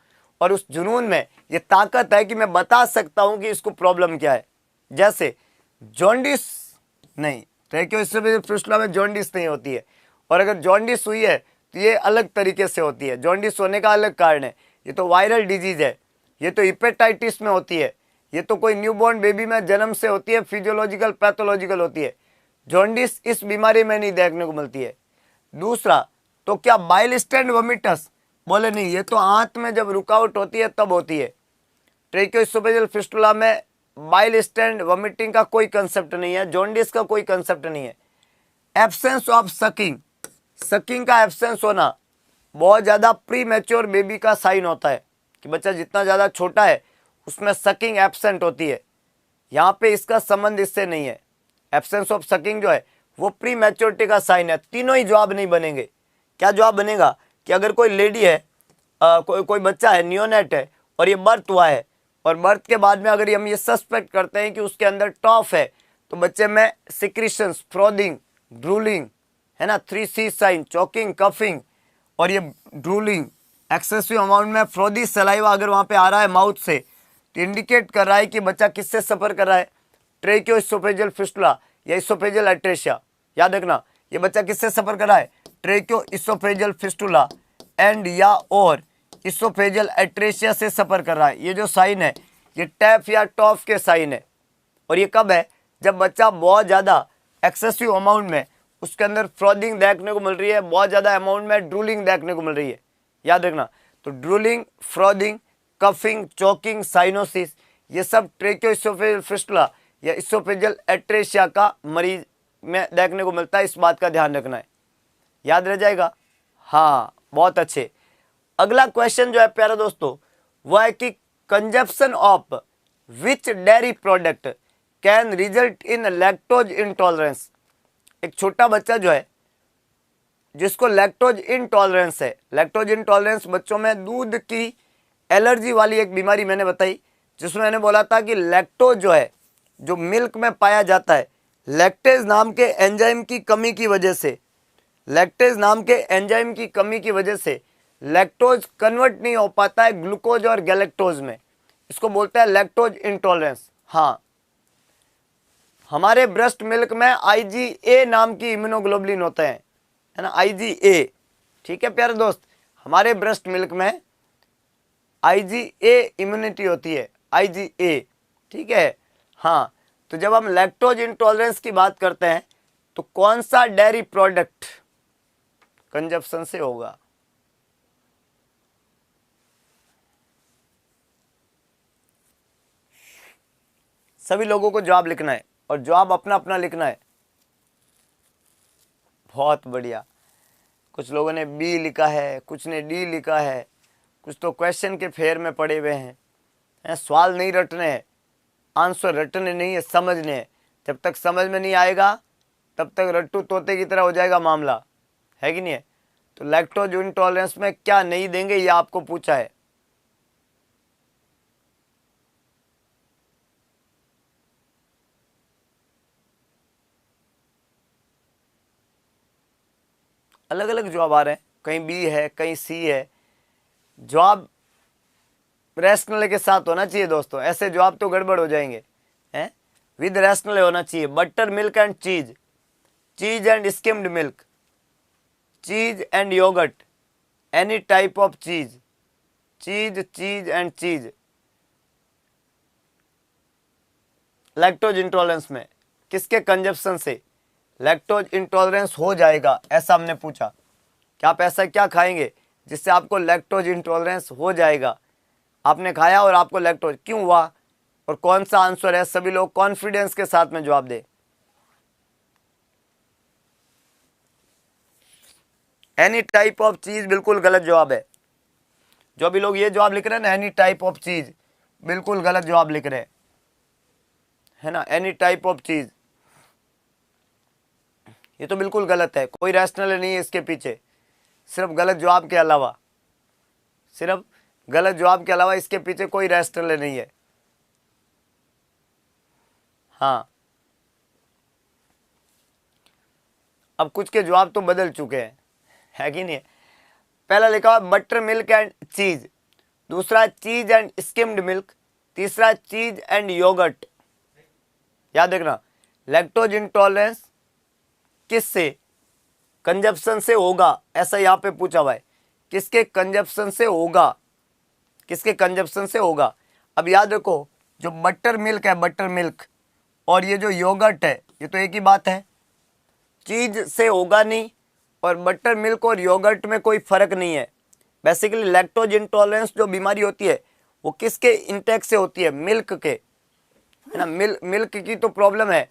और उस जुनून में ये ताकत है कि मैं बता सकता हूँ कि इसको प्रॉब्लम क्या है। जैसे जॉन्डिस नहीं, ट्रेकियोइसोफेजियल फिस्टुला में जॉन्डिस नहीं होती है, और अगर जॉन्डिस हुई है तो ये अलग तरीके से होती है, जॉन्डिस होने का अलग कारण है, ये तो वायरल डिजीज है, ये तो हिपेटाइटिस में होती है, ये तो कोई न्यूबॉर्न बेबी में जन्म से होती है, फिजियोलॉजिकल पैथोलॉजिकल होती है। जॉन्डिस इस बीमारी में नहीं देखने को मिलती है। दूसरा, तो क्या बाइल स्टैंड वोमिटस, बोले नहीं, ये तो आंत में जब रुकावट होती है तब होती है। ट्रेकियोइसोफेजियल फिस्टुला में बाइल स्टैंड वोमिटिंग का कोई कंसेप्ट नहीं है, जॉन्डिस का कोई कंसेप्ट नहीं है। एब्सेंस ऑफ सकिंग, सकिंग का एब्सेंस होना बहुत ज़्यादा प्री मैच्योर बेबी का साइन होता है कि बच्चा जितना ज़्यादा छोटा है उसमें सकिंग एब्सेंट होती है। यहाँ पे इसका संबंध इससे नहीं है। एब्सेंस ऑफ सकिंग जो है वो प्री मैच्योरिटी का साइन है। तीनों ही जवाब नहीं बनेंगे। क्या जवाब बनेगा कि अगर कोई लेडी है, कोई बच्चा है, नियोनेट है, और ये बर्थ हुआ है, और बर्थ के बाद में अगर हम ये सस्पेक्ट करते हैं कि उसके अंदर टॉफ है, तो बच्चे में सिक्रीशंस, फ्रॉदिंग, ड्रूलिंग, है ना, 3C साइन, चॉकिंग, कफिंग, और ये ड्रूलिंग, एक्सेसिव अमाउंट में फ्रोदी सलाइवा अगर वहाँ पे आ रहा है माउथ से, तो इंडिकेट कर रहा है कि बच्चा किससे सफ़र कर रहा है, ट्रेकियोइसोफेजियल फिस्टुला या इसोफेजियल एट्रेशिया। याद रखना, ये बच्चा किससे सफ़र कर रहा है, ट्रेकियोइसोफेजियल फिस्टुला एंड या और इसोफेजियल एट्रेशिया से सफ़र कर रहा है। ये जो साइन है ये टैफ या टॉफ के साइन है। और ये कब है, जब बच्चा बहुत ज़्यादा एक्सेसिव अमाउंट में उसके अंदर फ्रॉदिंग देखने को मिल रही है, बहुत ज़्यादा अमाउंट में ड्रूलिंग देखने को मिल रही है। याद रखना, तो ड्रूलिंग, फ्रॉदिंग, कफिंग, चोकिंग, साइनोसिस, ये सब ट्रेकियोइसोफेजियल फिस्टुला या इसोफेजियल एट्रेशिया का मरीज में देखने को मिलता है। इस बात का ध्यान रखना है, याद रह जाएगा। हाँ, बहुत अच्छे। अगला क्वेश्चन जो है प्यारे दोस्तों वो है कि consumption of which dairy product can result in lactose intolerance. एक छोटा बच्चा जो है जिसको लैक्टोज इंटॉलरेंस है, लैक्टोज इंटॉलरेंस बच्चों में दूध की एलर्जी वाली एक बीमारी मैंने बताई, जिसमें मैंने बोला था कि लैक्टोज जो है जो मिल्क में पाया जाता है, लैक्टेज नाम के एंजाइम की कमी की वजह से, लैक्टेज नाम के एंजाइम की कमी की वजह से लैक्टोज कन्वर्ट नहीं हो पाता है ग्लूकोज और गैलेक्टोज में, इसको बोलते हैं लैक्टोज इंटॉलरेंस। हाँ, हमारे ब्रेस्ट मिल्क में IgA नाम की इम्यूनोग्लोबुलिन होते हैं, है ना, IgA। ठीक है प्यारे दोस्त, हमारे ब्रेस्ट मिल्क में IgA इम्यूनिटी होती है, IgA। ठीक है। हाँ, तो जब हम लैक्टोज इंटॉलरेंस की बात करते हैं तो कौन सा डेयरी प्रोडक्ट कंजप्शन से होगा? सभी लोगों को जवाब लिखना है और जवाब अपना अपना लिखना है। बहुत बढ़िया। कुछ लोगों ने बी लिखा है, कुछ ने डी लिखा है, कुछ तो क्वेश्चन के फेर में पड़े हुए हैं। सवाल नहीं रटने हैं, आंसर रटने नहीं है, समझने हैं। जब तक समझ में नहीं आएगा तब तक रट्टू तोते की तरह हो जाएगा मामला, है कि नहीं है। तो लैक्टोज इंटॉलरेंस में क्या नहीं देंगे ये आपको पूछा है। अलग अलग जवाब आ रहे हैं, कहीं बी है, कहीं सी है। जवाब रैशनल के साथ होना चाहिए दोस्तों, ऐसे जवाब तो गड़बड़ हो जाएंगे, हैं। विद रैशनल होना चाहिए। Butter milk and cheese, cheese and skimmed milk, cheese and yogurt, any type of cheese, cheese, cheese and चीज। लैक्टोज इंटॉलरेंस में किसके कंजप्शन से लैक्टोज इंटॉलरेंस हो जाएगा, ऐसा हमने पूछा कि आप ऐसा क्या खाएंगे जिससे आपको लैक्टोज इंटॉलरेंस हो जाएगा। आपने खाया और आपको लैक्टोज क्यों हुआ और कौन सा आंसर है, सभी लोग कॉन्फिडेंस के साथ में जवाब दे। एनी टाइप ऑफ चीज बिल्कुल गलत जवाब है। जो भी लोग ये जवाब लिख रहे हैं ना, एनी टाइप ऑफ चीज, बिल्कुल गलत जवाब लिख रहे हैं, है ना। एनी टाइप ऑफ चीज ये तो बिल्कुल गलत है, कोई रैशनल नहीं है इसके पीछे, सिर्फ गलत जवाब के अलावा, सिर्फ गलत जवाब के अलावा इसके पीछे कोई रैशनल नहीं है। हाँ, अब कुछ के जवाब तो बदल चुके हैं, है कि नहीं। पहला लिखा हुआ बटर मिल्क एंड चीज, दूसरा चीज एंड स्किम्ड मिल्क, तीसरा चीज एंड योगर्ट। याद रखना, लैक्टोज इंटॉलरेंस किससे कंजप्शन से होगा, ऐसा यहाँ पे पूछा हुआ है। किसके कंजप्शन से होगा, किसके कंजप्शन से होगा। अब याद रखो, जो बटर मिल्क है, बटर मिल्क, और ये जो योगर्ट है, ये तो एक ही बात है। चीज से होगा नहीं, और बटर मिल्क और योगर्ट में कोई फर्क नहीं है। बेसिकली लैक्टोज इंटॉलरेंस जो बीमारी होती है वो किसके इंटेक से होती है, मिल्क के, है ना। मिल्क की तो प्रॉब्लम है।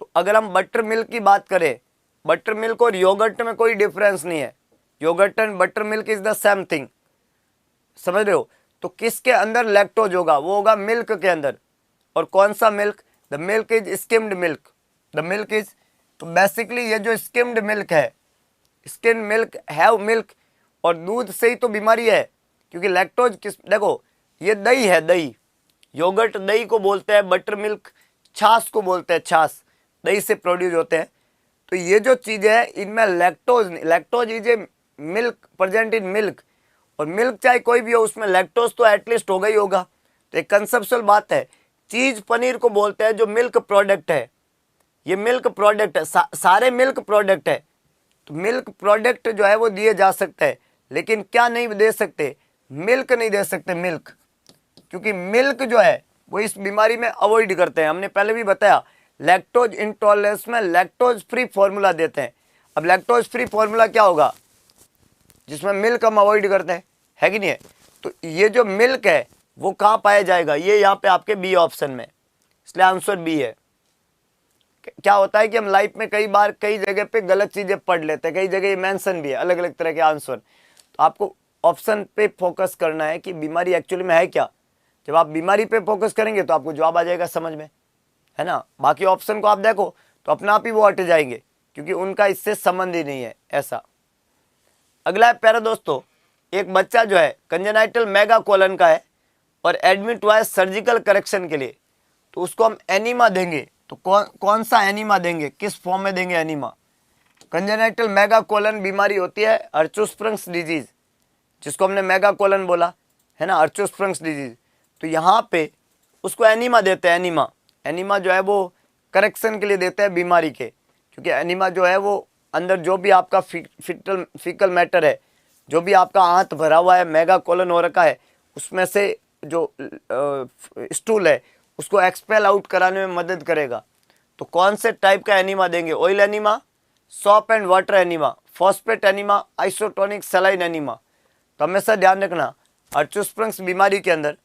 तो अगर हम बटर मिल्क की बात करें, बटर मिल्क और योगर्ट में कोई डिफरेंस नहीं है। Yogurt and butter milk is the same thing, समझ रहे हो। तो किसके अंदर लैक्टोज होगा, वो होगा मिल्क के अंदर। और कौन सा milk, the milk is skimmed milk, the milk is. तो बेसिकली ये जो स्किम्ड मिल्क है, स्किम्ड मिल्क हैव मिल्क, और दूध से ही तो बीमारी है, क्योंकि लैक्टोज किस, देखो ये दही है, दही, योगर्ट दही को बोलते हैं, बटर मिल्क छाछ को बोलते हैं, छाछ दही से प्रोड्यूस होते हैं। तो ये जो चीज़ है इनमें lactose, lactose is a milk present in milk, और मिल्क चाहे कोई भी हो उसमें लैक्टोज तो एटलीस्ट होगा ही होगा। तो एक कंसेप्चुअल बात है। चीज पनीर को बोलते हैं जो मिल्क प्रोडक्ट है, ये मिल्क प्रोडक्ट है, सारे मिल्क प्रोडक्ट है। तो मिल्क प्रोडक्ट जो है वो दिए जा सकते हैं, लेकिन क्या नहीं दे सकते, मिल्क नहीं दे सकते, मिल्क, क्योंकि मिल्क जो है वो इस बीमारी में अवॉइड करते हैं। हमने पहले भी बताया लैक्टोज इंटॉलरेंस में लैक्टोज फ्री फॉर्मूला देते हैं। अब लैक्टोज फ्री फॉर्मूला क्या होगा, जिसमें मिल्क हम अवॉइड करते हैं, है कि नहीं है। तो ये जो मिल्क है वो कहाँ पाया जाएगा, ये यहाँ पे आपके बी ऑप्शन में, इसलिए आंसर बी है। क्या होता है कि हम लाइफ में कई बार कई जगह पे गलत चीजें पढ़ लेते हैं, कई जगह ये मेंशन भी है अलग अलग तरह के आंसर, तो आपको ऑप्शन पे फोकस करना है कि बीमारी एक्चुअली में है क्या। जब आप बीमारी पे फोकस करेंगे तो आपको जवाब आ जाएगा समझ में, है ना। बाकी ऑप्शन को आप देखो तो अपने आप ही वो हट जाएंगे, क्योंकि उनका इससे संबंध ही नहीं है ऐसा। अगला है प्यारे दोस्तों, एक बच्चा जो है कंजेनाइटल मेगा कोलन का है और एडमिट हुआ है सर्जिकल करेक्शन के लिए, तो उसको हम एनीमा देंगे, तो कौन सा एनीमा देंगे, किस फॉर्म में देंगे एनीमा। कंजेनाइटल मेगा कोलन बीमारी होती है अर्चोस्प्रंग्स डिजीज, जिसको हमने मेगा कोलन बोला है ना, अर्चोस्प्रंग्स डिजीज। तो यहाँ पे उसको एनीमा देते हैं। एनीमा एनीमा जो है वो करेक्शन के लिए देते हैं बीमारी के, क्योंकि एनीमा जो है वो अंदर जो भी आपका फीकल मैटर है, जो भी आपका आंत भरा हुआ है, मेगा कोलन हो रखा है, उसमें से जो स्टूल है उसको एक्सपेल आउट कराने में मदद करेगा। तो कौन से टाइप का एनीमा देंगे, oil enema, shop and water enema, phosphate enema, isotonic saline enema. तो हमेशा ध्यान रखना अर्चोस्प्रंग्स बीमारी के अंदर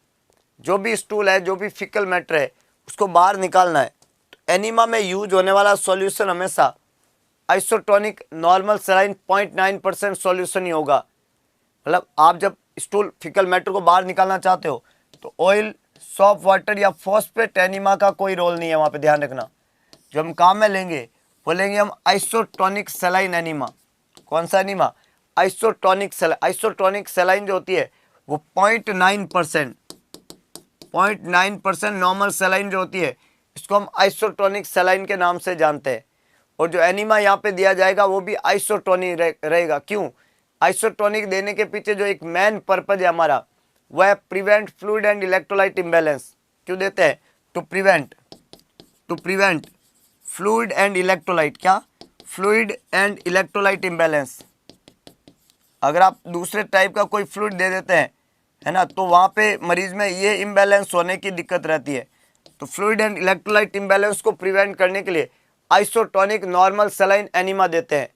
जो भी स्टूल है, जो भी फिकल मैटर है, उसको बाहर निकालना है। तो एनीमा में यूज होने वाला सॉल्यूशन हमेशा आइसोटोनिक नॉर्मल सलाइन 0.9% सॉल्यूशन ही होगा। मतलब आप जब स्टूल फिकल मैटर को बाहर निकालना चाहते हो तो ऑयल, सॉप वाटर या फॉस्फेट एनीमा का कोई रोल नहीं है वहाँ पे, ध्यान रखना। जो हम काम में लेंगे वो लेंगे हम आइसोटोनिक सलाइन एनीमा। कौन सा enema, isotonic saline. Isotonic saline जो होती है वो 0.9% नॉर्मल सलाइन जो होती है, इसको हम आइसोटोनिक सलाइन के नाम से जानते हैं। और जो एनीमा यहाँ पे दिया जाएगा वो भी आइसोटोनिक रहेगा। क्यों, आइसोटोनिक देने के पीछे जो एक मेन पर्पज है हमारा, वह है prevent fluid and electrolyte imbalance. क्यों देते हैं, to prevent fluid and electrolyte, क्या, फ्लूइड एंड इलेक्ट्रोलाइट इम्बैलेंस। अगर आप दूसरे टाइप का कोई फ्लूइड दे देते हैं, है ना, तो वहाँ पे मरीज में ये इम्बैलेंस होने की दिक्कत रहती है। तो फ्लूइड एंड इलेक्ट्रोलाइट इम्बैलेंस को प्रिवेंट करने के लिए आइसोटोनिक नॉर्मल सलाइन एनीमा देते हैं।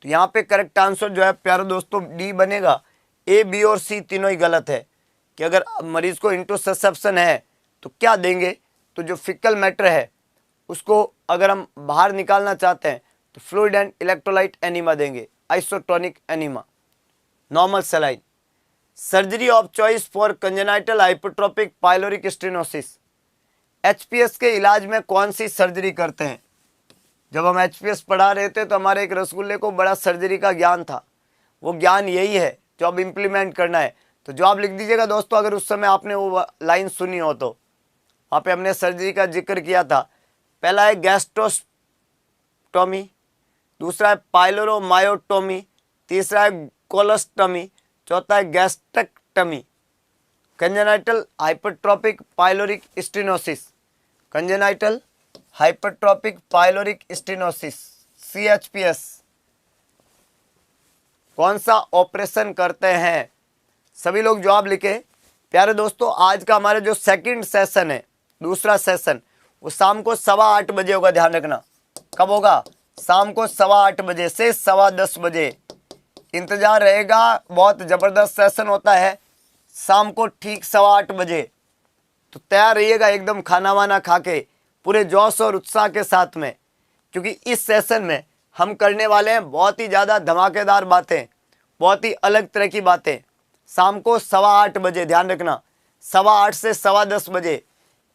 तो यहाँ पे करेक्ट आंसर जो है प्यारे दोस्तों डी बनेगा। ए, बी और सी तीनों ही गलत है, कि अगर मरीज को इंटोससेप्शन है तो क्या देंगे, तो जो फिकल मैटर है उसको अगर हम बाहर निकालना चाहते हैं तो फ्लूइड एंड इलेक्ट्रोलाइट एनीमा देंगे, isotonic enema, normal saline. Surgery of choice for congenital hypertrophic pyloric stenosis, HPS के इलाज में कौन सी सर्जरी करते हैं। जब हम एचपीएस पढ़ा रहे थे तो हमारे एक रसगुल्ले को बड़ा सर्जरी का ज्ञान था, वो ज्ञान यही है जो अब इम्प्लीमेंट करना है। तो जवाब लिख दीजिएगा दोस्तों, अगर उस समय आपने वो लाइन सुनी हो तो। वहाँ पे हमने सर्जरी का जिक्र किया था। पहला है गैस्ट्रोस्टोमी, दूसरा है पाइलोरोमायोटोमी, तीसरा है कोलोस्टोमी, चौथा है gastrectomy. Congenital hypertrophic pyloric stenosis, congenital hypertrophic pyloric stenosis, CHPS, कौन सा ऑपरेशन करते हैं। सभी लोग जवाब लिखे। प्यारे दोस्तों, आज का हमारा जो सेकंड सेशन है, दूसरा सेशन, वो शाम को 8:15 बजे होगा, ध्यान रखना। कब होगा, शाम को 8:15 बजे से 10:15 बजे। इंतजार रहेगा, बहुत जबरदस्त सेशन होता है शाम को ठीक 8:15 बजे। तो तैयार रहिएगा एकदम खाना वाना खा के, पूरे जोश और उत्साह के साथ में, क्योंकि इस सेशन में हम करने वाले हैं बहुत ही ज़्यादा धमाकेदार बातें, बहुत ही अलग तरह की बातें। शाम को 8:15 बजे, ध्यान रखना, 8:15 से 10:15 बजे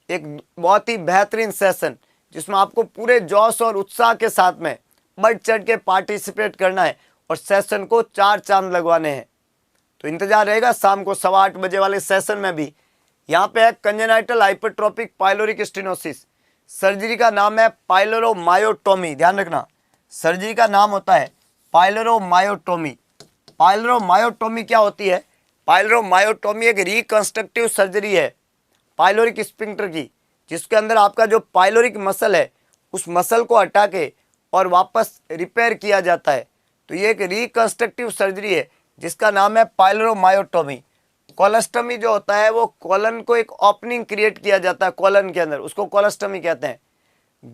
एक बहुत ही बेहतरीन सेशन, जिसमें आपको पूरे जोश और उत्साह के साथ में बढ़ चढ़ के पार्टिसिपेट करना है और सेशन को 4 चांद लगवाने हैं। तो इंतजार रहेगा शाम को 8:15 बजे वाले सेशन में भी। यहाँ पे है congenital hypertrophic pyloric stenosis, surgery का नाम है पाइलोरोमायोटोमी, ध्यान रखना, सर्जरी का नाम होता है पाइलोरोमायोटोमी। पाइलोरोमायोटोमी क्या होती है, पाइलोरोमायोटोमी एक रिकंस्ट्रक्टिव सर्जरी है पाइलोरिक स्फिंक्टर की, जिसके अंदर आपका जो पाइलोरिक मसल है उस मसल को हटा के और वापस रिपेयर किया जाता है। तो ये एक रिकंस्ट्रक्टिव सर्जरी है जिसका नाम है पाइलोरोमायोटोमी। कोलोस्टमी जो होता है वो कोलन को एक ओपनिंग क्रिएट किया जाता है कोलन के अंदर, उसको कोलोस्टमी कहते हैं।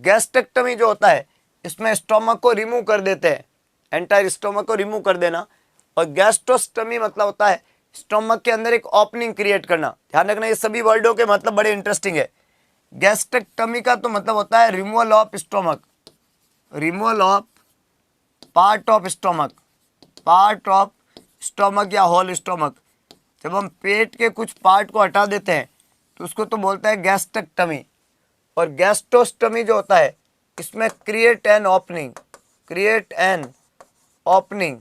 गैस्ट्रेक्टमी जो होता है इसमें स्टोमक को रिमूव कर देते हैं, एंटायर स्टोमक को रिमूव कर देना। और गैस्ट्रोस्टमी मतलब होता है स्टोमक के अंदर एक ओपनिंग क्रिएट करना। ध्यान रखना ये सभी वर्डों के मतलब बड़े इंटरेस्टिंग है। गैस्ट्रेक्टमी का तो मतलब होता है removal of stomach, removal of part of stomach, part of stomach या होल स्टोमक। जब हम पेट के कुछ पार्ट को हटा देते हैं तो उसको तो बोलते हैं गैस्ट्रेक्टमी। और गैस्ट्रोस्टमी जो होता है इसमें create an opening, create an opening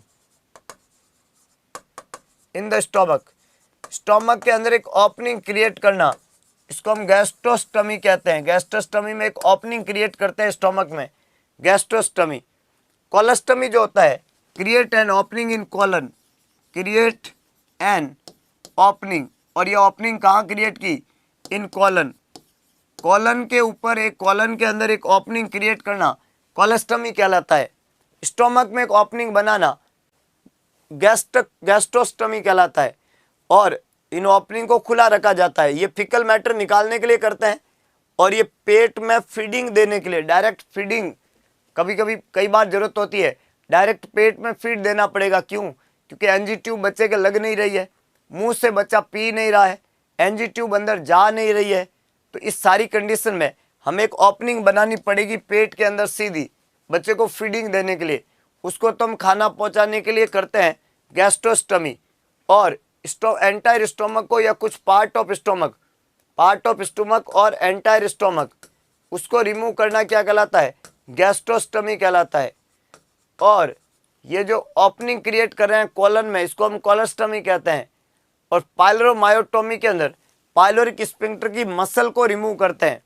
in the stomach, stomach के अंदर एक ओपनिंग क्रिएट करना, इसको हम गैस्ट्रोस्टमी कहते हैं। गैस्ट्रोस्टमी में एक ओपनिंग क्रिएट करते हैं स्टोमक में, गैस्ट्रोस्टमी। कोलोस्टमी जो होता है create an opening in colon, create an opening, और ये ओपनिंग कहाँ क्रिएट की? इन कोलन, कोलन के ऊपर एक, कोलन के अंदर एक ओपनिंग क्रिएट करना कोलोस्टमी कहलाता है। स्टोमक में एक ओपनिंग बनाना गैस्ट्रोस्टमी कहलाता है। और इन ओपनिंग को खुला रखा जाता है, ये फीकल मैटर निकालने के लिए करते हैं और ये पेट में फीडिंग देने के लिए, डायरेक्ट फीडिंग कभी कभी कई बार जरूरत होती है, डायरेक्ट पेट में फीड देना पड़ेगा। क्यों? क्योंकि एनजी ट्यूब बच्चे के लग नहीं रही है, मुंह से बच्चा पी नहीं रहा है, एनजी ट्यूब अंदर जा नहीं रही है, तो इस सारी कंडीशन में हमें एक ओपनिंग बनानी पड़ेगी पेट के अंदर सीधी बच्चे को फीडिंग देने के लिए। उसको तो हम खाना पहुंचाने के लिए करते हैं गैस्ट्रोस्टमी। और एंटायर स्टोमक को या कुछ part of stomach, part of stomach और एंटायर स्टोमक, उसको रिमूव करना क्या कहलाता है? गैस्ट्रोस्टमी कहलाता है। और ये जो ओपनिंग क्रिएट कर रहे हैं कोलन में, इसको हम कोलोस्टमी कहते हैं। और पाइलोरोमायोटोमी के अंदर पाइलोरिक स्फिंक्टर की मसल को रिमूव करते हैं,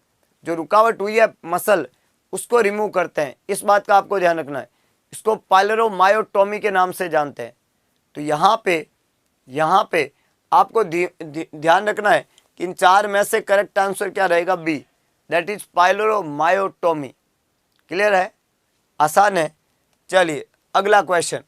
जो रुकावट हुई है मसल उसको रिमूव करते हैं। इस बात का आपको ध्यान रखना है, इसको पाइलोरोमायोटोमी के नाम से जानते हैं। तो यहाँ पे आपको ध्यान रखना है कि इन चार में से करेक्ट आंसर क्या रहेगा? B, that is pyloromyotomy. Clear है? आसान है। चलिए अगला क्वेश्चन।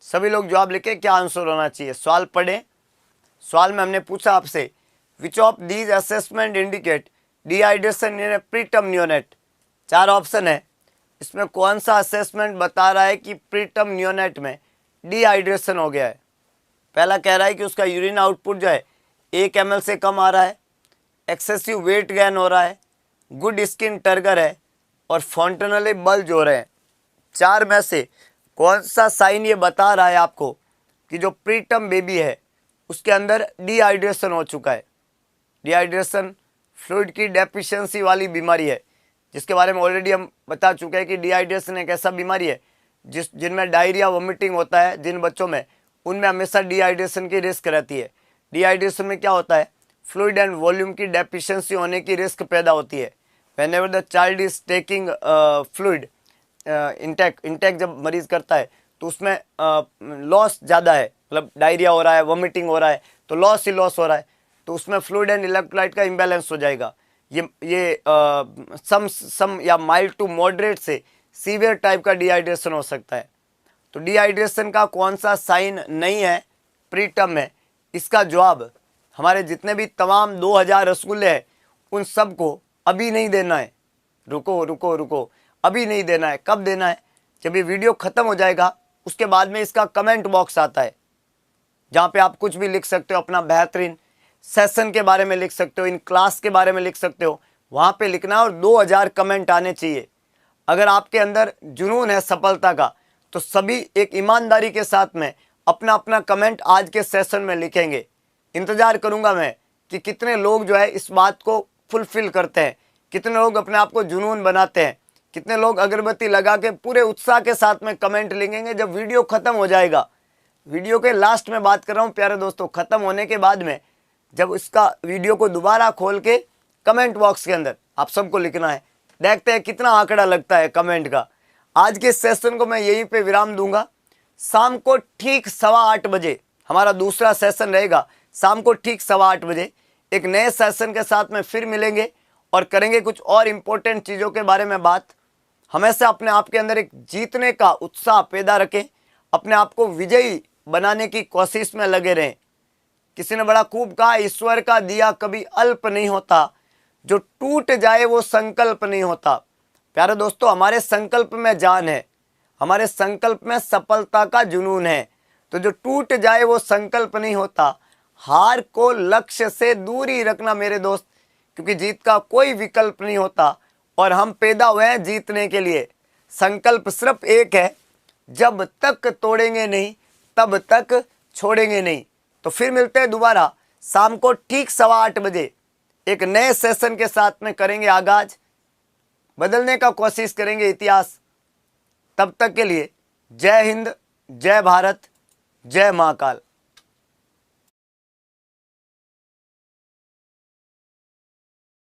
सभी लोग जवाब लिखे, क्या आंसर होना चाहिए। सवाल पढ़े। सवाल में हमने पूछा आपसे, which of these assessment indicate dehydration in A preterm neonate. चार ऑप्शन है, इसमें कौन सा असेसमेंट बता रहा है कि प्रीटर्म नियोनेट में डिहाइड्रेशन हो गया है? पहला कह रहा है कि उसका यूरिन आउटपुट जो है 1 ml से कम आ रहा है, एक्सेसिव वेट गेन हो रहा है, गुड स्किन टर्गर है और फॉन्टनले बल्ज हो रहे हैं। चार में से कौन सा साइन ये बता रहा है आपको कि जो प्रीटर्म बेबी है उसके अंदर डिहाइड्रेशन हो चुका है? डिहाइड्रेशन फ्लूइड की डेफिशिएंसी वाली बीमारी है, जिसके बारे में ऑलरेडी हम बता चुके हैं कि डिहाइड्रेशन एक ऐसा बीमारी है जिनमें डायरिया वोमिटिंग होता है। जिन बच्चों में, उनमें हमेशा डिहाइड्रेशन की रिस्क रहती है। डिहाइड्रेशन में क्या होता है? फ्लूइड एंड वॉल्यूम की डेफिशिएंसी होने की रिस्क पैदा होती है। Whenever the child is taking fluid intake जब मरीज करता है तो उसमें लॉस ज़्यादा है, मतलब डायरिया हो रहा है, वोमिटिंग हो रहा है, तो लॉस ही लॉस हो रहा है, तो उसमें फ्लूइड एंड इलेक्ट्रोलाइट का इम्बैलेंस हो जाएगा। ये सम या माइल्ड टू मॉडरेट से सीवियर टाइप का डिहाइड्रेशन हो सकता है। तो डिहाइड्रेशन का कौन सा साइन नहीं है प्रीटर्म में? इसका जवाब हमारे जितने भी तमाम 2000 रसगुल्ले हैं उन सबको अभी नहीं देना है। रुको रुको रुको, अभी नहीं देना है। कब देना है? जब ये वीडियो खत्म हो जाएगा उसके बाद में इसका कमेंट बॉक्स आता है, जहाँ पे आप कुछ भी लिख सकते हो, अपना बेहतरीन सेशन के बारे में लिख सकते हो, इन क्लास के बारे में लिख सकते हो, वहाँ पे लिखना है और 2000 कमेंट आने चाहिए। अगर आपके अंदर जुनून है सफलता का तो सभी एक ईमानदारी के साथ में अपना अपना कमेंट आज के सेशन में लिखेंगे। इंतजार करूंगा मैं कि कितने लोग जो है इस बात को फुलफिल करते हैं, कितने लोग अपने आप को जुनून बनाते हैं, कितने लोग अगरबत्ती लगा के पूरे उत्साह के साथ में कमेंट लिखेंगे जब वीडियो खत्म हो जाएगा। वीडियो के लास्ट में बात कर रहा हूँ प्यारे दोस्तों, खत्म होने के बाद में जब इसका वीडियो को दोबारा खोल के कमेंट बॉक्स के अंदर आप सबको लिखना है। देखते हैं कितना आंकड़ा लगता है कमेंट का। आज के सेशन को मैं यहीं पे विराम दूंगा। शाम को ठीक 8:15 बजे हमारा दूसरा सेशन रहेगा। शाम को ठीक 8:15 बजे एक नए सेशन के साथ में फिर मिलेंगे और करेंगे कुछ और इम्पोर्टेंट चीज़ों के बारे में बात। हमेशा अपने आप के अंदर एक जीतने का उत्साह पैदा रखें, अपने आप को विजयी बनाने की कोशिश में लगे रहें। किसी ने बड़ा खूब कहा, ईश्वर का दिया कभी अल्प नहीं होता, जो टूट जाए वो संकल्प नहीं होता। प्यारे दोस्तों, हमारे संकल्प में जान है, हमारे संकल्प में सफलता का जुनून है। तो जो टूट जाए वो संकल्प नहीं होता। हार को लक्ष्य से दूर ही रखना मेरे दोस्त, क्योंकि जीत का कोई विकल्प नहीं होता और हम पैदा हुए हैं जीतने के लिए। संकल्प सिर्फ एक है, जब तक तोड़ेंगे नहीं तब तक छोड़ेंगे नहीं। तो फिर मिलते हैं दोबारा शाम को ठीक 8:15 बजे एक नए सेशन के साथ में करेंगे आगाज, बदलने का कोशिश करेंगे इतिहास। तब तक के लिए जय हिंद, जय भारत, जय महाकाल।